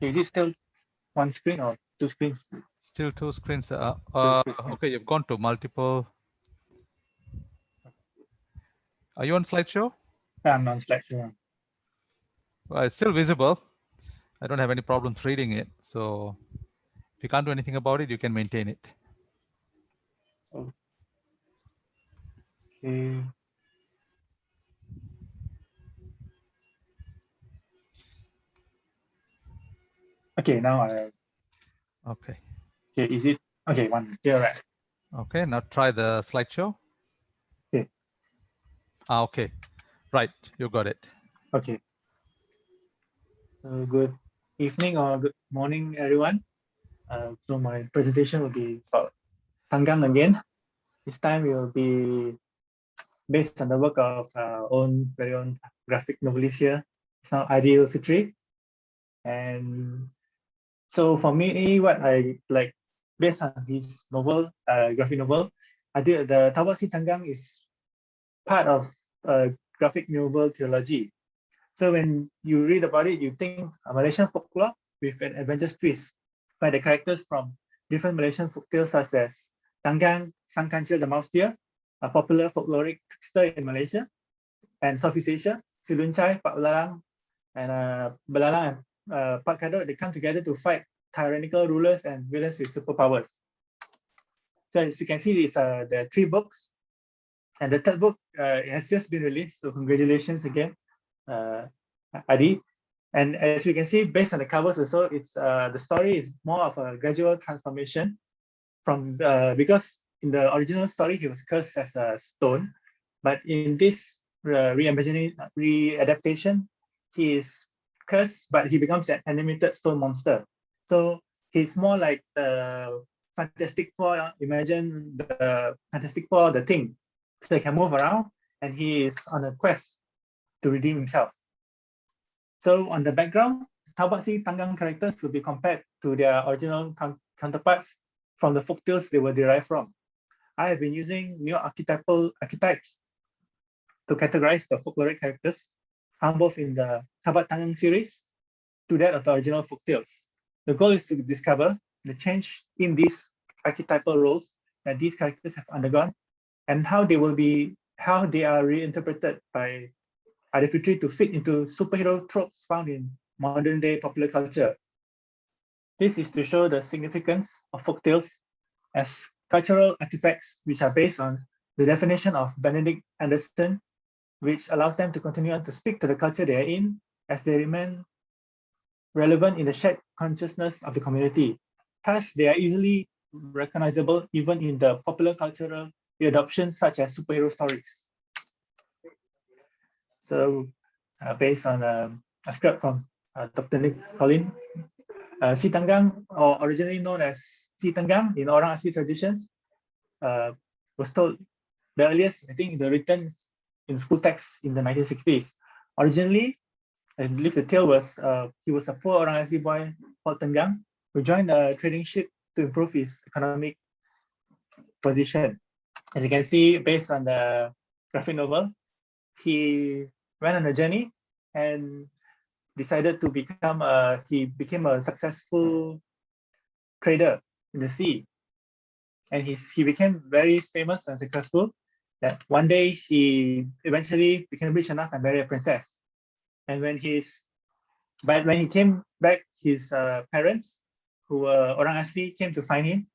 Is it still one screen or two screens? Still two screens. Two screens. Okay, you've gone to multiple. Are you on slideshow? I'm on slideshow. Well, it's still visible. I don't have any problems reading it. So if you can't do anything about it, you can maintain it. Okay. Okay, now I. Okay. Okay, is it okay? One here, right? Okay, now try the slideshow. Okay. Okay, right, you got it. Okay. So good evening or good morning, everyone. So my presentation will be about Tanggang again. This time it will be based on the work of our own very own graphic novelist here. It's now Adifitri. And so for me, what I like based on his novel, graphic novel, I did the Tawasi Tanggang is part of a graphic novel trilogy. So when you read about it, you think a Malaysian folklore with an adventurous twist by the characters from different Malaysian folktales such as Tanggang, Sang Kancil the Mouse Deer, a popular folkloric trickster in Malaysia and Southeast Asia, Siluncai, Pak Belalang, and Belalang and Pak Kadok, they come together to fight tyrannical rulers and villains with superpowers. So as you can see, it's there are 3 books, and the 3rd book has just been released. So congratulations again, Adi. And as you can see, based on the covers also, it's the story is more of a gradual transformation from because in the original story he was cursed as a stone, but in this re-adaptation, he is cursed, but he becomes an animated stone monster. So he's more like the Fantastic Four. Imagine the Fantastic Four, the Thing. So he can move around, and he is on a quest to redeem himself. So on the background, Tawasi Tanggang characters will be compared to their original counterparts from the folktales they were derived from. I have been using new archetypes to categorize the folkloric characters found both in the Tabat Tanggang series to that of the original folktales. The goal is to discover the change in these archetypal roles that these characters have undergone and how they are reinterpreted by Adifitri to fit into superhero tropes found in modern day popular culture. This is to show the significance of folktales as cultural artifacts which are based on the definition of Benedict Anderson, which allows them to continue on to speak to the culture they are in as they remain relevant in the shared consciousness of the community. Thus, they are easily recognizable even in the popular cultural adoptions such as superhero stories. So, based on a script from Dr. Nick Collin, Si Tanggang, or originally known as Si Tanggang in Orang Asli traditions, was told the earliest, I think, the written in school text in the 1960s. Originally, I believe the tale was he was a poor Orang Asli boy called Tenggang who joined a trading ship to improve his economic position. As you can see, based on the graphic novel, he went on a journey and decided to become he became a successful trader in the sea. And he became very famous and successful that one day he eventually became rich enough and married a princess. And when he came back, his parents, who were Orang Asli, came to find him.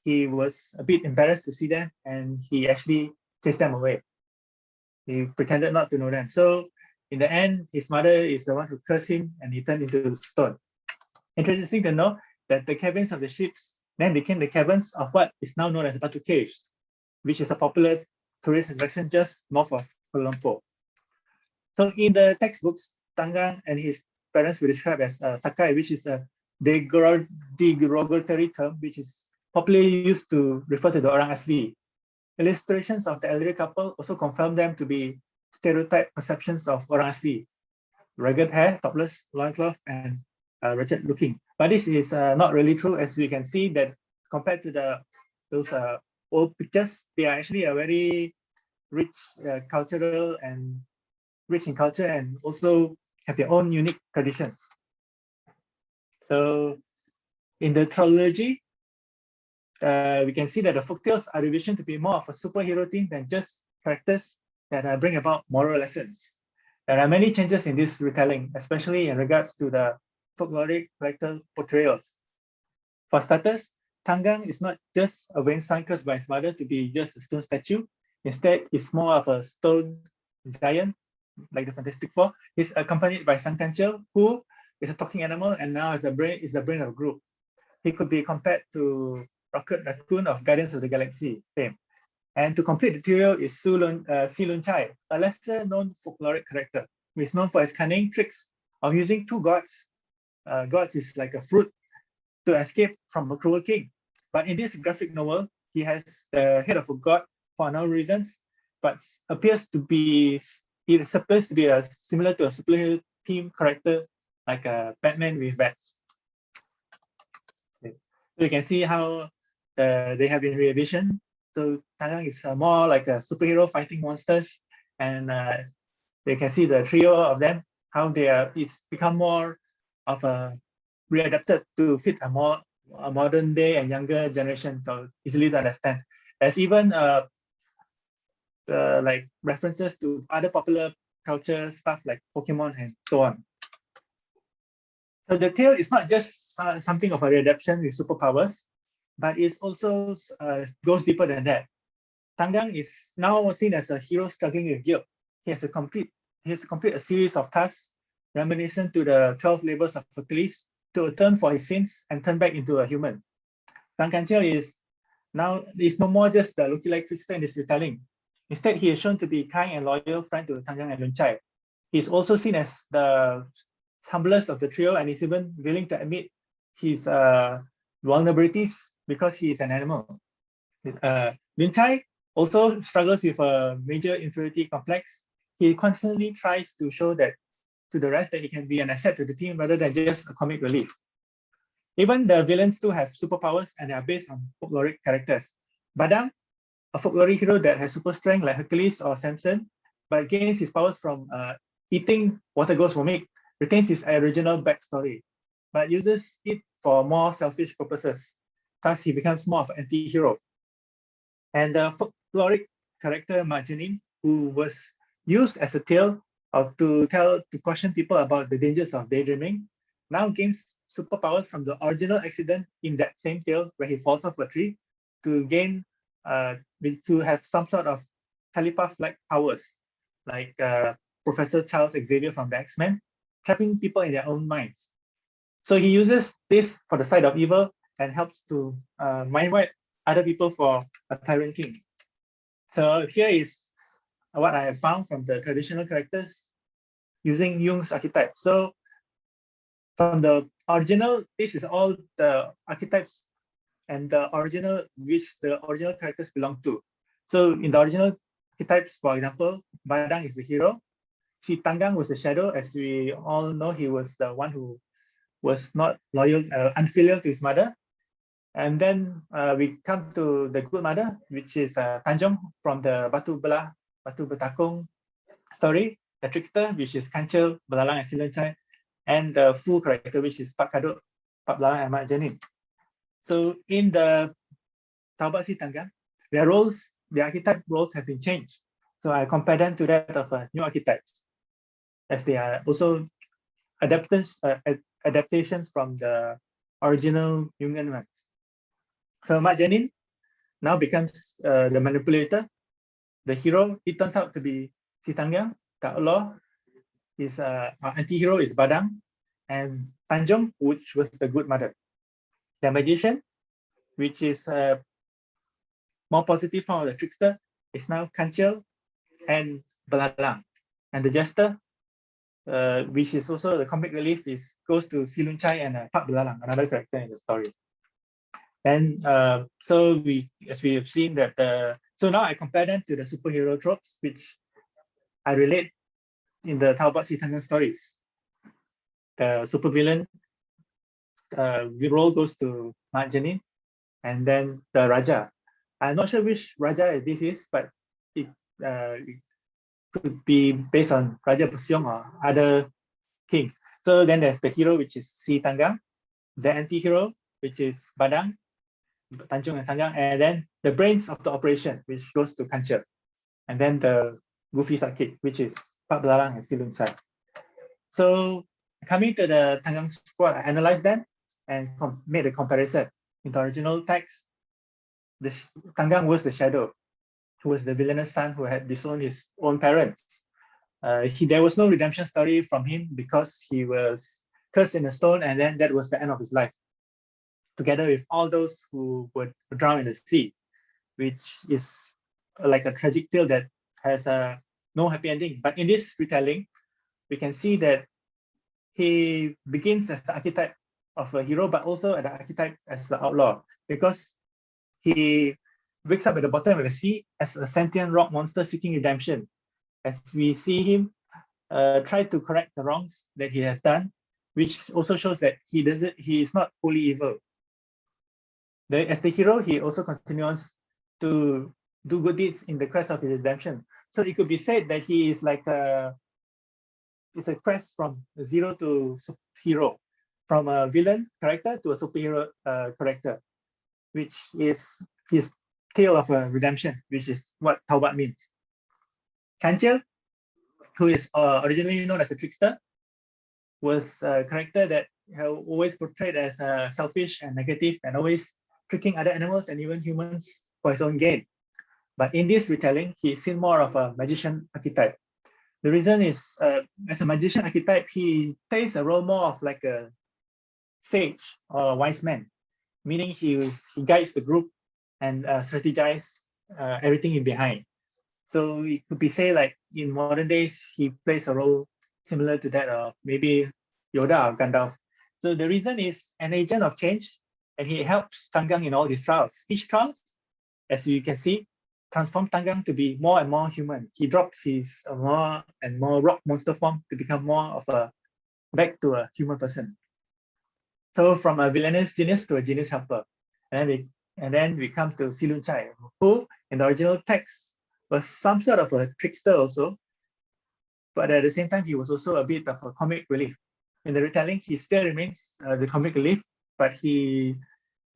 He was a bit embarrassed to see them, and he actually chased them away. He pretended not to know them. So in the end, his mother is the one who cursed him, and he turned into stone. Interesting to know that the cabins of the ships then became the cabins of what is now known as Batu Caves, which is a popular tourist attraction just north of Kuala Lumpur. So in the textbooks, Tanggang and his parents were described as Sakai, which is a derogatory term, which is popularly used to refer to the Orang Asli. Illustrations of the elderly couple also confirm them to be stereotype perceptions of Orang Asli. Ragged hair, topless, loincloth, and wretched looking. But this is not really true, as we can see that compared to those old pictures, they are actually a very rich cultural and rich in culture and also have their own unique traditions. So in the trilogy, we can see that the folktales are revisioned to be more of a superhero theme than just characters that bring about moral lessons. There are many changes in this retelling, especially in regards to the folkloric character portrayals. For starters, Tanggang is not just a vain son cursed by his mother to be just a stone statue. Instead, he's more of a stone giant, like the Fantastic Four. He's accompanied by Sang Kancil, who is a talking animal and now is the brain of a group. He could be compared to Rocket Raccoon of Guardians of the Galaxy fame. And to complete the trio is Si Lun Chai, a lesser-known folkloric character who is known for his cunning tricks of using two gods. Gods is like a fruit to escape from a cruel king. But in this graphic novel, he has the head of a god for unknown reasons, but appears to be similar to a superhero team character like a Batman with bats. Okay. So you can see how they have been revisioned. So Tanggang is more like a superhero fighting monsters, and you can see the trio of them, how it's become more of a readapted to fit a modern day and younger generation, so easily to understand. There's even like references to other popular culture stuff like Pokemon and so on. So the tale is not just something of a readaptation with superpowers, but it also goes deeper than that. Tanggang is now seen as a hero struggling with guilt. He has to complete a series of tasks reminiscent to the 12 labors of Hercules to atone for his sins and turn back into a human. Sang Kancil is no more just the looky-like trickster in this retelling. Instead, he is shown to be kind and loyal friend to Tanggang and Lun Chai. He is also seen as the humblest of the trio and is even willing to admit his vulnerabilities because he is an animal. Lun Chai also struggles with a major inferiority complex. He constantly tries to show that to the rest that he can be an asset to the team rather than just a comic relief. Even the villains too have superpowers and they are based on folkloric characters. Badang, a folkloric hero that has super strength like Hercules or Samson, but gains his powers from eating water ghost vomit, retains his original backstory, but uses it for more selfish purposes. Thus, he becomes more of an anti-hero. And the folkloric character Marjanin, who was used as a tale to caution people about the dangers of daydreaming, now gains superpowers from the original accident in that same tale where he falls off a tree to gain to have some sort of telepath-like powers, like Professor Charles Xavier from the X-Men, trapping people in their own minds. So he uses this for the side of evil and helps to mind wipe other people for a tyrant king. So here is what I have found from the traditional characters using Jung's archetype. So from the original, this is all the archetypes and the original which the original characters belong to. So in the original archetypes, for example, Badang is the hero. Si Tanggang was the shadow. As we all know, he was the one who was not loyal, unfilial to his mother. And then we come to the good mother, which is Tanjong from the Batu Betakung story, the trickster, which is Kancil, Belalang, and Si Lun Chai, and the full character, which is Pak Kadut, Pak Belalang, and Mak Janin. So in the Taubat Si Tanggang, their archetype roles have been changed. So I compare them to that of new archetypes, as they are also adaptations from the original Jungian ones. So Mak Janin now becomes the manipulator. The hero, it turns out to be Si Tanggang. The outlaw is anti-hero is Badang, and Tanjong, which was the good mother. The magician, which is more positive form of the trickster, is now Kancil and Belalang. And the jester, which is also the comic relief, goes to Si Lun Chai and Pak Belalang, another character in the story. And so as we have seen that, so now I compare them to the superhero tropes, which I relate in the Taubat Si Tanggang stories. The supervillain, the role goes to Mak Janin, and then the Raja. I'm not sure which Raja this is, but it could be based on Raja Pusiong or other kings. So then there's the hero, which is Si Tanggang. the anti-hero, which is Badang, Tanjung and Tanggang, and then the brains of the operation, which goes to Kancil, and then the goofy sidekick, which is Pak Belalang and Silun Chai. So coming to the Tanggang squad, I analyzed them and made a comparison. In the original text, Tanggang was the shadow, who was the villainous son who had disowned his own parents. There was no redemption story from him because he was cursed in a stone, and then that was the end of his life, together with all those who would drown in the sea, which is like a tragic tale that has no happy ending. But in this retelling, we can see that he begins as the archetype of a hero, but also as the archetype as the outlaw, because he wakes up at the bottom of the sea as a sentient rock monster seeking redemption. As we see him try to correct the wrongs that he has done, which also shows that he is not wholly evil. As the hero, he also continues to do good deeds in the quest of his redemption. So it could be said that he is like it's a quest from zero to hero, from a villain character to a superhero character, which is his tale of a redemption, which is what Taubat means. Kancil, who is originally known as a trickster, was a character that always portrayed as selfish and negative and always tricking other animals and even humans for his own gain. But in this retelling, he is seen more of a magician archetype. The reason is, as a magician archetype, he plays a role more of like a sage or a wise man, meaning he guides the group and strategizes everything in behind. So it could be say like in modern days, he plays a role similar to that of maybe Yoda or Gandalf. So the reason is an agent of change, and he helps Tanggang in all these trials. Each trial, as you can see, transforms Tanggang to be more and more human. He drops his more and more rock monster form to become more of a back to a human person. So from a villainous genius to a genius helper. And then we come to Silun Chai, who in the original text was some sort of a trickster also, but at the same time, he was also a bit of a comic relief. In the retelling, he still remains the comic relief, but he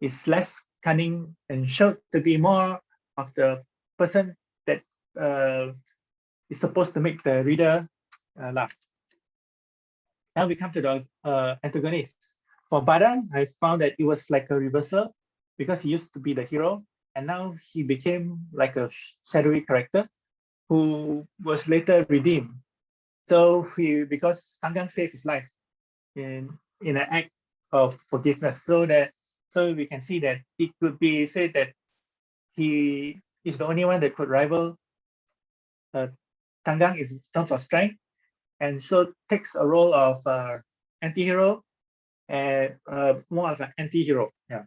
is less cunning and shown to be more of the person that is supposed to make the reader laugh. Now we come to the antagonists. For Badang, I found that it was like a reversal because he used to be the hero, and now he became like a shadowy character who was later redeemed. So because Tanggang saved his life in an act of forgiveness, so we can see that it could be said that he is the only one that could rival Tanggang in terms of strength, and so takes a role of anti-hero and more of an anti-hero. Yeah.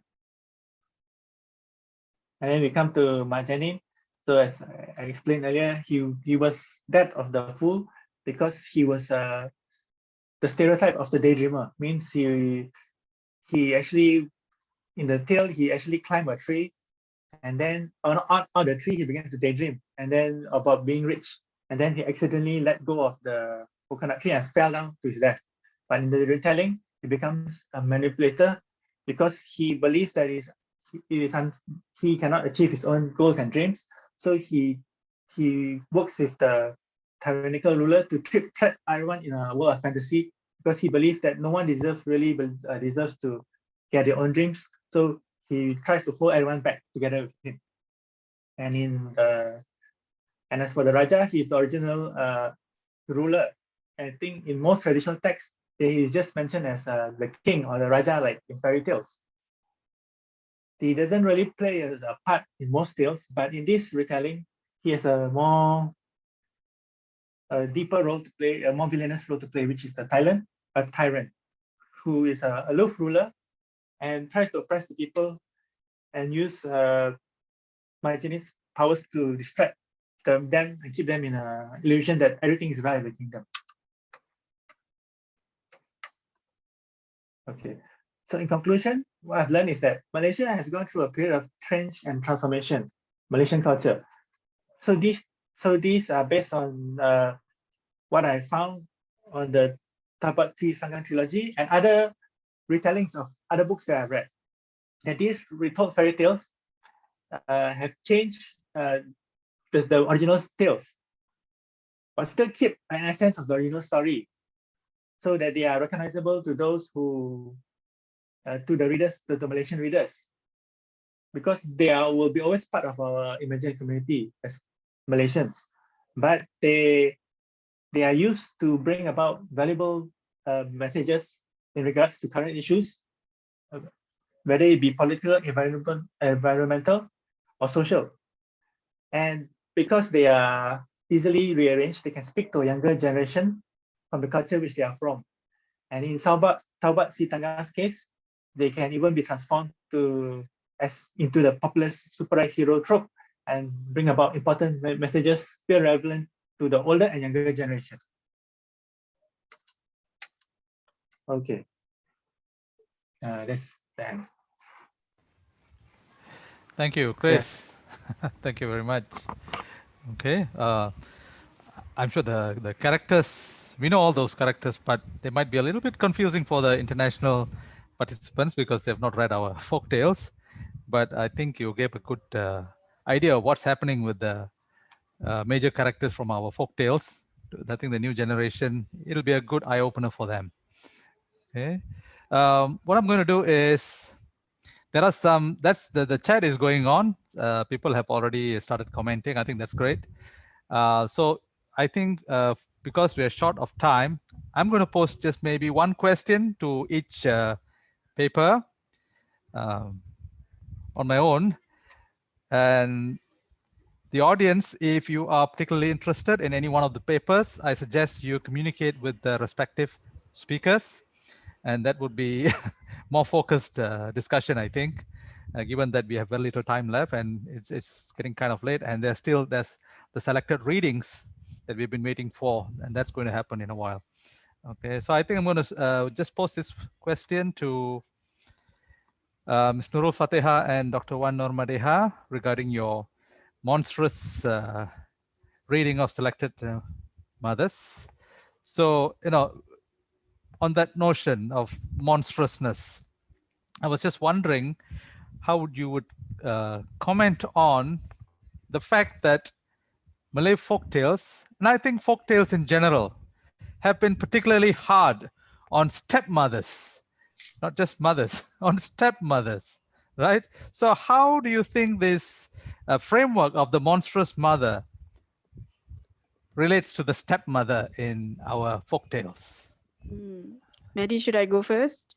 And then we come to Majanin. So as I explained earlier, he was that of the fool because he was the stereotype of the daydreamer. Means he actually, in the tale, he actually climbed a tree, and then on the tree he began to daydream, and then about being rich, and then he accidentally let go of the coconut tree and fell down to his death. But in the retelling, he becomes a manipulator because he believes that he cannot achieve his own goals and dreams. So he works with the tyrannical ruler to trap everyone in a world of fantasy because he believes that no one deserves to get their own dreams. So he tries to hold everyone back together with him. And as for the Raja, he's the original ruler. I think in most traditional texts, he is just mentioned as the king or the Raja, like in fairy tales. He doesn't really play a part in most tales, but in this retelling, he has a deeper role to play, a more villainous role to play, which is the tyrant, who is an aloof ruler and tries to oppress the people and use Majini's powers to distract them and keep them in an illusion that everything is right in the kingdom. Okay, so in conclusion, what I've learned is that Malaysia has gone through a period of change and transformation, Malaysian culture. So these are based on what I found on the Tabat Tri Sangam trilogy and other retellings of other books that I've read, that these retold fairy tales have changed the original tales, but still keep an essence of the original story, so that they are recognizable to those who, to the readers, to the Malaysian readers, because they will be always part of our imaginary community as Malaysians, but they are used to bring about valuable messages in regards to current issues, whether it be political, environmental, or social. And because they are easily rearranged, they can speak to a younger generation from the culture which they are from. And in Taubat Si Tanggang's case, they can even be transformed into the popular superhero trope and bring about important messages still relevant to the older and younger generation. Okay, that's that. Thank you, Chris. Yeah. Thank you very much. Okay, I'm sure the characters, we know all those characters, but they might be a little bit confusing for the international participants because they've not read our folk tales. But I think you gave a good idea of what's happening with the major characters from our folk tales. I think the new generation, it'll be a good eye opener for them. Okay, what I'm going to do is, there are some, the chat is going on. People have already started commenting. I think that's great. So I think because we are short of time, I'm going to post just maybe one question to each paper on my own. And the audience, if you are particularly interested in any one of the papers, I suggest you communicate with the respective speakers. And that would be more focused discussion, I think, given that we have very little time left and it's getting kind of late, and there's the selected readings that we've been waiting for, and that's going to happen in a while. Okay, so I think I'm going to just post this question to Ms. Nurul Fateha and Dr. Wan Madiha regarding your monstrous reading of selected mothers. So, on that notion of monstrousness, I was just wondering how you would comment on the fact that Malay folktales, and I think folktales in general, have been particularly hard on stepmothers, not just mothers, on stepmothers, right? So how do you think this framework of the monstrous mother relates to the stepmother in our folktales? Maddie, should I go first?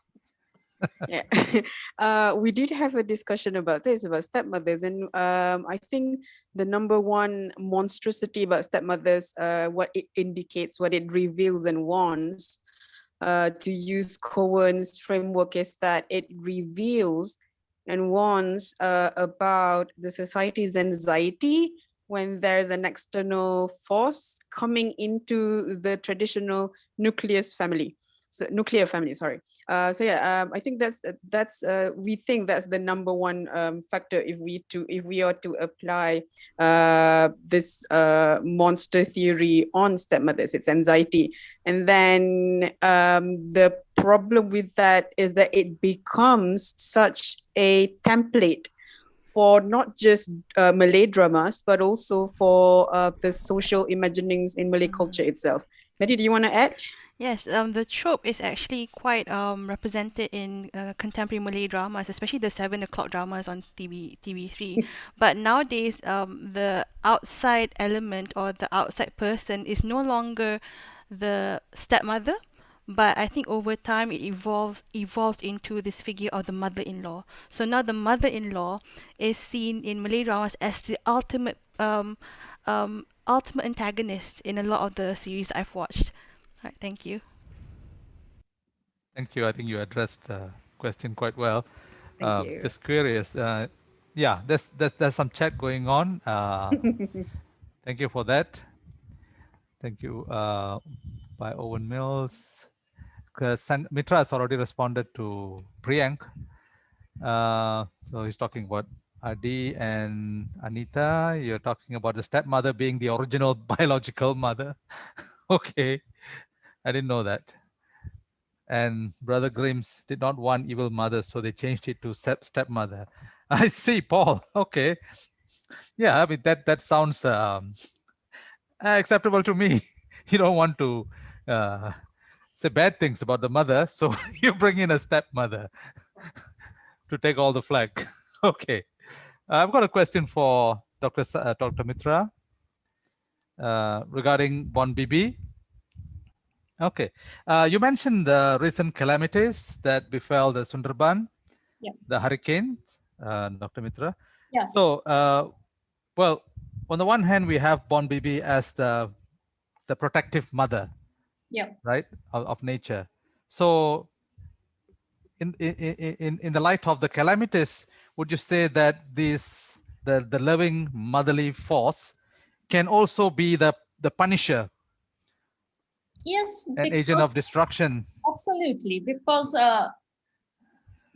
Yeah, we did have a discussion about this, about stepmothers, and I think the number one monstrosity about stepmothers, what it indicates, what it reveals and warns, to use Cohen's framework, is that it reveals and warns about the society's anxiety when there's an external force coming into the traditional nuclear family. So yeah, I think that's we think that's the number one factor if we are to apply this monster theory on stepmothers. It's anxiety, and then the problem with that is that it becomes such a template for not just Malay dramas, but also for the social imaginings in Malay culture itself. Maddie, do you want to add? Yes, the trope is actually quite represented in contemporary Malay dramas, especially the 7 o'clock dramas on TV3. But nowadays, the outside element or the outside person is no longer the stepmother, but I think over time it evolves into this figure of the mother-in-law. So now the mother-in-law is seen in Malay dramas as the ultimate antagonist in a lot of the series I've watched. All right, thank you. Thank you. I think you addressed the question quite well. Thank you. Just curious. Yeah, there's some chat going on. Thank you for that. Thank you. By Owen Mills. Sanghamitra has already responded to Priyank. So he's talking about Adi and Anita. You're talking about the stepmother being the original biological mother. Okay, I didn't know that. and Brother Grimm's did not want evil mother, so they changed it to stepmother. I see, Paul. Okay. Yeah, I mean, that sounds acceptable to me. You don't want to say bad things about the mother, so you bring in a stepmother to take all the flag. Okay. I've got a question for Dr. Mitra regarding Bon Bibi. Okay. You mentioned the recent calamities that befell the Sundarban, Yeah. the hurricanes, Dr. Mitra. Yeah. So, well, on the one hand, we have Bon Bibi as the protective mother, Yeah. right, of nature. So, in the light of the calamities, would you say that the loving motherly force can also be the punisher, Yes, an agent because of destruction? absolutely, because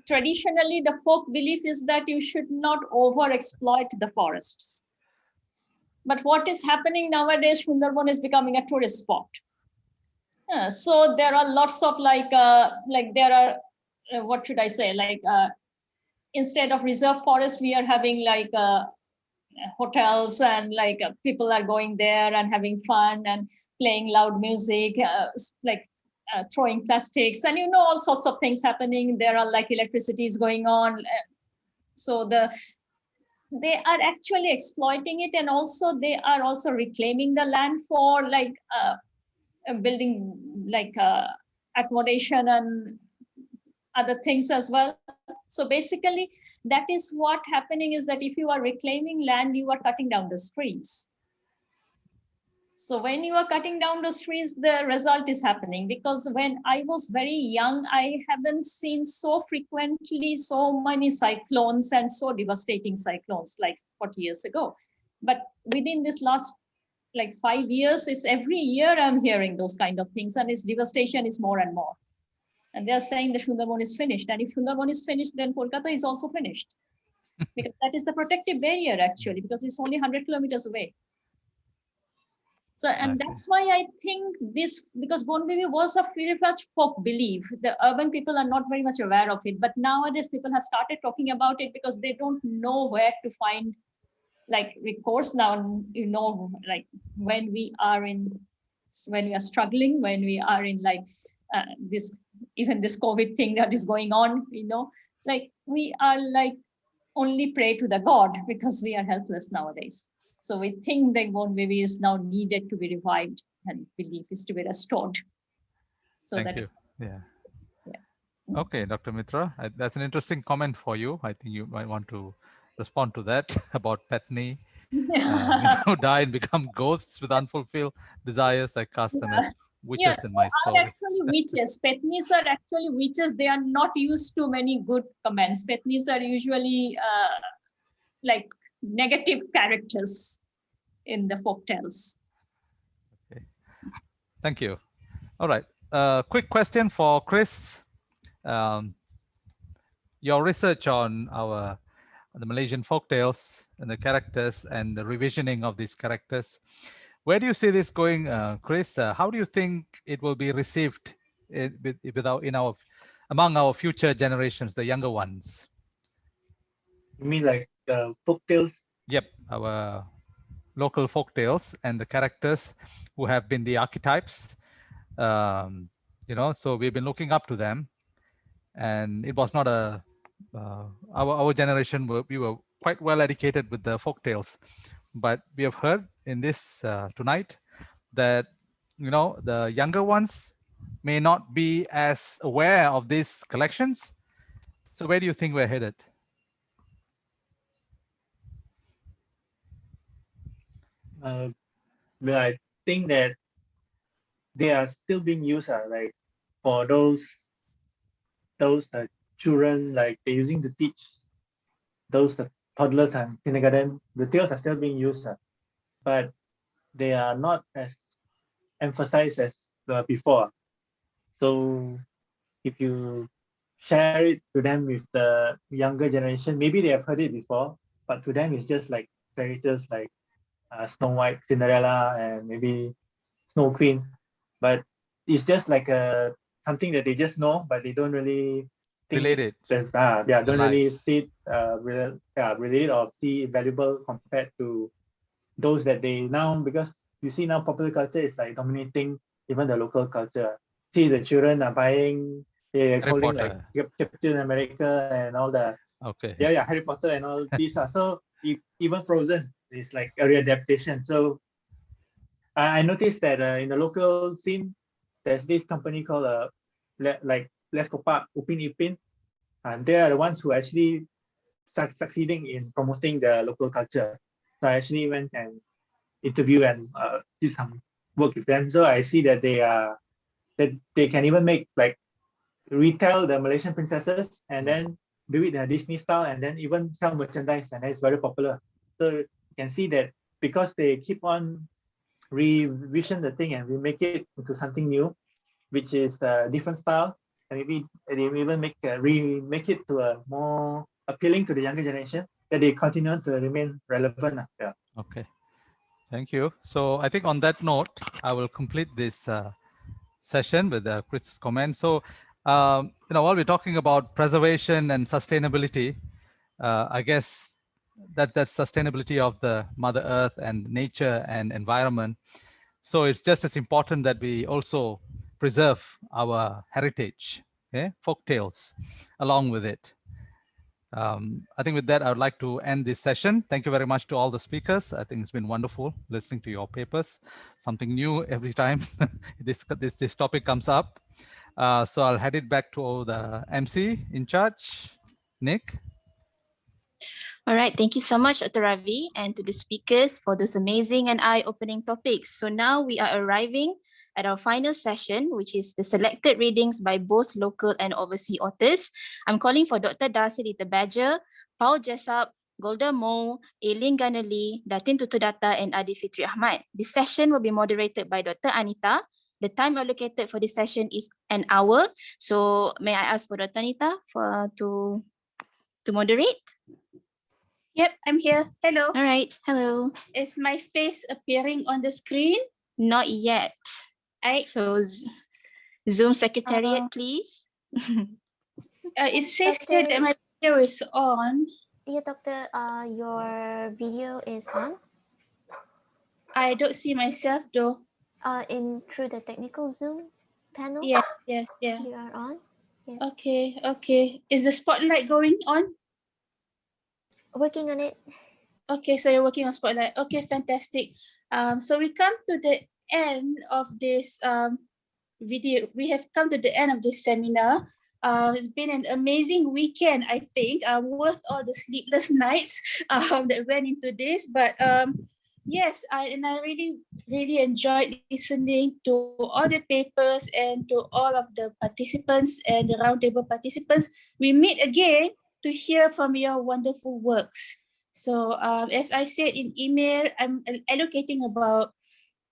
traditionally the folk belief is that you should not over exploit the forests. But what is happening nowadays, Sundarban is becoming a tourist spot. So there are lots of like there are, what should I say, instead of reserve forest, we are having hotels and people are going there and having fun and playing loud music, throwing plastics and all sorts of things happening. There are electricity is going on. So they are actually exploiting it, and also they are also reclaiming the land for building accommodation and other things as well. So basically that is what happening is that if you are reclaiming land, you are cutting down the trees. So when you are cutting down those trees, the result is happening, because when I was very young, I haven't seen so frequently so many cyclones and so devastating cyclones like 40 years ago. But within this last 5 years, it's every year I'm hearing those kind of things, and its devastation is more and more. And they're saying the Sundarban is finished. And if Sundarban is finished, then Kolkata is also finished. Because that is the protective barrier actually, because it's only 100 kilometers away. So, and that's why I think this, because Bon Bibi was a very much folk belief. The urban people are not very much aware of it, but nowadays people have started talking about it because they don't know where to find recourse now. When we are struggling, when we are in this COVID thing that is going on, we are only pray to the God because we are helpless nowadays. So we think that Bon Bibi is now needed to be revived and belief is to be restored. So Thank you. Yeah. Okay, Dr. Mitra, that's an interesting comment for you. I think you might want to respond to that about Patni. Die and become ghosts with unfulfilled desires. I cast them as witches in my story. Actually witches. Patnis are actually witches. They are not used to many good comments. Patnis are usually negative characters in the folk tales. Okay. Thank you. All right. Quick question for Chris. Your research on the Malaysian folk tales and the characters and the revisioning of these characters. Where do you see this going, Chris? How do you think it will be received among our future generations, the younger ones? You mean like folk tales? Yep, our local folk tales and the characters who have been the archetypes. So we've been looking up to them, and it was not our generation. We were quite well educated with the folk tales, but we have heard in this tonight that the younger ones may not be as aware of these collections. So where do you think we're headed? Well, I think that they are still being used for those children, they're using to teach those toddlers and kindergarten. The tales are still being used, but they are not as emphasized as before. So if you share it to them with the younger generation, maybe they have heard it before, but to them it's just like fairy tales like Snow White, Cinderella, and maybe Snow Queen. But it's just like a something that they just know, but they don't really think Relate it. don't Their really lives. see it relate or see it valuable compared to those that they now, because you see now popular culture is like dominating even the local culture. See the children are buying, they're Harry holding like Potter. Captain America and all the Okay. Harry Potter and all these are so even Frozen is like a readaptation. So I noticed that in the local scene, there's this company called like Les Kopak, Upin Ipin, and they are the ones who actually succeeding in promoting the local culture. So I actually went and interview and did some work with them. So I see that they can even make like retell the Malaysian princesses and then do it in a Disney style and then even sell merchandise, and it's very popular. So you can see that because they keep on revision the thing and we make it into something new, which is a different style, and maybe they even remake it to a more appealing to the younger generation, that they continue to remain relevant. Yeah. Okay. Thank you. So I think on that note, I will complete this session with Chris's comment. So, while we're talking about preservation and sustainability, I guess that's sustainability of the Mother Earth and nature and environment. So it's just as important that we also preserve our heritage, folk tales along with it. I think with that, I would like to end this session. Thank you very much to all the speakers. I think it's been wonderful listening to your papers. Something new every time this topic comes up. So I'll head it back to the MC in charge, Nick. All right, thank you so much, Dr. Ravi, and to the speakers for those amazing and eye-opening topics. So now we are arriving at our final session, which is the selected readings by both local and overseas authors. I'm calling for Dr. Darcie Badger, Paul Jessup, Golda Mowe, Eileen Gunnel Lee, Datin Tutu Dutta, and Adifitri Ahmad. This session will be moderated by Dr. Anita. The time allocated for this session is an hour. So may I ask for Dr. Anita to moderate? Yep, I'm here. Hello. All right, hello. Is my face appearing on the screen? Not yet. So Zoom secretariat, please. It says here that my video is on. Yeah, Doctor, your video is on. I don't see myself though. Through the technical Zoom panel. Yeah. You are on. Yes. Okay. Is the spotlight going on? Working on it. Okay, so you're working on spotlight. Okay, fantastic. So we come to the end of this video. We have come to the end of this seminar. It's been an amazing weekend, I think, worth all the sleepless nights that went into this. But yes, I really enjoyed listening to all the papers and to all of the participants and the roundtable participants. We meet again to hear from your wonderful works. So as I said in email, I'm allocating about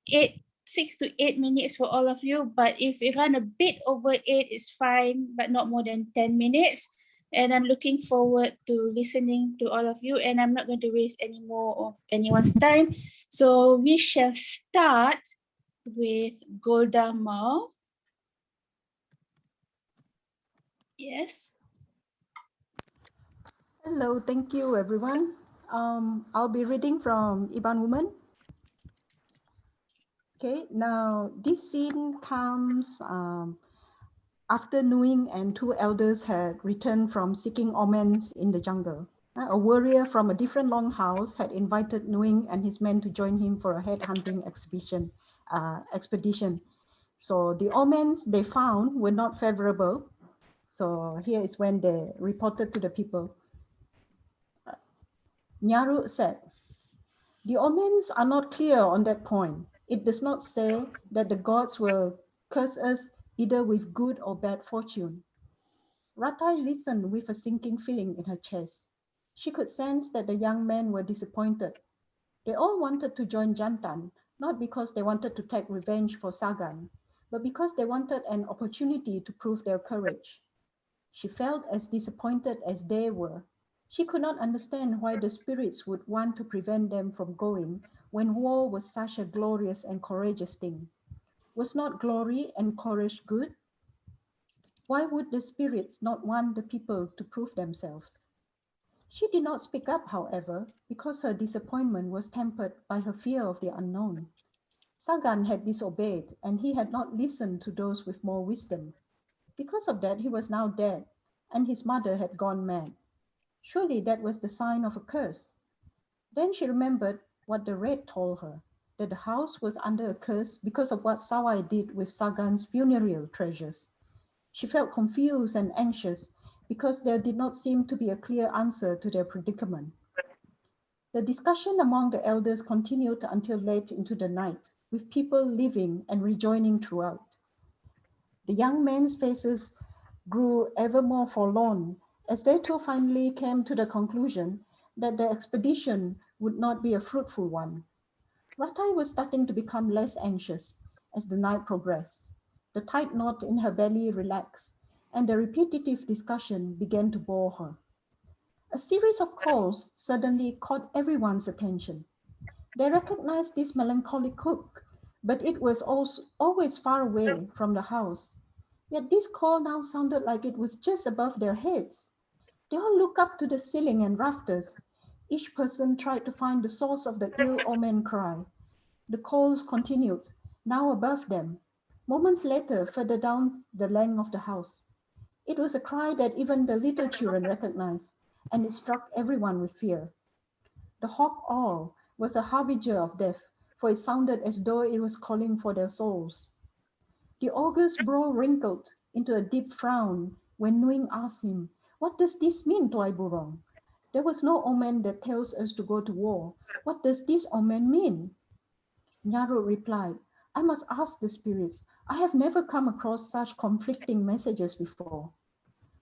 6 to 8 minutes for all of you, but if we run a bit over 8, it's fine, but not more than 10 minutes. And I'm looking forward to listening to all of you, and I'm not going to waste any more of anyone's time. So we shall start with Golda Mowe. Yes. Hello, thank you everyone. I'll be reading from Iban Woman. Okay, now this scene comes after Nguyen and two elders had returned from seeking omens in the jungle. A warrior from a different longhouse had invited Nguyen and his men to join him for a head hunting expedition. So the omens they found were not favorable. So here is when they reported to the people. Nyaru said, "The omens are not clear on that point. It does not say that the gods will curse us either with good or bad fortune." Ratai listened with a sinking feeling in her chest. She could sense that the young men were disappointed. They all wanted to join Jantan, not because they wanted to take revenge for Sagan, but because they wanted an opportunity to prove their courage. She felt as disappointed as they were. She could not understand why the spirits would want to prevent them from going when war was such a glorious and courageous thing. Was not glory and courage good? Why would the spirits not want the people to prove themselves? She did not speak up, however, because her disappointment was tempered by her fear of the unknown. Sagan had disobeyed, and he had not listened to those with more wisdom. Because of that, he was now dead, and his mother had gone mad. Surely that was the sign of a curse. Then she remembered what the red told her, that the house was under a curse because of what Sawai did with Sagan's funereal treasures. She felt confused and anxious because there did not seem to be a clear answer to their predicament. The discussion among the elders continued until late into the night, with people leaving and rejoining throughout. The young men's faces grew ever more forlorn as they too finally came to the conclusion that the expedition would not be a fruitful one. Ratai was starting to become less anxious as the night progressed. The tight knot in her belly relaxed, and the repetitive discussion began to bore her. A series of calls suddenly caught everyone's attention. They recognized this melancholy cook, but it was also always far away from the house. Yet this call now sounded like it was just above their heads. They all looked up to the ceiling and rafters. Each person tried to find the source of the ill-omened cry. The calls continued, now above them. Moments later, further down the length of the house. It was a cry that even the little children recognized, and it struck everyone with fear. The hawk owl was a harbinger of death, for it sounded as though it was calling for their souls. The ogre's brow wrinkled into a deep frown when Nuing asked him, "What does this mean, Tuai Burong? There was no omen that tells us to go to war. What does this omen mean?" Nyaru replied, "I must ask the spirits. I have never come across such conflicting messages before."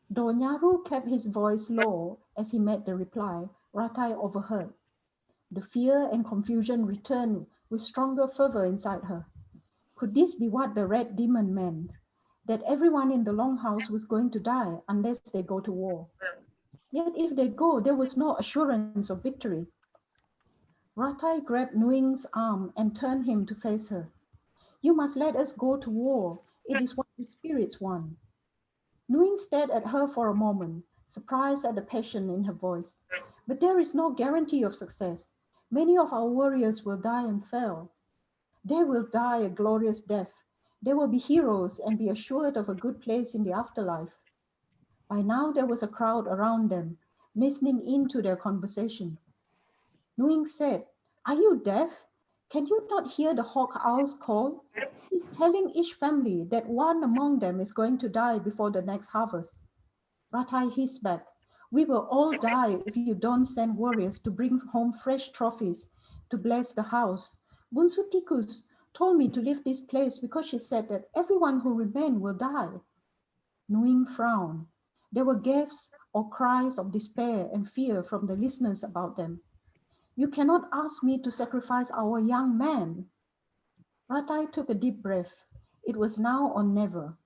Though Nyaru kept his voice low as he made the reply, Ratai overheard. The fear and confusion returned with stronger fervor inside her. Could this be what the red demon meant? That everyone in the longhouse was going to die unless they go to war. Yet if they go, there was no assurance of victory. Ratai grabbed Nuing's arm and turned him to face her. "You must let us go to war. It is what the spirits want." Nuing stared at her for a moment, surprised at the passion in her voice. "But there is no guarantee of success. Many of our warriors will die and fail. They will die a glorious death. They will be heroes and be assured of a good place in the afterlife." By now there was a crowd around them, listening in to their conversation. Nuing said, "Are you deaf? Can you not hear the hawk owl's call? He's telling each family that one among them is going to die before the next harvest." Ratai hissed back, "We will all die if you don't send warriors to bring home fresh trophies to bless the house. Bunsu Tikus told me to leave this place because she said that everyone who remained will die." Nuing frowned. There were gasps or cries of despair and fear from the listeners about them. "You cannot ask me to sacrifice our young man." Ratai took a deep breath. It was now or never.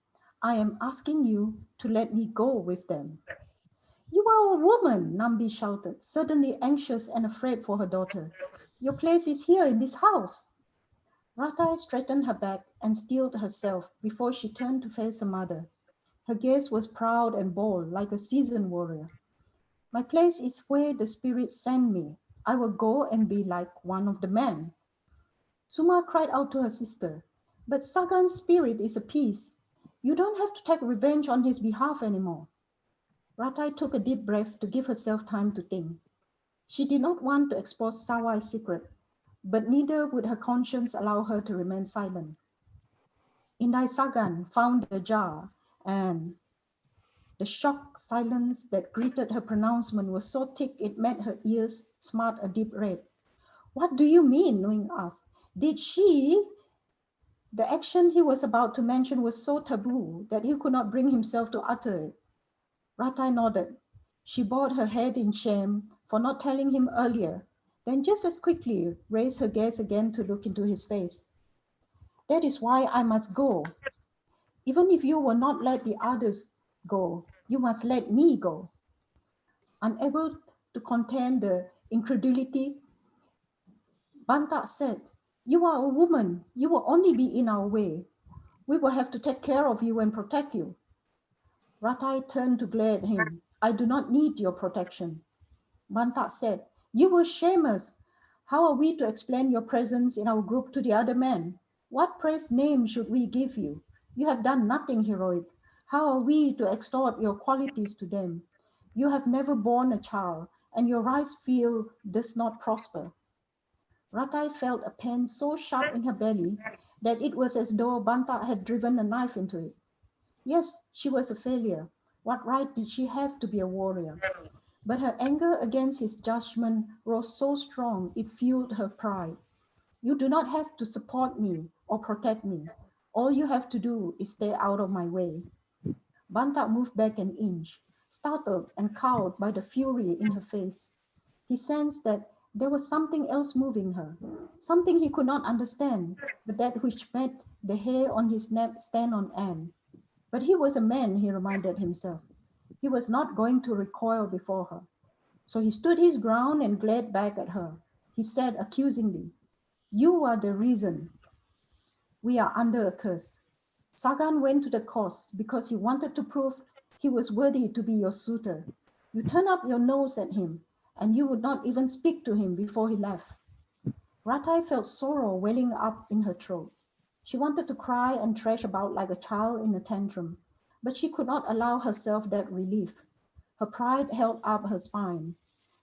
"I am asking you to let me go with them." "You are a woman," Nambi shouted, suddenly anxious and afraid for her daughter. "Your place is here in this house." Ratai straightened her back and steeled herself before she turned to face her mother. Her gaze was proud and bold, like a seasoned warrior. "My place is where the spirits send me. I will go and be like one of the men." Suma cried out to her sister, "But Sagan's spirit is appeased. You don't have to take revenge on his behalf anymore." Ratai took a deep breath to give herself time to think. She did not want to expose Sawai's secret, but neither would her conscience allow her to remain silent. Indai Sagan found the jar, and the shocked silence that greeted her pronouncement was so thick it made her ears smart a deep red. "What do you mean?" Nuing asked. "Did she?" The action he was about to mention was so taboo that he could not bring himself to utter it. Ratai nodded. She bowed her head in shame for not telling him earlier, then just as quickly raised her gaze again to look into his face. "That is why I must go. Even if you will not let the others go, you must let me go." Unable to contain the incredulity, Banta said, "You are a woman. You will only be in our way. We will have to take care of you and protect you." Ratai turned to glare at him. I do not need your protection. Bantak said, you will shame us. How are we to explain your presence in our group to the other men? What praise name should we give you? You have done nothing heroic. How are we to extort your qualities to them? You have never borne a child, and your rice field does not prosper. Ratai felt a pain so sharp in her belly that it was as though Bantak had driven a knife into it. Yes, she was a failure. What right did she have to be a warrior? But her anger against his judgment rose so strong it fueled her pride. You do not have to support me or protect me. All you have to do is stay out of my way. Bantak moved back an inch, startled and cowed by the fury in her face. He sensed that there was something else moving her, something he could not understand, but that which made the hair on his neck stand on end. But he was a man, he reminded himself. He was not going to recoil before her. So he stood his ground and glared back at her. He said accusingly, you are the reason we are under a curse. Sagan went to the course because he wanted to prove he was worthy to be your suitor. You turned up your nose at him, and you would not even speak to him before he left. Ratai felt sorrow welling up in her throat. She wanted to cry and thrash about like a child in a tantrum, but she could not allow herself that relief. Her pride held up her spine.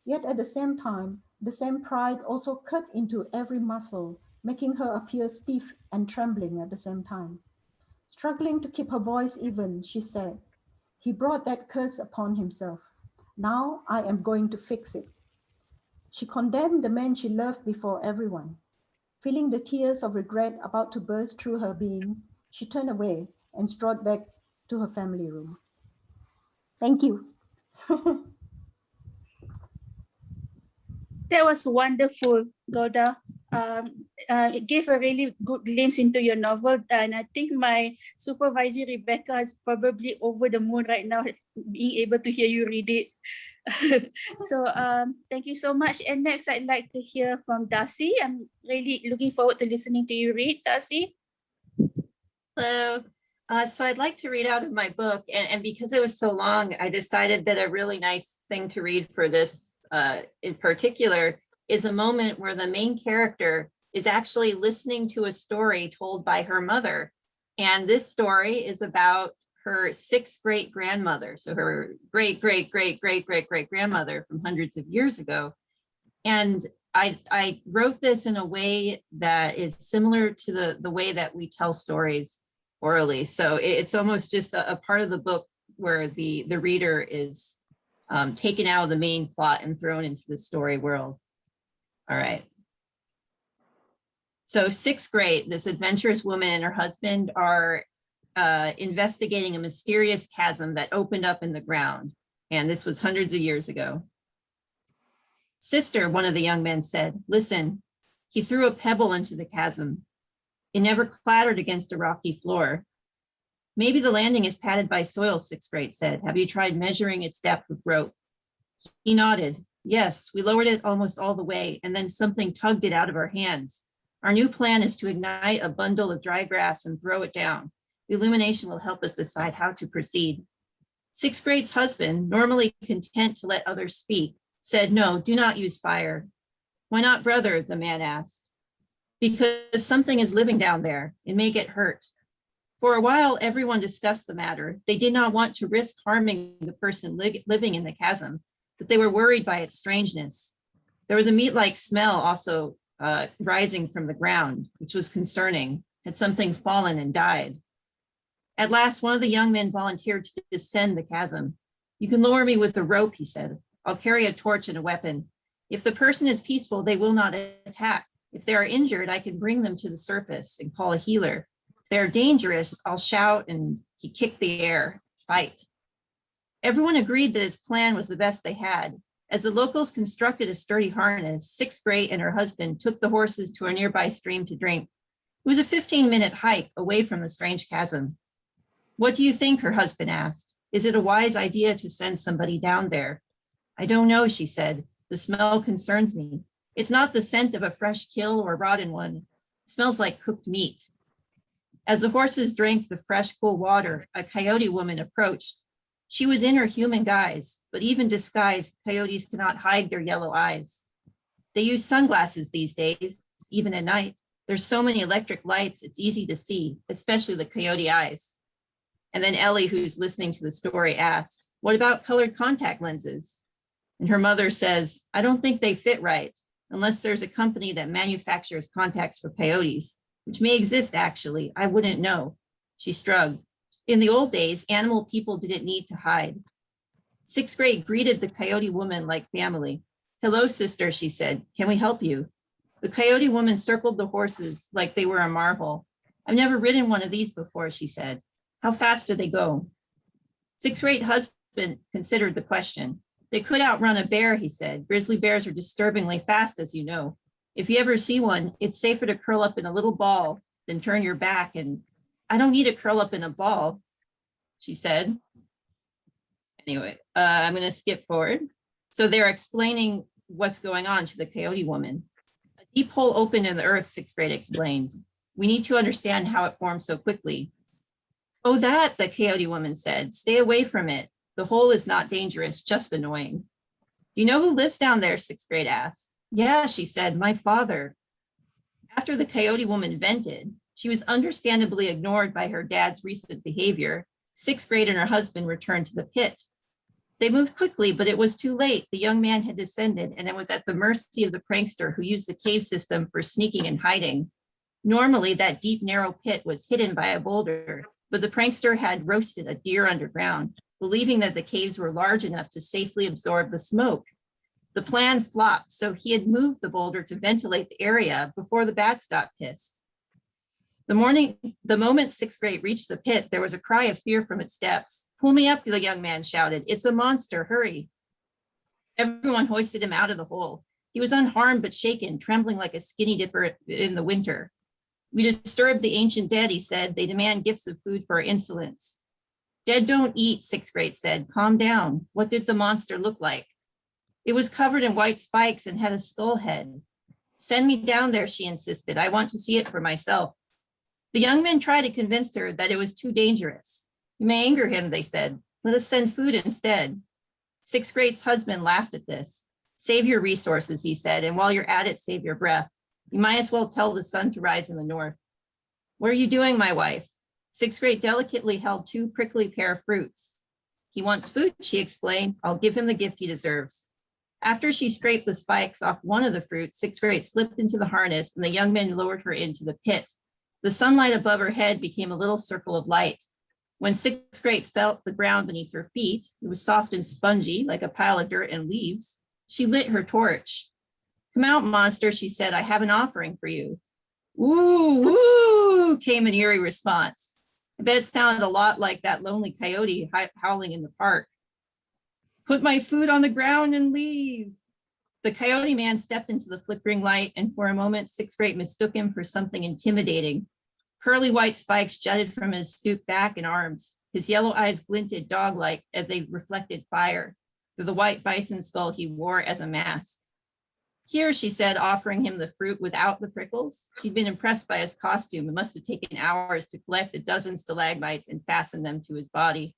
Yet at the same time, the same pride also cut into every muscle, making her appear stiff and trembling at the same time. Struggling to keep her voice even, she said, he brought that curse upon himself. Now I am going to fix it. She condemned the man she loved before everyone. Feeling the tears of regret about to burst through her being, she turned away and strode back to her family room. Thank you. That was wonderful, Golda. It gave a really good glimpse into your novel, and I think my supervisor Rebecca is probably over the moon right now, being able to hear you read it. So thank you so much. And next, I'd like to hear from Darcie. I'm really looking forward to listening to you read, Darcie. Hello. So I'd like to read out of my book, and because it was so long, I decided that a really nice thing to read for this in particular is a moment where the main character is actually listening to a story told by her mother. And this story is about her sixth great grandmother. So her great grandmother from hundreds of years ago. And I wrote this in a way that is similar to the way that we tell stories orally. So it's almost just a part of the book where the reader is taken out of the main plot and thrown into the story world. All right. So sixth grade, this adventurous woman and her husband are investigating a mysterious chasm that opened up in the ground. And this was hundreds of years ago. Sister, one of the young men said, listen, he threw a pebble into the chasm. It never clattered against a rocky floor. Maybe the landing is padded by soil, sixth grade said. Have you tried measuring its depth with rope? He nodded. Yes, we lowered it almost all the way, and then something tugged it out of our hands. Our new plan is to ignite a bundle of dry grass and throw it down. The illumination will help us decide how to proceed. Sixth grade's husband, normally content to let others speak, said, no, do not use fire. Why not, brother? The man asked. Because something is living down there. It may get hurt. For a while, everyone discussed the matter. They did not want to risk harming the person living in the chasm, but they were worried by its strangeness. There was a meat-like smell also rising from the ground, which was concerning. Had something fallen and died? At last, one of the young men volunteered to descend the chasm. You can lower me with a rope, he said. I'll carry a torch and a weapon. If the person is peaceful, they will not attack. If they are injured, I can bring them to the surface and call a healer. If they're dangerous, I'll shout, and he kicked the air. Fight. Everyone agreed that his plan was the best they had. As the locals constructed a sturdy harness, sixth grade and her husband took the horses to a nearby stream to drink. It was a 15-minute hike away from the strange chasm. What do you think? Her husband asked. Is it a wise idea to send somebody down there? I don't know, she said. The smell concerns me. It's not the scent of a fresh kill or rotten one. It smells like cooked meat. As the horses drank the fresh, cool water, a coyote woman approached. She was in her human guise, but even disguised, coyotes cannot hide their yellow eyes. They use sunglasses these days, even at night. There's so many electric lights, it's easy to see, especially the coyote eyes. And then Ellie, who's listening to the story, asks, what about colored contact lenses? And her mother says, I don't think they fit right, unless there's a company that manufactures contacts for coyotes, which may exist actually, I wouldn't know. She shrugged. In the old days, animal people didn't need to hide. Sixth grade greeted the coyote woman like family. Hello, sister, she said, can we help you? The coyote woman circled the horses like they were a marvel. I've never ridden one of these before, she said. How fast do they go? Sixth grade husband considered the question. They could outrun a bear, he said. Grizzly bears are disturbingly fast, as you know. If you ever see one, it's safer to curl up in a little ball than turn your back. And I don't need to curl up in a ball, she said. Anyway, I'm going to skip forward. So they're explaining what's going on to the coyote woman. A deep hole opened in the earth, sixth grade explained. We need to understand how it formed so quickly. Oh, that, the coyote woman said. Stay away from it. The hole is not dangerous, just annoying. Do you know who lives down there? Sixth grade asked. Yeah, she said, my father. After the coyote woman vented, she was understandably ignored by her dad's recent behavior. Sixth grade and her husband returned to the pit. They moved quickly, but it was too late. The young man had descended and it was at the mercy of the prankster who used the cave system for sneaking and hiding. Normally, that deep, narrow pit was hidden by a boulder, but the prankster had roasted a deer underground, believing that the caves were large enough to safely absorb the smoke. The plan flopped, so he had moved the boulder to ventilate the area before the bats got pissed. The moment sixth grade reached the pit, there was a cry of fear from its depths. Pull me up, the young man shouted. It's a monster, hurry. Everyone hoisted him out of the hole. He was unharmed but shaken, trembling like a skinny dipper in the winter. We disturbed the ancient dead, he said. They demand gifts of food for our insolence. Dead don't eat, sixth grade said. Calm down. What did the monster look like? It was covered in white spikes and had a skull head. Send me down there, she insisted. I want to see it for myself. The young men tried to convince her that it was too dangerous. You may anger him, they said. Let us send food instead. Sixth grade's husband laughed at this. Save your resources, he said, and while you're at it, save your breath. You might as well tell the sun to rise in the north. What are you doing, my wife? Sixth grade delicately held two prickly pear of fruits. He wants food, she explained. I'll give him the gift he deserves. After she scraped the spikes off one of the fruits, sixth grade slipped into the harness and the young men lowered her into the pit. The sunlight above her head became a little circle of light. When sixth grade felt the ground beneath her feet, it was soft and spongy, like a pile of dirt and leaves. She lit her torch. Come out, monster, she said, I have an offering for you. Ooh, woo, came an eerie response. I bet it sounded a lot like that lonely coyote howling in the park. Put my food on the ground and leave. The coyote man stepped into the flickering light, and for a moment, sixth grade mistook him for something intimidating. Pearly white spikes jutted from his stooped back and arms. His yellow eyes glinted dog-like as they reflected fire through the white bison skull he wore as a mask. Here, she said, offering him the fruit without the prickles. She'd been impressed by his costume. It must have taken hours to collect a dozen stalagmites and fasten them to his body.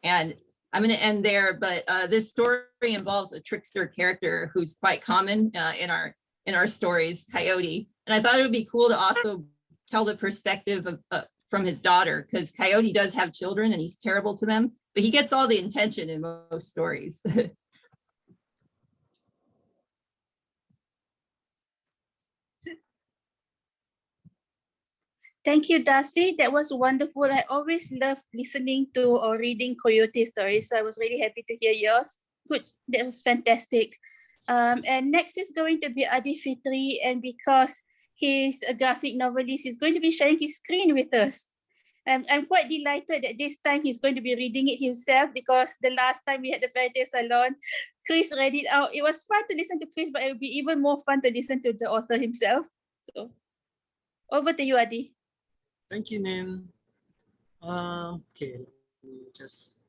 And I'm going to end there, but this story involves a trickster character who's quite common in our stories, Coyote. And I thought it would be cool to also tell the perspective of from his daughter, because Coyote does have children and he's terrible to them, but he gets all the attention in most stories. Thank you, Darcie. That was wonderful. I always love listening to or reading coyote stories. So I was really happy to hear yours. Good, that was fantastic. And next is going to be Adifitri, and because he's a graphic novelist, he's going to be sharing his screen with us. I'm quite delighted that this time he's going to be reading it himself, because the last time we had the Fairytales Salon, Chris read it out. It was fun to listen to Chris, but it would be even more fun to listen to the author himself. So over to you, Adi. Thank you, Nin. Okay, let me just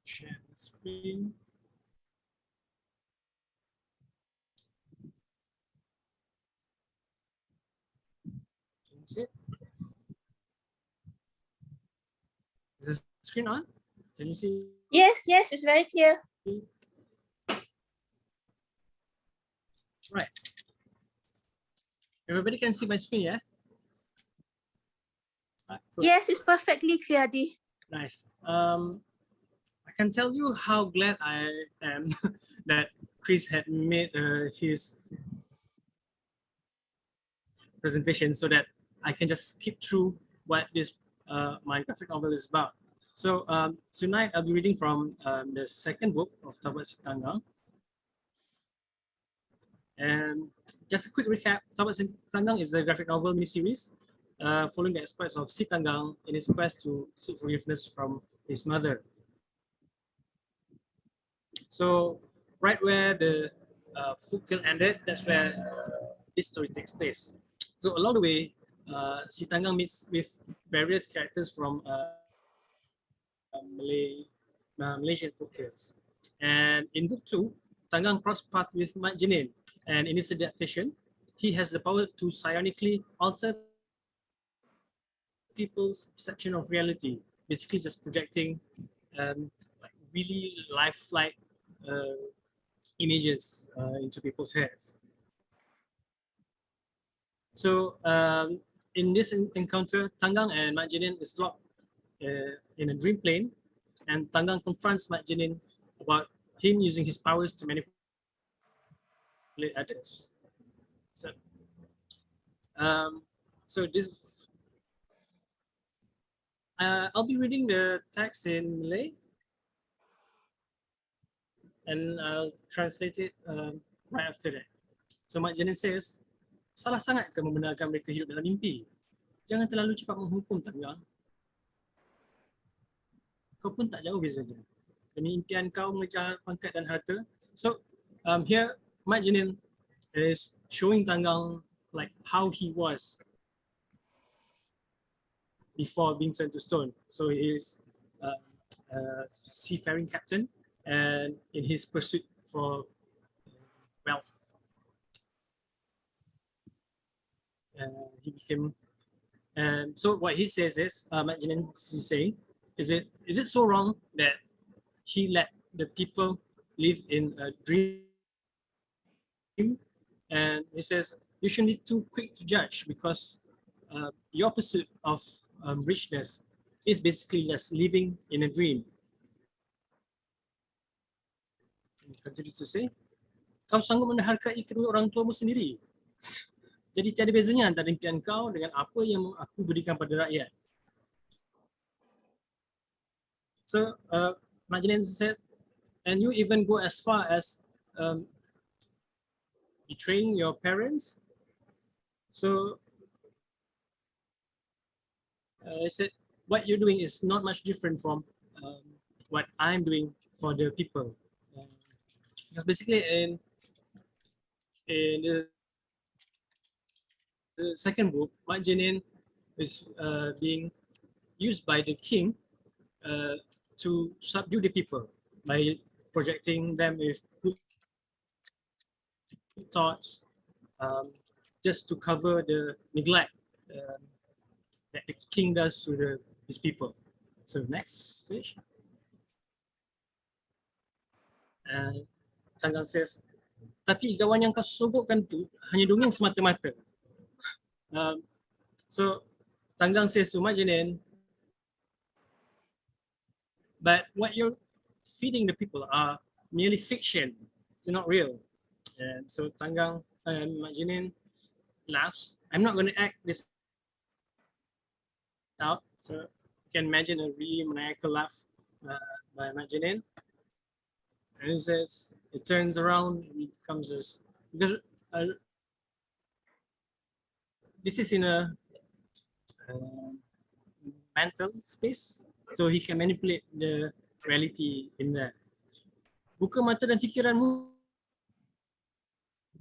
share the screen. Can you see it? Is the screen on? Can you see? Yes, yes, it's very clear. Right. Everybody can see my screen, yeah? Cool. Yes, it's perfectly clear, Adi. Nice. I can tell you how glad I am that Chris had made his presentation so that I can just skip through what this my graphic novel is about. So tonight I'll be reading from the second book of Tabat Sitanggang. And just a quick recap, Tabat Sitanggang is a graphic novel miniseries following the exploits of Sitanggang in his quest to seek forgiveness from his mother. So right where the folktale ended, that's where this story takes place. So along the way, Sitanggang meets with various characters from Malaysian folktales. And in book 2, Tanggang crossed paths with Mat Jenin, and in this adaptation, he has the power to psionically alter people's perception of reality, basically just projecting like really lifelike images into people's heads. So in this encounter, Tanggang and Mat Jenin is locked in a dream plane, and Tanggang confronts Mat Jenin about him using his powers to manipulate others. So this, I'll be reading the text in Malay, and I'll translate it right after that. So Mat Jenin says, salah sangat ke membenarkan mereka hidup dalam mimpi? Jangan terlalu cepat menghukum, Tanggang. Kau pun tak jauh bezanya. Demi impian kau mengejar pangkat dan harta. So here Mat Jenin is showing Tanggang like how he was before being turned to stone. So he is a seafaring captain, and in his pursuit for wealth, he became. And so what he says is, Mat Jenin is saying, is it so wrong that he let the people live in a dream? And he says, you shouldn't be too quick to judge, because your pursuit of richness is basically just living in a dream. He continues to say, kau sanggup mendaharkai kedua orang tuamu sendiri. Jadi tiada bezanya antara impian kau dengan apa yang aku berikan pada rakyat. So Mat Jenin said, and you even go as far as betraying your parents. So I said, what you're doing is not much different from what I'm doing for the people. Because basically in the second book, Mat Jenin is being used by the king to subdue the people by projecting them with good thoughts, just to cover the neglect that the king does to his people. So next stage. Tanggang says, tapi gawan yang kau sobokkan tu hanya dongeng semata-mata. So Tanggang says to Mat Jenin, but what you're feeding the people are merely fiction. They're not real. And so Tanggang and Mat Jenin laughs. I'm not going to act this out. So you can imagine a really maniacal laugh by Mat Jenin. And it says, it turns around and it becomes this, because this is in a mental space, so he can manipulate the reality in there. Buka mata dan fikiranmu,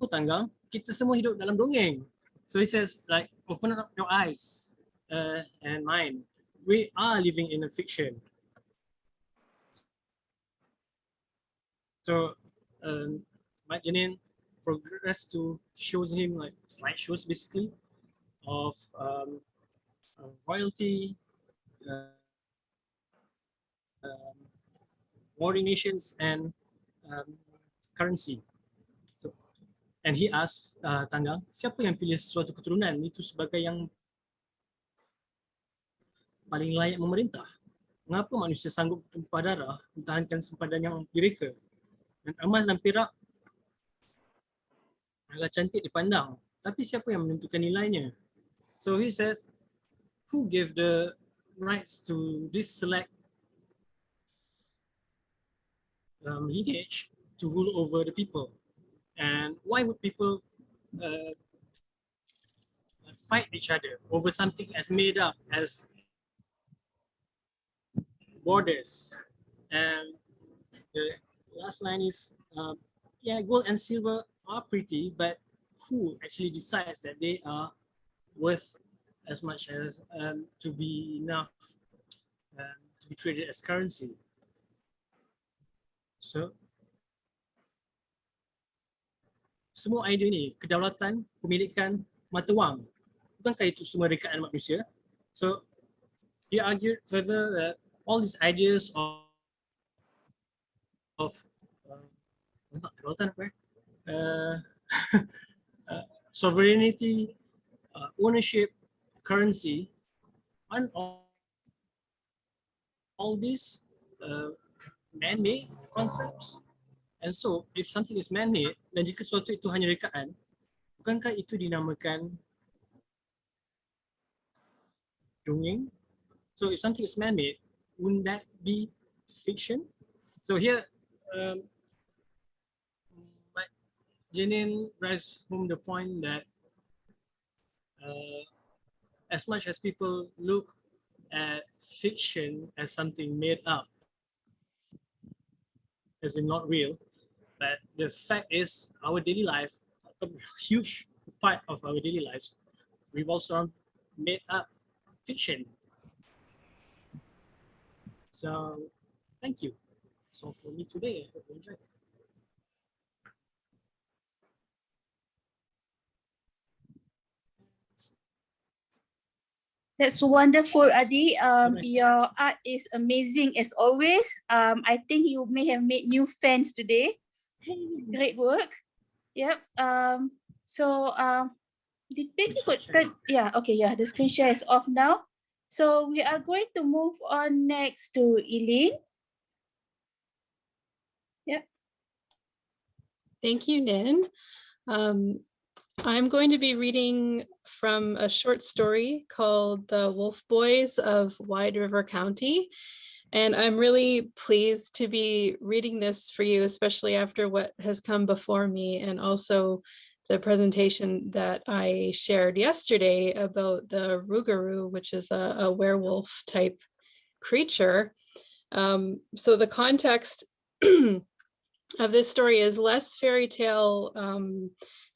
Tanggang, kita semua hidup dalam dongeng. So he says, like, open up your eyes and mind. We are living in a fiction. So Mat Jenin progressed to shows him like slideshows basically of royalty, warring nations and currency. So, and he asked Tanggang, siapa yang pilih suatu keturunan itu sebagai yang paling layak memerintah? Mengapa manusia sanggup bertumpah darah mempertahankan sempadan yang direka? Dan emas dan perak adalah cantik dipandang, tapi siapa yang menentukan nilainya? So he says, who gave the rights to this select lineage to rule over the people? And why would people fight each other over something as made up as borders? And the last line is, yeah, gold and silver are pretty, but who actually decides that they are worth as much as to be enough to be traded as currency? So, semua idea ni, kedaulatan, pemilikan, mata wang, bukankah itu semua rekaan manusia? So, he argued further that all these ideas of sovereignty, ownership, currency, aren't all these man-made concepts? And so, if something is man-made, dan jika sesuatu itu hanya rekaan, bukankah itu dinamakan dongeng? So, if something is man-made, wouldn't that be fiction? So here, Janine drives home the point that as much as people look at fiction as something made up, as in not real, but the fact is our daily life, a huge part of our daily lives, revolves around made up fiction. So, thank you. That's all for me today. I hope you enjoyed it. That's wonderful, Adi. Your art is amazing as always. I think you may have made new fans today. Great work. Yep. Yeah, okay, yeah, the screen share is off now. So we are going to move on next to Eileen. Yep. Thank you, Nin. I'm going to be reading from a short story called The Wolf Boys of Wide River County. And I'm really pleased to be reading this for you, especially after what has come before me, and also the presentation that I shared yesterday about the Rougarou, which is a werewolf type creature. So the context of this story is less fairy tale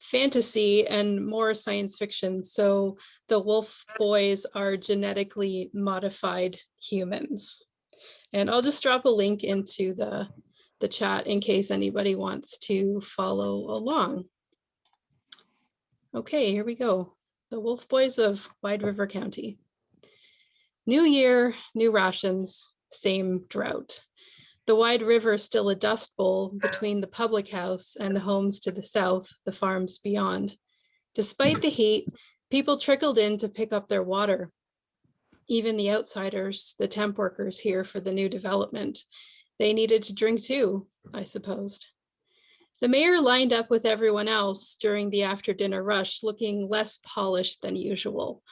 fantasy and more science fiction. So the wolf boys are genetically modified humans. And I'll just drop a link into the chat in case anybody wants to follow along. Okay, here we go. The Wolf Boys of Wide River County. New year, new rations, same drought. The Wide River still a dust bowl between the public house and the homes to the south, the farms beyond. Despite the heat, people trickled in to pick up their water. Even the outsiders, the temp workers here for the new development, they needed to drink too, I supposed. The mayor lined up with everyone else during the after-dinner rush, looking less polished than usual.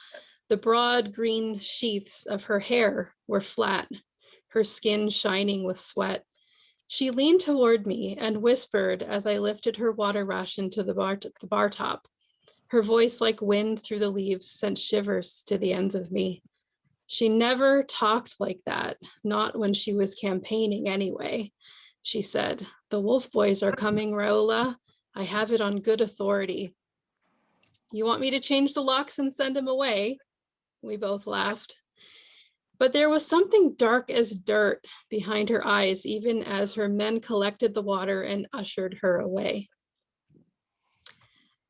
The broad green sheaths of her hair were flat, her skin shining with sweat. She leaned toward me and whispered as I lifted her water ration to the bar top. Her voice, like wind through the leaves, sent shivers to the ends of me. She never talked like that, not when she was campaigning anyway. She said, "The Wolf Boys are coming, Raoula. I have it on good authority." "You want me to change the locks and send him away?" We both laughed. But there was something dark as dirt behind her eyes, even as her men collected the water and ushered her away.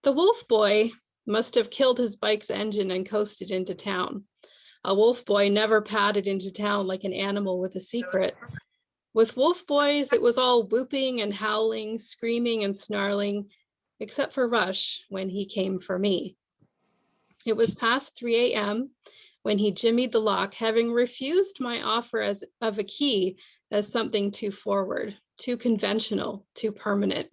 The Wolf Boy must have killed his bike's engine and coasted into town. A wolf boy never padded into town like an animal with a secret. With wolf boys, it was all whooping and howling, screaming and snarling, except for Rush when he came for me. It was past 3 a.m. when he jimmied the lock, having refused my offer of a key as something too forward, too conventional, too permanent.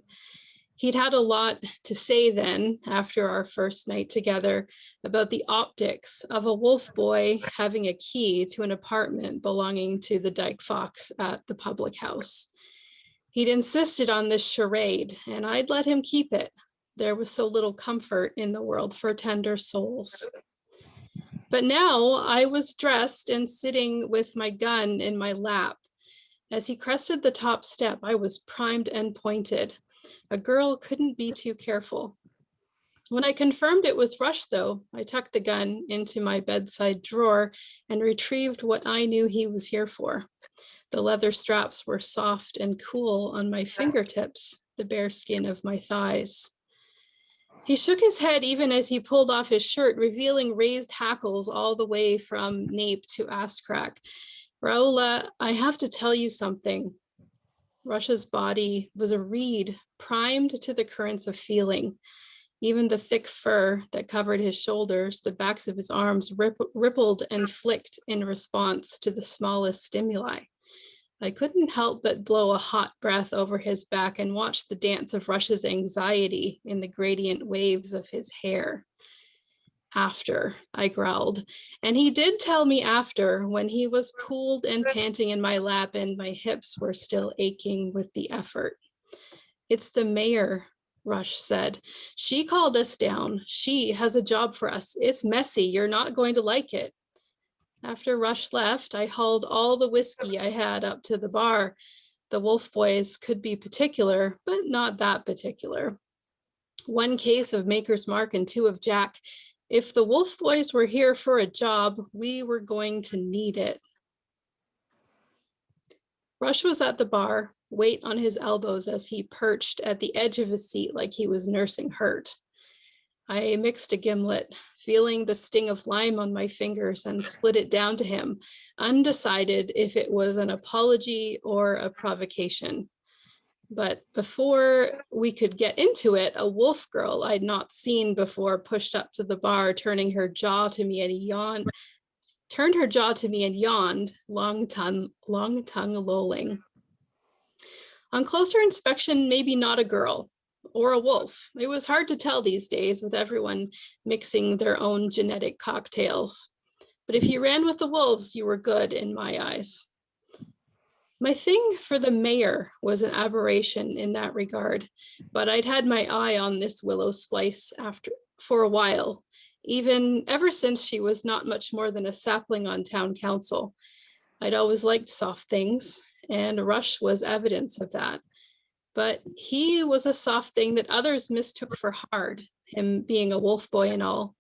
He'd had a lot to say then, after our first night together, about the optics of a wolf boy having a key to an apartment belonging to the Dyke Fox at the public house. He'd insisted on this charade, and I'd let him keep it. There was so little comfort in the world for tender souls. But now I was dressed and sitting with my gun in my lap. As he crested the top step, I was primed and pointed. A girl couldn't be too careful. When I confirmed it was Rush, though, I tucked the gun into my bedside drawer and retrieved what I knew he was here for. The leather straps were soft and cool on my fingertips, the bare skin of my thighs. He shook his head even as he pulled off his shirt, revealing raised hackles all the way from nape to ass crack. Raula, I have to tell you something. Rush's body was a reed primed to the currents of feeling. Even the thick fur that covered his shoulders, the backs of his arms rippled and flicked in response to the smallest stimuli. I couldn't help but blow a hot breath over his back and watch the dance of Rush's anxiety in the gradient waves of his hair. After, I growled, and he did tell me after, when he was pooled and panting in my lap and my hips were still aching with the effort. It's the mayor, Rush said. She called us down. She has a job for us. It's messy. You're not going to like it. After Rush left, I hauled all the whiskey I had up to the bar. The wolf boys could be particular, but not that particular. 1 case of Maker's Mark and 2 of Jack. If the wolf boys were here for a job, we were going to need it. Rush was at the bar, weight on his elbows as he perched at the edge of his seat like he was nursing hurt. I mixed a gimlet, feeling the sting of lime on my fingers, and slid it down to him, undecided if it was an apology or a provocation. But before we could get into it, a wolf girl I'd not seen before pushed up to the bar, turned her jaw to me and yawned, long tongue lolling. On closer inspection, maybe not a girl or a wolf. It was hard to tell these days with everyone mixing their own genetic cocktails. But if you ran with the wolves, you were good in my eyes. My thing for the mayor was an aberration in that regard, but I'd had my eye on this willow splice for a while, ever since she was not much more than a sapling on town council. I'd always liked soft things, and Rush was evidence of that. But he was a soft thing that others mistook for hard, him being a wolf boy and all.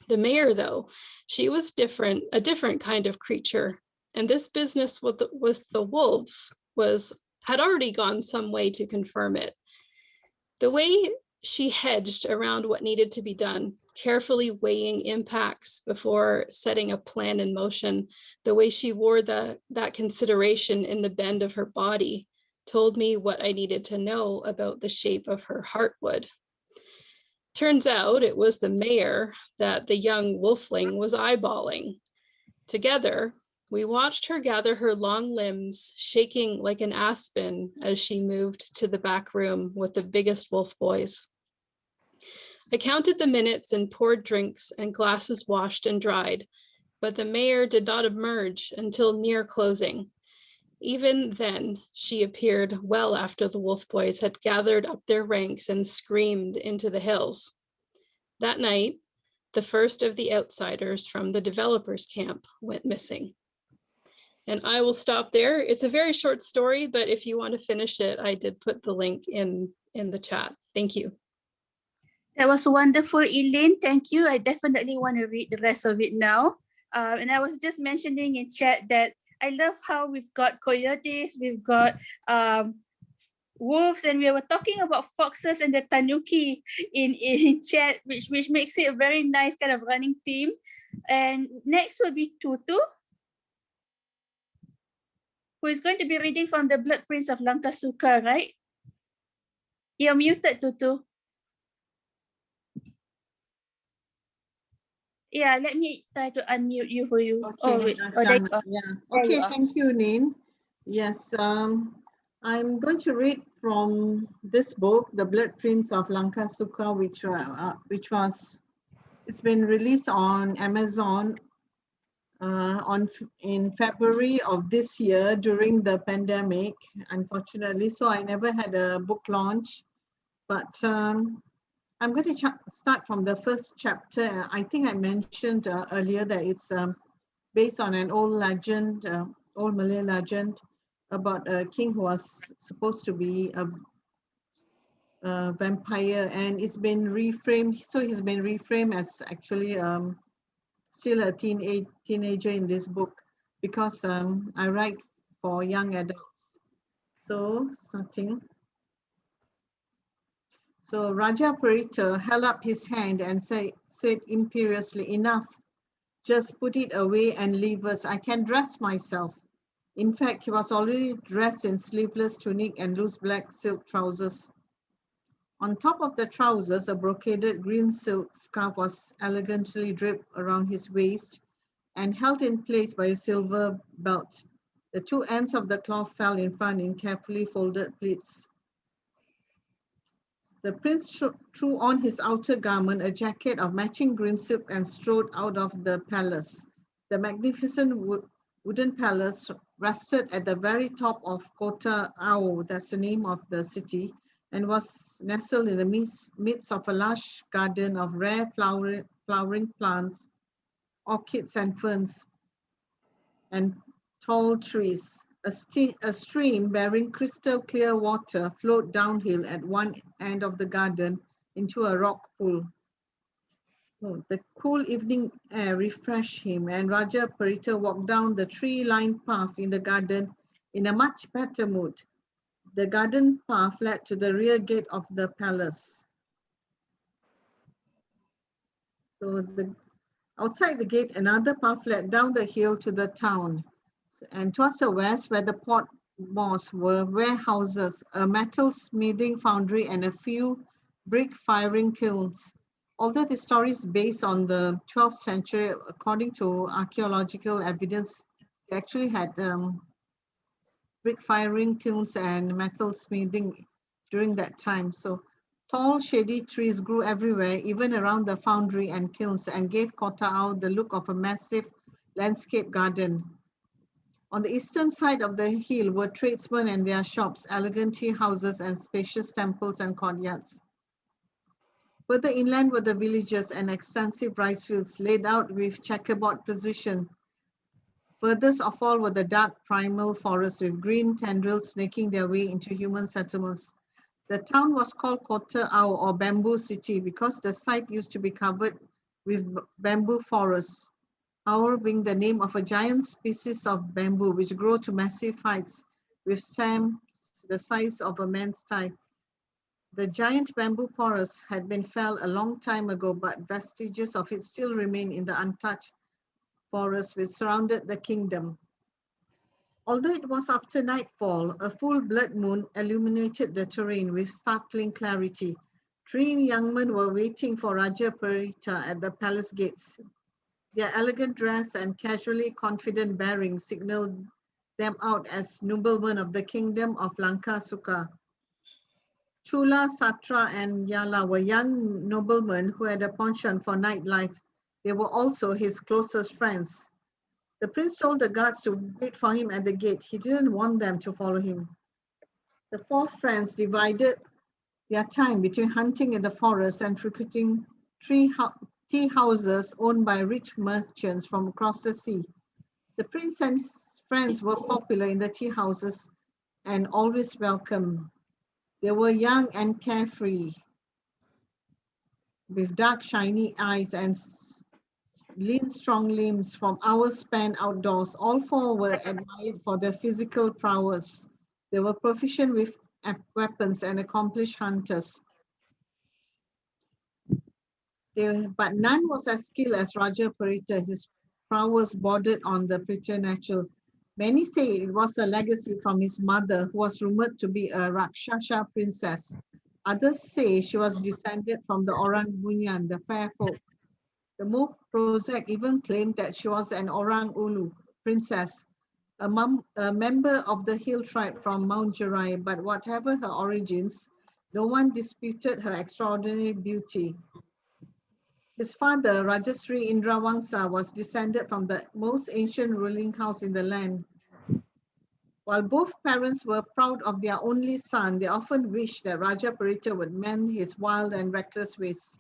The mayor, though, she was different, a different kind of creature. And this business with the wolves had already gone some way to confirm it. The way she hedged around what needed to be done, carefully weighing impacts before setting a plan in motion, the way she wore that consideration in the bend of her body, told me what I needed to know about the shape of her heartwood. Turns out it was the mayor that the young wolfling was eyeballing. Together, we watched her gather her long limbs, shaking like an aspen as she moved to the back room with the biggest wolf boys. I counted the minutes and poured drinks and glasses washed and dried, but the mayor did not emerge until near closing. Even then, she appeared well after the wolf boys had gathered up their ranks and screamed into the hills. That night, the first of the outsiders from the developers' camp went missing. And I will stop there. It's a very short story, but if you want to finish it, I did put the link in the chat. Thank you. That was wonderful, Eileen. Thank you. I definitely want to read the rest of it now. And I was just mentioning in chat that I love how we've got coyotes, we've got wolves, and we were talking about foxes and the tanuki in chat, which makes it a very nice kind of running theme. And next will be Tutu, who is going to be reading from the Blood Prince of Lankasuka, right? You're muted, Tutu. Yeah, let me try to unmute you for you. Okay, Oh, wait. I've Oh, there done you it. are. Yeah. There you Okay, are. thank you, Nin. Yes, I'm going to read from this book, The Blood Prince of Lankasuka, it's been released on Amazon in February of this year during the pandemic, unfortunately. So I never had a book launch, but I'm going to start from the first chapter. I think I mentioned earlier that it's based on an old legend, old Malay legend about a king who was supposed to be a vampire, and it's been reframed. So he's been reframed as actually still a teenager in this book, because I write for young adults. So starting. So Raja Parita held up his hand and said imperiously, "Enough, just put it away and leave us. I can dress myself." In fact, he was already dressed in sleeveless tunic and loose black silk trousers. On top of the trousers, a brocaded green silk scarf was elegantly draped around his waist and held in place by a silver belt. The two ends of the cloth fell in front in carefully folded pleats. The prince threw on his outer garment, a jacket of matching green silk, and strode out of the palace. The magnificent wooden palace rested at the very top of Kota Ao, that's the name of the city, and was nestled in the midst of a large garden of rare flowering plants, orchids and ferns, and tall trees. A stream bearing crystal clear water flowed downhill at one end of the garden into a rock pool. So the cool evening air refreshed him, and Raja Parita walked down the tree-lined path in the garden in a much better mood. The garden path led to the rear gate of the palace. So outside the gate, another path led down the hill to the town. And towards the west, where the port was, were warehouses, a metal smithing foundry, and a few brick firing kilns. Although the story is based on the 12th century, according to archaeological evidence, they actually had brick firing kilns and metal smithing during that time. So tall shady trees grew everywhere, even around the foundry and kilns, and gave Kota Ao the look of a massive landscape garden. On the eastern side of the hill were tradesmen and their shops, elegant tea houses, and spacious temples and courtyards. Further inland were the villages and extensive rice fields laid out with checkerboard precision. Furthest of all were the dark primal forests with green tendrils snaking their way into human settlements. The town was called Kota Ao, or Bamboo City, because the site used to be covered with bamboo forests. Our being the name of a giant species of bamboo which grow to massive heights with stems the size of a man's thigh. The giant bamboo forest had been felled a long time ago, but vestiges of it still remain in the untouched forest which surrounded the kingdom. Although it was after nightfall, a full blood moon illuminated the terrain with startling clarity. 3 young men were waiting for Raja Parita at the palace gates. Their elegant dress and casually confident bearing signaled them out as noblemen of the kingdom of Lankasuka. Chula, Satra, and Yala were young noblemen who had a penchant for nightlife. They were also his closest friends. The prince told the guards to wait for him at the gate. He didn't want them to follow him. The 4 friends divided their time between hunting in the forest and frequenting tea houses owned by rich merchants from across the sea. The prince and his friends were popular in the tea houses and always welcome. They were young and carefree, with dark, shiny eyes and lean, strong limbs from hours spent outdoors. All 4 were admired for their physical prowess. They were proficient with weapons and accomplished hunters. But none was as skilled as Raja Parita. His prowess bordered on the preternatural. Many say it was a legacy from his mother, who was rumored to be a Rakshasa princess. Others say she was descended from the Orang Bunyan, the fair folk. The more prosaic even claimed that she was an Orang Ulu princess, a member of the hill tribe from Mount Jerai. But whatever her origins, no one disputed her extraordinary beauty. His father, Rajasri Indrawangsa, was descended from the most ancient ruling house in the land. While both parents were proud of their only son, they often wished that Raja Parita would mend his wild and reckless ways.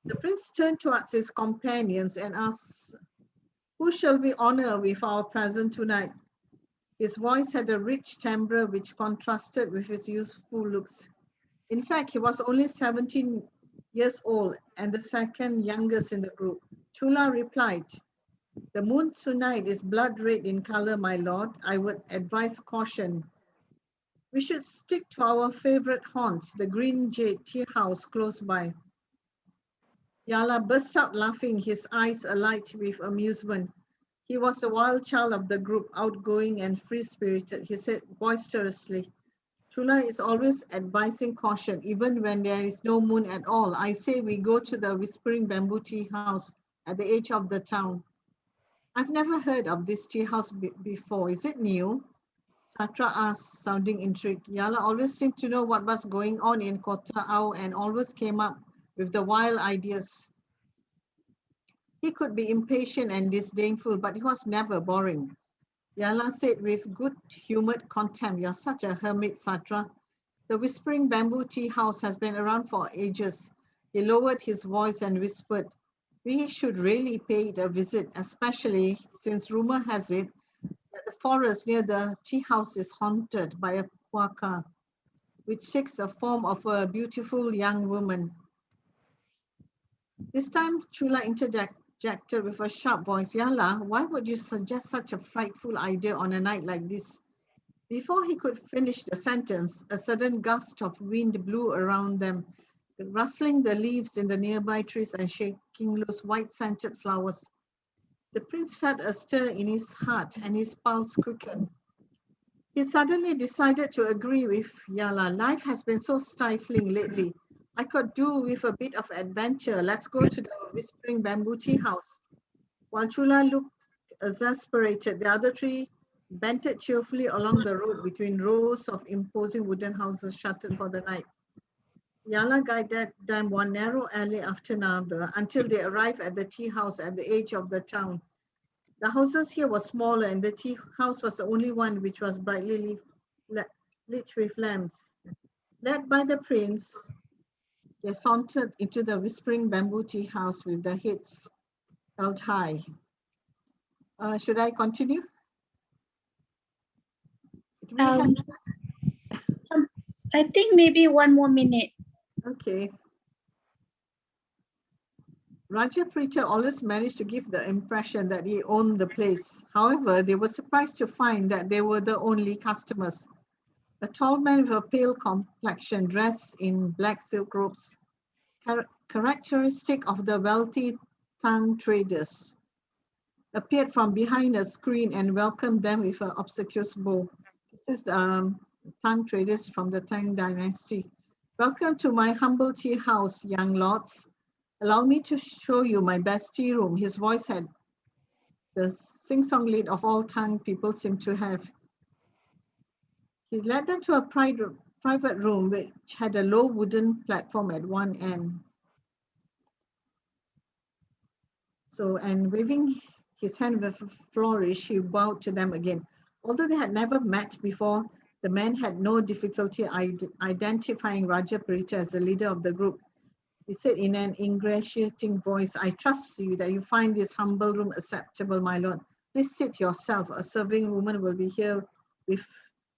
The prince turned towards his companions and asked, "Who shall we honor with our present tonight?" His voice had a rich timbre which contrasted with his youthful looks. In fact, he was only 17 years old and the second youngest in the group. Chula replied, "The moon tonight is blood red in color, my lord. I would advise caution. We should stick to our favorite haunt, the Green Jade tea house close by." Yala burst out laughing, his eyes alight with amusement. He was a wild child of the group, outgoing and free-spirited. He said boisterously, "Chula is always advising caution, even when there is no moon at all. I say we go to the Whispering Bamboo Tea House at the edge of the town." "I've never heard of this tea house before. Is it new?" Satra asked, sounding intrigued. Yala always seemed to know what was going on in Kota Au and always came up with the wild ideas. He could be impatient and disdainful, but he was never boring. Yala said with good-humored contempt, "You're such a hermit, Satra. The Whispering Bamboo Tea House has been around for ages." He lowered his voice and whispered, "We should really pay it a visit, especially since rumor has it that the forest near the tea house is haunted by a Quah, which takes the form of a beautiful young woman." This time, Chula interjected with a sharp voice, "Yala, why would you suggest such a frightful idea on a night like this?" Before he could finish the sentence, a sudden gust of wind blew around them, rustling the leaves in the nearby trees and shaking loose white-scented flowers. The prince felt a stir in his heart and his pulse quickened. He suddenly decided to agree with Yala. "Life has been so stifling lately. I could do with a bit of adventure. Let's go to the Whispering Bamboo Tea House." While Chula looked exasperated, the other three bantered cheerfully along the road between rows of imposing wooden houses shuttered for the night. Yala guided them one narrow alley after another until they arrived at the tea house at the edge of the town. The houses here were smaller, and the tea house was the only one which was brightly lit with lamps. Led by the prince, they sauntered into the Whispering Bamboo Tea House with their heads held high. Should I continue? I think maybe one more minute. Okay. Raja Parita always managed to give the impression that he owned the place. However, they were surprised to find that they were the only customers. A tall man with a pale complexion, dressed in black silk robes, characteristic of the wealthy Tang traders, appeared from behind a screen and welcomed them with an obsequious bow. This is the Tang traders from the Tang dynasty. "Welcome to my humble tea house, young lords. Allow me to show you my best tea room." His voice had the sing-song lead of all Tang people seem to have. He led them to a private room which had a low wooden platform at one end. And waving his hand with a flourish, he bowed to them again. Although they had never met before, the man had no difficulty identifying Raja Parita as the leader of the group. He said in an ingratiating voice, "I trust you that you find this humble room acceptable, my lord. Please sit yourself. A serving woman will be here with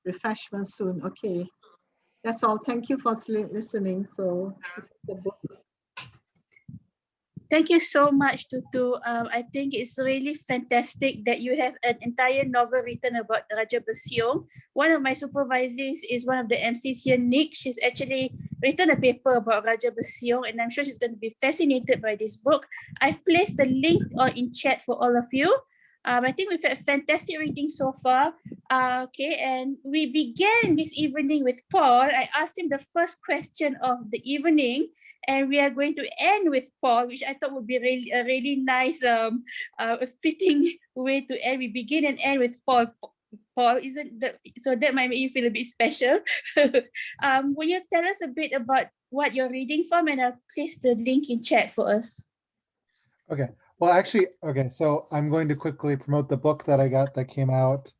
refreshments soon." Okay, that's all. Thank you for listening. So this is the book. Thank you so much, Tutu. I think it's really fantastic that you have an entire novel written about Raja Bersiong. One of my supervisors is one of the MCs here, Nick. She's actually written a paper about Raja Bersiong, and I'm sure she's going to be fascinated by this book. I've placed the link in chat for all of you. I think we've had a fantastic reading so far. Okay, and we began this evening with Paul. I asked him the first question of the evening, and we are going to end with Paul, which I thought would be really a really nice, fitting way to end. We begin and end with Paul. Paul, isn't that so? That might make you feel a bit special. Will you tell us a bit about what you're reading from, and I'll place the link in chat for us. Okay. Well, actually, okay. So I'm going to quickly promote the book that I got that came out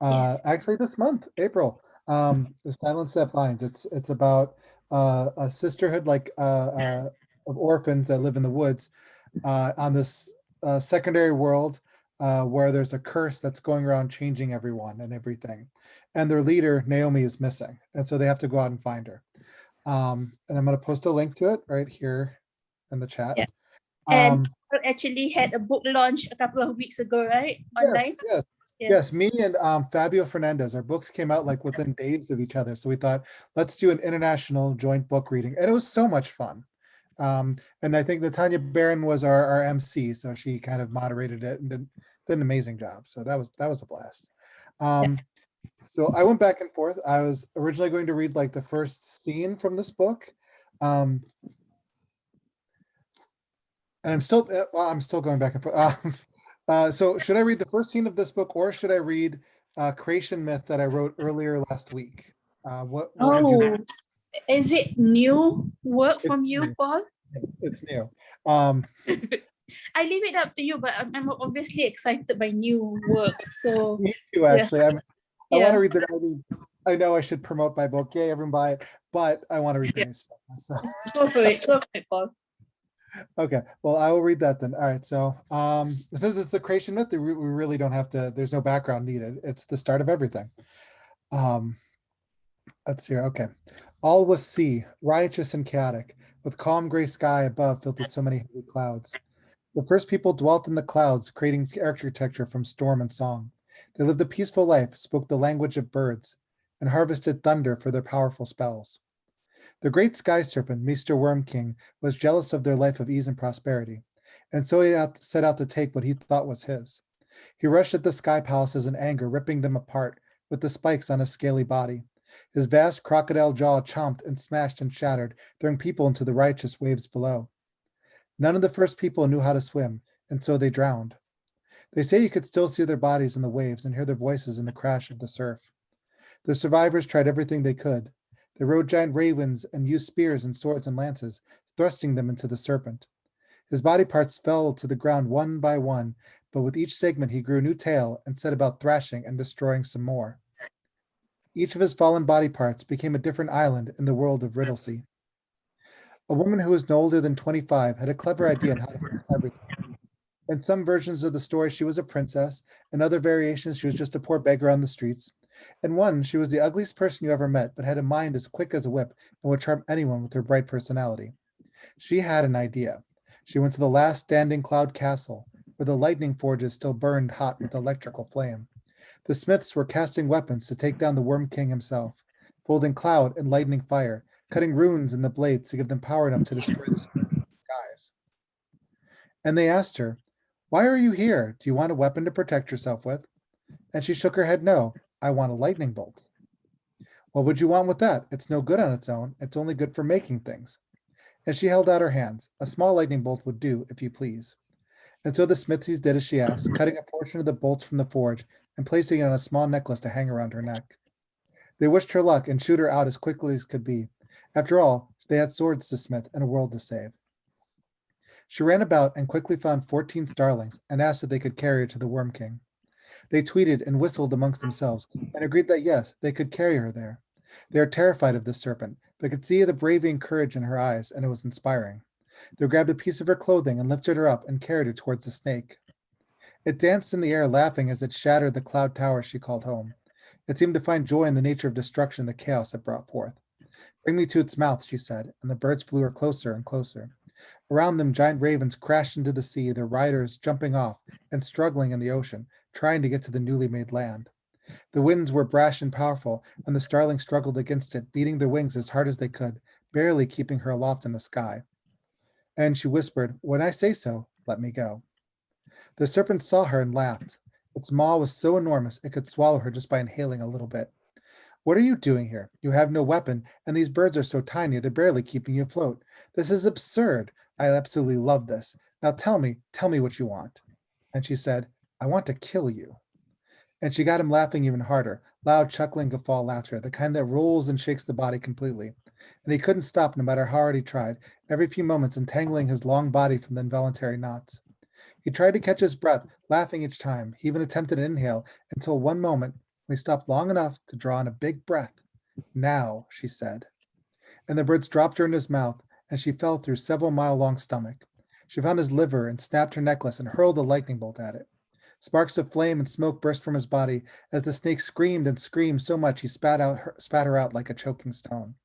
actually this month, April. The Silence That Binds. It's about a sisterhood of orphans that live in the woods on this secondary world where there's a curse that's going around changing everyone and everything. And their leader, Naomi, is missing. And so they have to go out and find her. And I'm going to post a link to it right here in the chat. Yeah. And actually had a book launch a couple of weeks ago, right? Online? Yes. Me and Fabio Fernandez, our books came out like within days of each other. So we thought, let's do an international joint book reading. And it was so much fun. And I think that Tanya Barron was our MC. So she kind of moderated it and did an amazing job. So that was a blast. So I went back and forth. I was originally going to read like the first scene from this book. And I'm still going back and forth. So should I read the first scene of this book, or should I read Creation Myth that I wrote earlier last week? What would you? Is it new work from you, Paul? It's new. I leave it up to you, but I'm obviously excited by new work. So me too, actually. I want to read I know I should promote my book. Yay, everyone buy it. But I want to read the new stuff myself. Go for it, Paul. Okay, well, I will read that then. All right, so since it's the creation myth, we really don't have to, there's no background needed. It's the start of everything. Let's see, okay. All was sea, riotous and chaotic, with calm gray sky above filled with so many heavy clouds. The first people dwelt in the clouds, creating architecture from storm and song. They lived a peaceful life, spoke the language of birds, and harvested thunder for their powerful spells. The great sky serpent, Mr. Worm King, was jealous of their life of ease and prosperity, and so he set out to take what he thought was his. He rushed at the sky palaces in anger, ripping them apart with the spikes on his scaly body. His vast crocodile jaw chomped and smashed and shattered, throwing people into the righteous waves below. None of the first people knew how to swim, and so they drowned. They say you could still see their bodies in the waves and hear their voices in the crash of the surf. The survivors tried everything they could. They rode giant ravens and used spears and swords and lances, thrusting them into the serpent. His body parts fell to the ground one by one, but with each segment he grew a new tail and set about thrashing and destroying some more. Each of his fallen body parts became a different island in the world of Riddlesea. A woman who was no older than 25 had a clever idea on how to fix everything. In some versions of the story, she was a princess. In other variations, she was just a poor beggar on the streets. In one, she was the ugliest person you ever met, but had a mind as quick as a whip and would charm anyone with her bright personality. She had an idea. She went to the last standing cloud castle, where the lightning forges still burned hot with electrical flame. The smiths were casting weapons to take down the Worm King himself, folding cloud and lightning fire, cutting runes in the blades to give them power enough to destroy the skies. And they asked her, "Why are you here? Do you want a weapon to protect yourself with?" And she shook her head no. "I want a lightning bolt." "What would you want with that? It's no good on its own. It's only good for making things." And she held out her hands. "A small lightning bolt would do, if you please." And so the smithies did as she asked, cutting a portion of the bolts from the forge and placing it on a small necklace to hang around her neck. They wished her luck and shooed her out as quickly as could be. After all, they had swords to smith and a world to save. She ran about and quickly found 14 starlings and asked if they could carry her to the Worm King. They tweeted and whistled amongst themselves and agreed that yes, they could carry her there. They are terrified of the serpent, but could see the bravery and courage in her eyes, and it was inspiring. They grabbed a piece of her clothing and lifted her up and carried her towards the snake. It danced in the air, laughing as it shattered the cloud tower she called home. It seemed to find joy in the nature of destruction the chaos had brought forth. "Bring me to its mouth," she said, and the birds flew her closer and closer. Around them, giant ravens crashed into the sea, their riders jumping off and struggling in the ocean, trying to get to the newly made land. The winds were brash and powerful, and the starlings struggled against it, beating their wings as hard as they could, barely keeping her aloft in the sky. And she whispered, "When I say so, let me go." The serpent saw her and laughed. Its maw was so enormous it could swallow her just by inhaling a little bit. "What are you doing here? You have no weapon, and these birds are so tiny they're barely keeping you afloat. This is absurd. I absolutely love this. Now tell me what you want." And she said, "I want to kill you." And she got him laughing even harder, loud, chuckling guffaw laughter, the kind that rolls and shakes the body completely. And he couldn't stop no matter how hard he tried, every few moments untangling his long body from the involuntary knots. He tried to catch his breath, laughing each time. He even attempted an inhale until one moment when he stopped long enough to draw in a big breath. "Now," she said. And the birds dropped her in his mouth, and she fell through several mile-long stomach. She found his liver and snapped her necklace and hurled a lightning bolt at it. Sparks of flame and smoke burst from his body as the snake screamed and screamed so much he spat her out like a choking stone.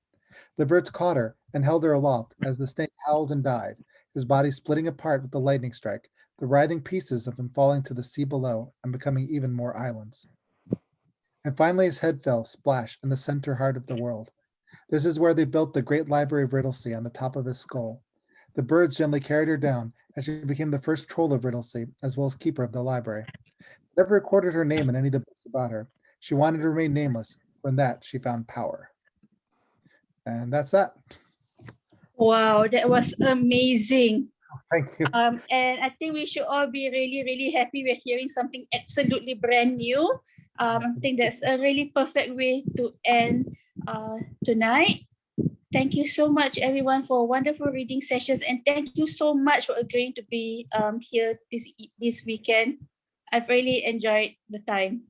The birds caught her and held her aloft as the snake howled and died, his body splitting apart with the lightning strike, the writhing pieces of him falling to the sea below and becoming even more islands. And finally his head fell, splash, in the center heart of the world. This is where they built the great library of Riddlesea on the top of his skull. The birds gently carried her down, and she became the first troll of Riddlesea, as well as keeper of the library. They never recorded her name in any of the books about her. She wanted to remain nameless, for in that she found power. And that's that. Wow, that was amazing. Thank you. And I think we should all be really, really happy we're hearing something absolutely brand new. I think that's a really perfect way to end tonight. Thank you so much, everyone, for wonderful reading sessions, and thank you so much for agreeing to be here this weekend. I've really enjoyed the time.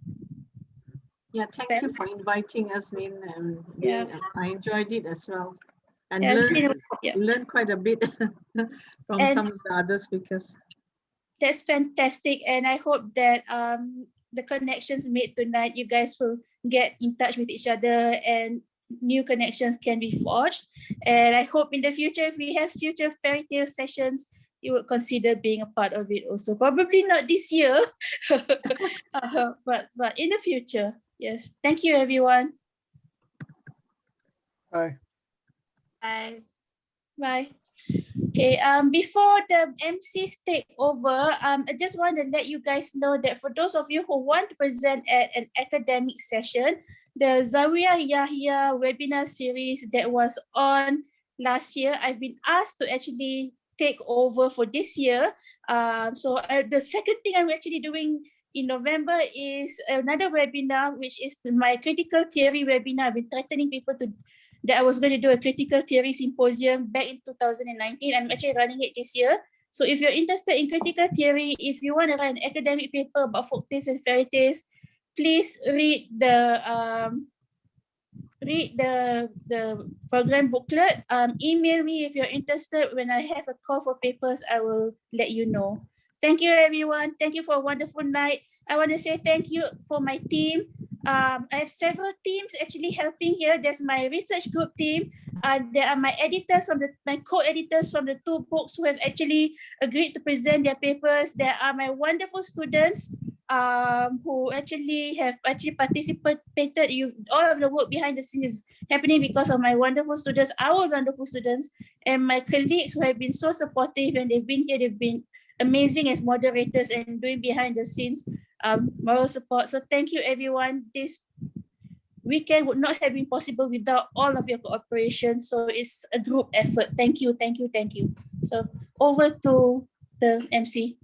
Yeah, thank you for inviting us in, and Yeah. I enjoyed it as well, and Yeah, learned quite a bit from some of the other speakers. That's fantastic, and I hope that the connections made tonight, you guys will get in touch with each other and new connections can be forged. And I hope in the future, if we have future fairy tale sessions, you would consider being a part of it also. Probably not this year, but in the future. Yes. Thank you, everyone. Bye. Bye. Bye. Okay, before the MCs take over, I just want to let you guys know that for those of you who want to present at an academic session, the Zawiya Yahya webinar series that was on last year, I've been asked to actually take over for this year. So the second thing I'm actually doing in November is another webinar, which is my critical theory webinar. I've been threatening people that I was going to do a critical theory symposium back in 2019. I'm actually running it this year. So if you're interested in critical theory, if you want to write an academic paper about folktales and fairy tales, please read the program booklet. Email me if you're interested. When I have a call for papers, I will let you know. Thank you, everyone. Thank you for a wonderful night. I want to say thank you for my team. I have several teams actually helping here. There's my research group team. There are my editors my co-editors from the two books who have actually agreed to present their papers. There are my wonderful students who actually have participated. All of the work behind the scenes is happening because of my wonderful students, our wonderful students, and my colleagues who have been so supportive, and they've been here. They've been amazing as moderators and doing behind the scenes moral support. So thank you, everyone. This weekend would not have been possible without all of your cooperation. So it's a group effort. Thank you, thank you, thank you. So over to the MC.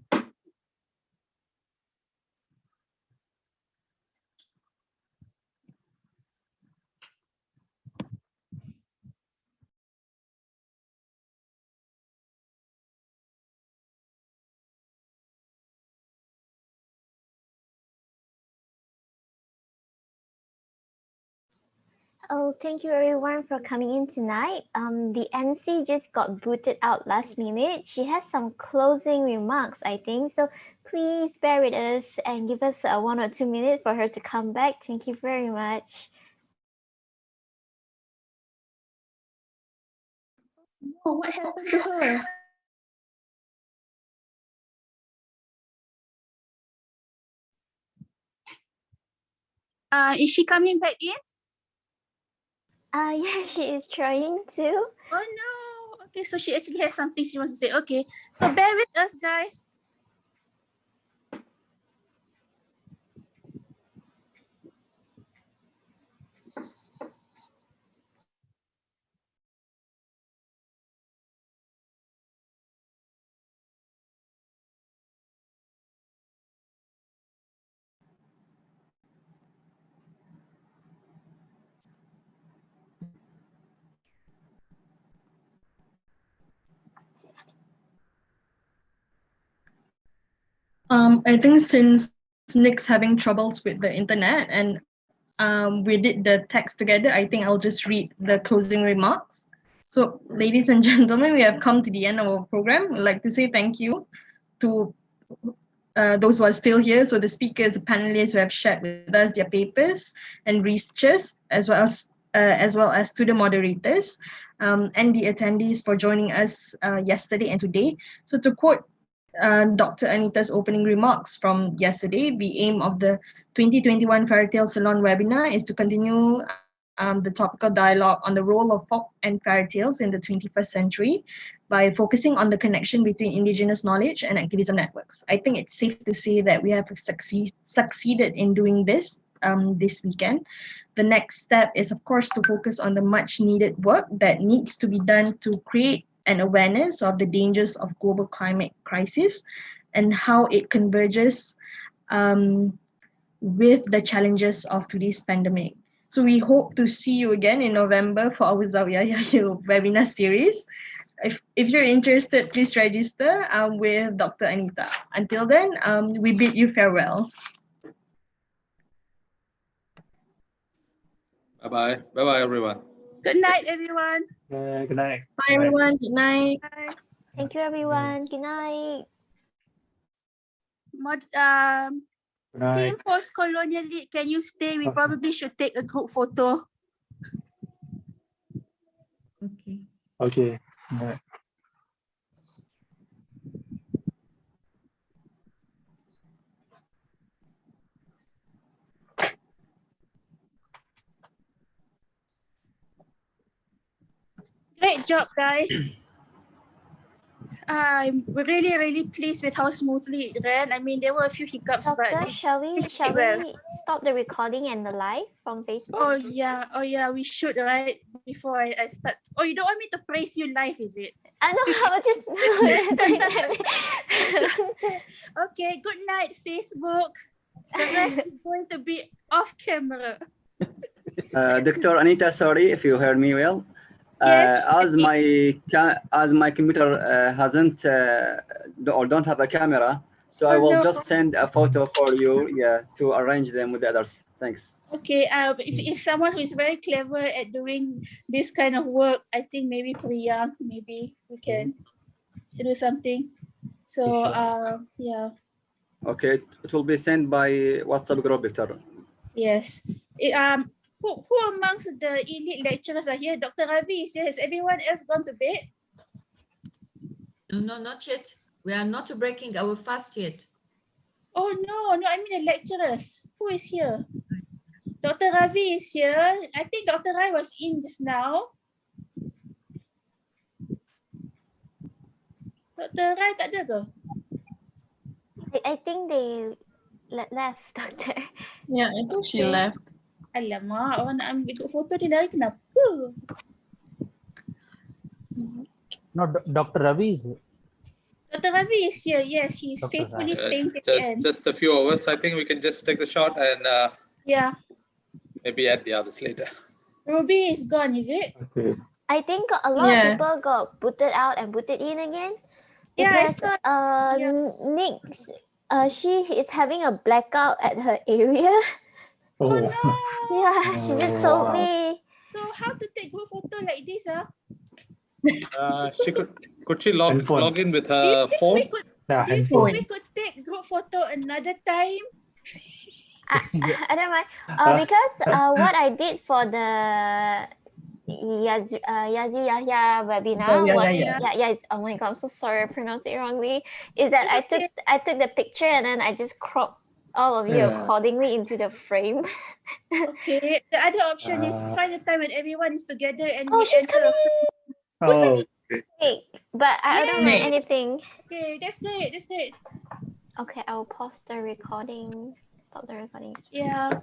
Oh, thank you everyone for coming in tonight. The MC just got booted out last minute. She has some closing remarks, I think. So please bear with us and give us 1 or 2 minutes for her to come back. Thank you very much. Oh, what happened to her? Is she coming back in? Yeah, she is trying to. Oh no. Okay, so she actually has something she wants to say. Okay, so bear with us, guys. I think since Nick's having troubles with the internet and we did the text together, I think I'll just read the closing remarks. So, ladies and gentlemen, we have come to the end of our program. We'd like to say thank you to those who are still here. So the speakers, the panelists who have shared with us their papers and researches, as well as to the moderators and the attendees for joining us yesterday and today. So to quote Dr. Anita's opening remarks from yesterday, the aim of the 2021 Fairytale Salon webinar is to continue the topical dialogue on the role of folk and fairy tales in the 21st century by focusing on the connection between Indigenous knowledge and activism networks. I think it's safe to say that we have succeeded in doing this this weekend. The next step is, of course, to focus on the much needed work that needs to be done to create an awareness of the dangers of global climate crisis and how it converges with the challenges of today's pandemic. So we hope to see you again in November for our Zawiya webinar series. If you're interested, please register with Dr. Anita. Until then, we bid you farewell. Bye-bye. Bye-bye, everyone. Good night, everyone. Good night. Bye, everyone. Good night. Bye. Thank you, everyone. Good night. Team Post-Colonial League, can you stay? We probably should take a group photo. Okay. Okay. Right. Great job, guys. I'm really, really pleased with how smoothly it ran. I mean, there were a few hiccups, Doctor, but shall we stop the recording and the live from Facebook? Oh yeah, we should, right? Before I start. Oh, you don't want me to praise you live, is it? I know, I'll just Okay, good night, Facebook. The rest is going to be off camera. Dr. Anita, sorry if you heard me well. Yes. As my computer hasn't or don't have a camera, so I will just send a photo for you, to arrange them with the others. Thanks. Okay. If someone who is very clever at doing this kind of work, I think maybe Priya, maybe we can do something. So yeah. Okay, it will be sent by WhatsApp group, Victor. Yes. Who amongst the elite lecturers are here? Dr. Ravi is here. Has everyone else gone to bed? No, not yet. We are not breaking our fast yet. Oh no, I mean the lecturers. Who is here? Dr. Ravi is here. I think Dr. Rai was in just now. Dr. Rai tak ada ke? I think they left, Doctor. Yeah, I think she left. Alamak, orang nak ambil foto dia lari kenapa? No, Dr. Ravi is here. Dr. Ravi is here. Yes, he's faithfully staying to the end. Just a few of us. I think we can just take the shot and Yeah. maybe add the others later. Ruby is gone, is it? Okay. I think a lot of people got booted out and booted in again. Yeah, Because Nick, she is having a blackout at her area. Oh no. Yeah, she just told me. So how to take group photo like this? Could she log in with her phone? Do you think we could take group photo another time? I don't mind. Because what I did for the Yazi Yahya webinar was it's, oh my god, I'm so sorry I pronounced it wrongly. Is that I took the picture and then I just cropped all of you Yeah. accordingly into the frame. Okay. The other option is Uh, find a time when everyone is together and Oh, we she's enter a frame. Who's oh, coming? okay. Hey, but I don't write Yay! anything. Okay, that's great. That's great. Okay, I will pause the recording. Stop the recording. Yeah.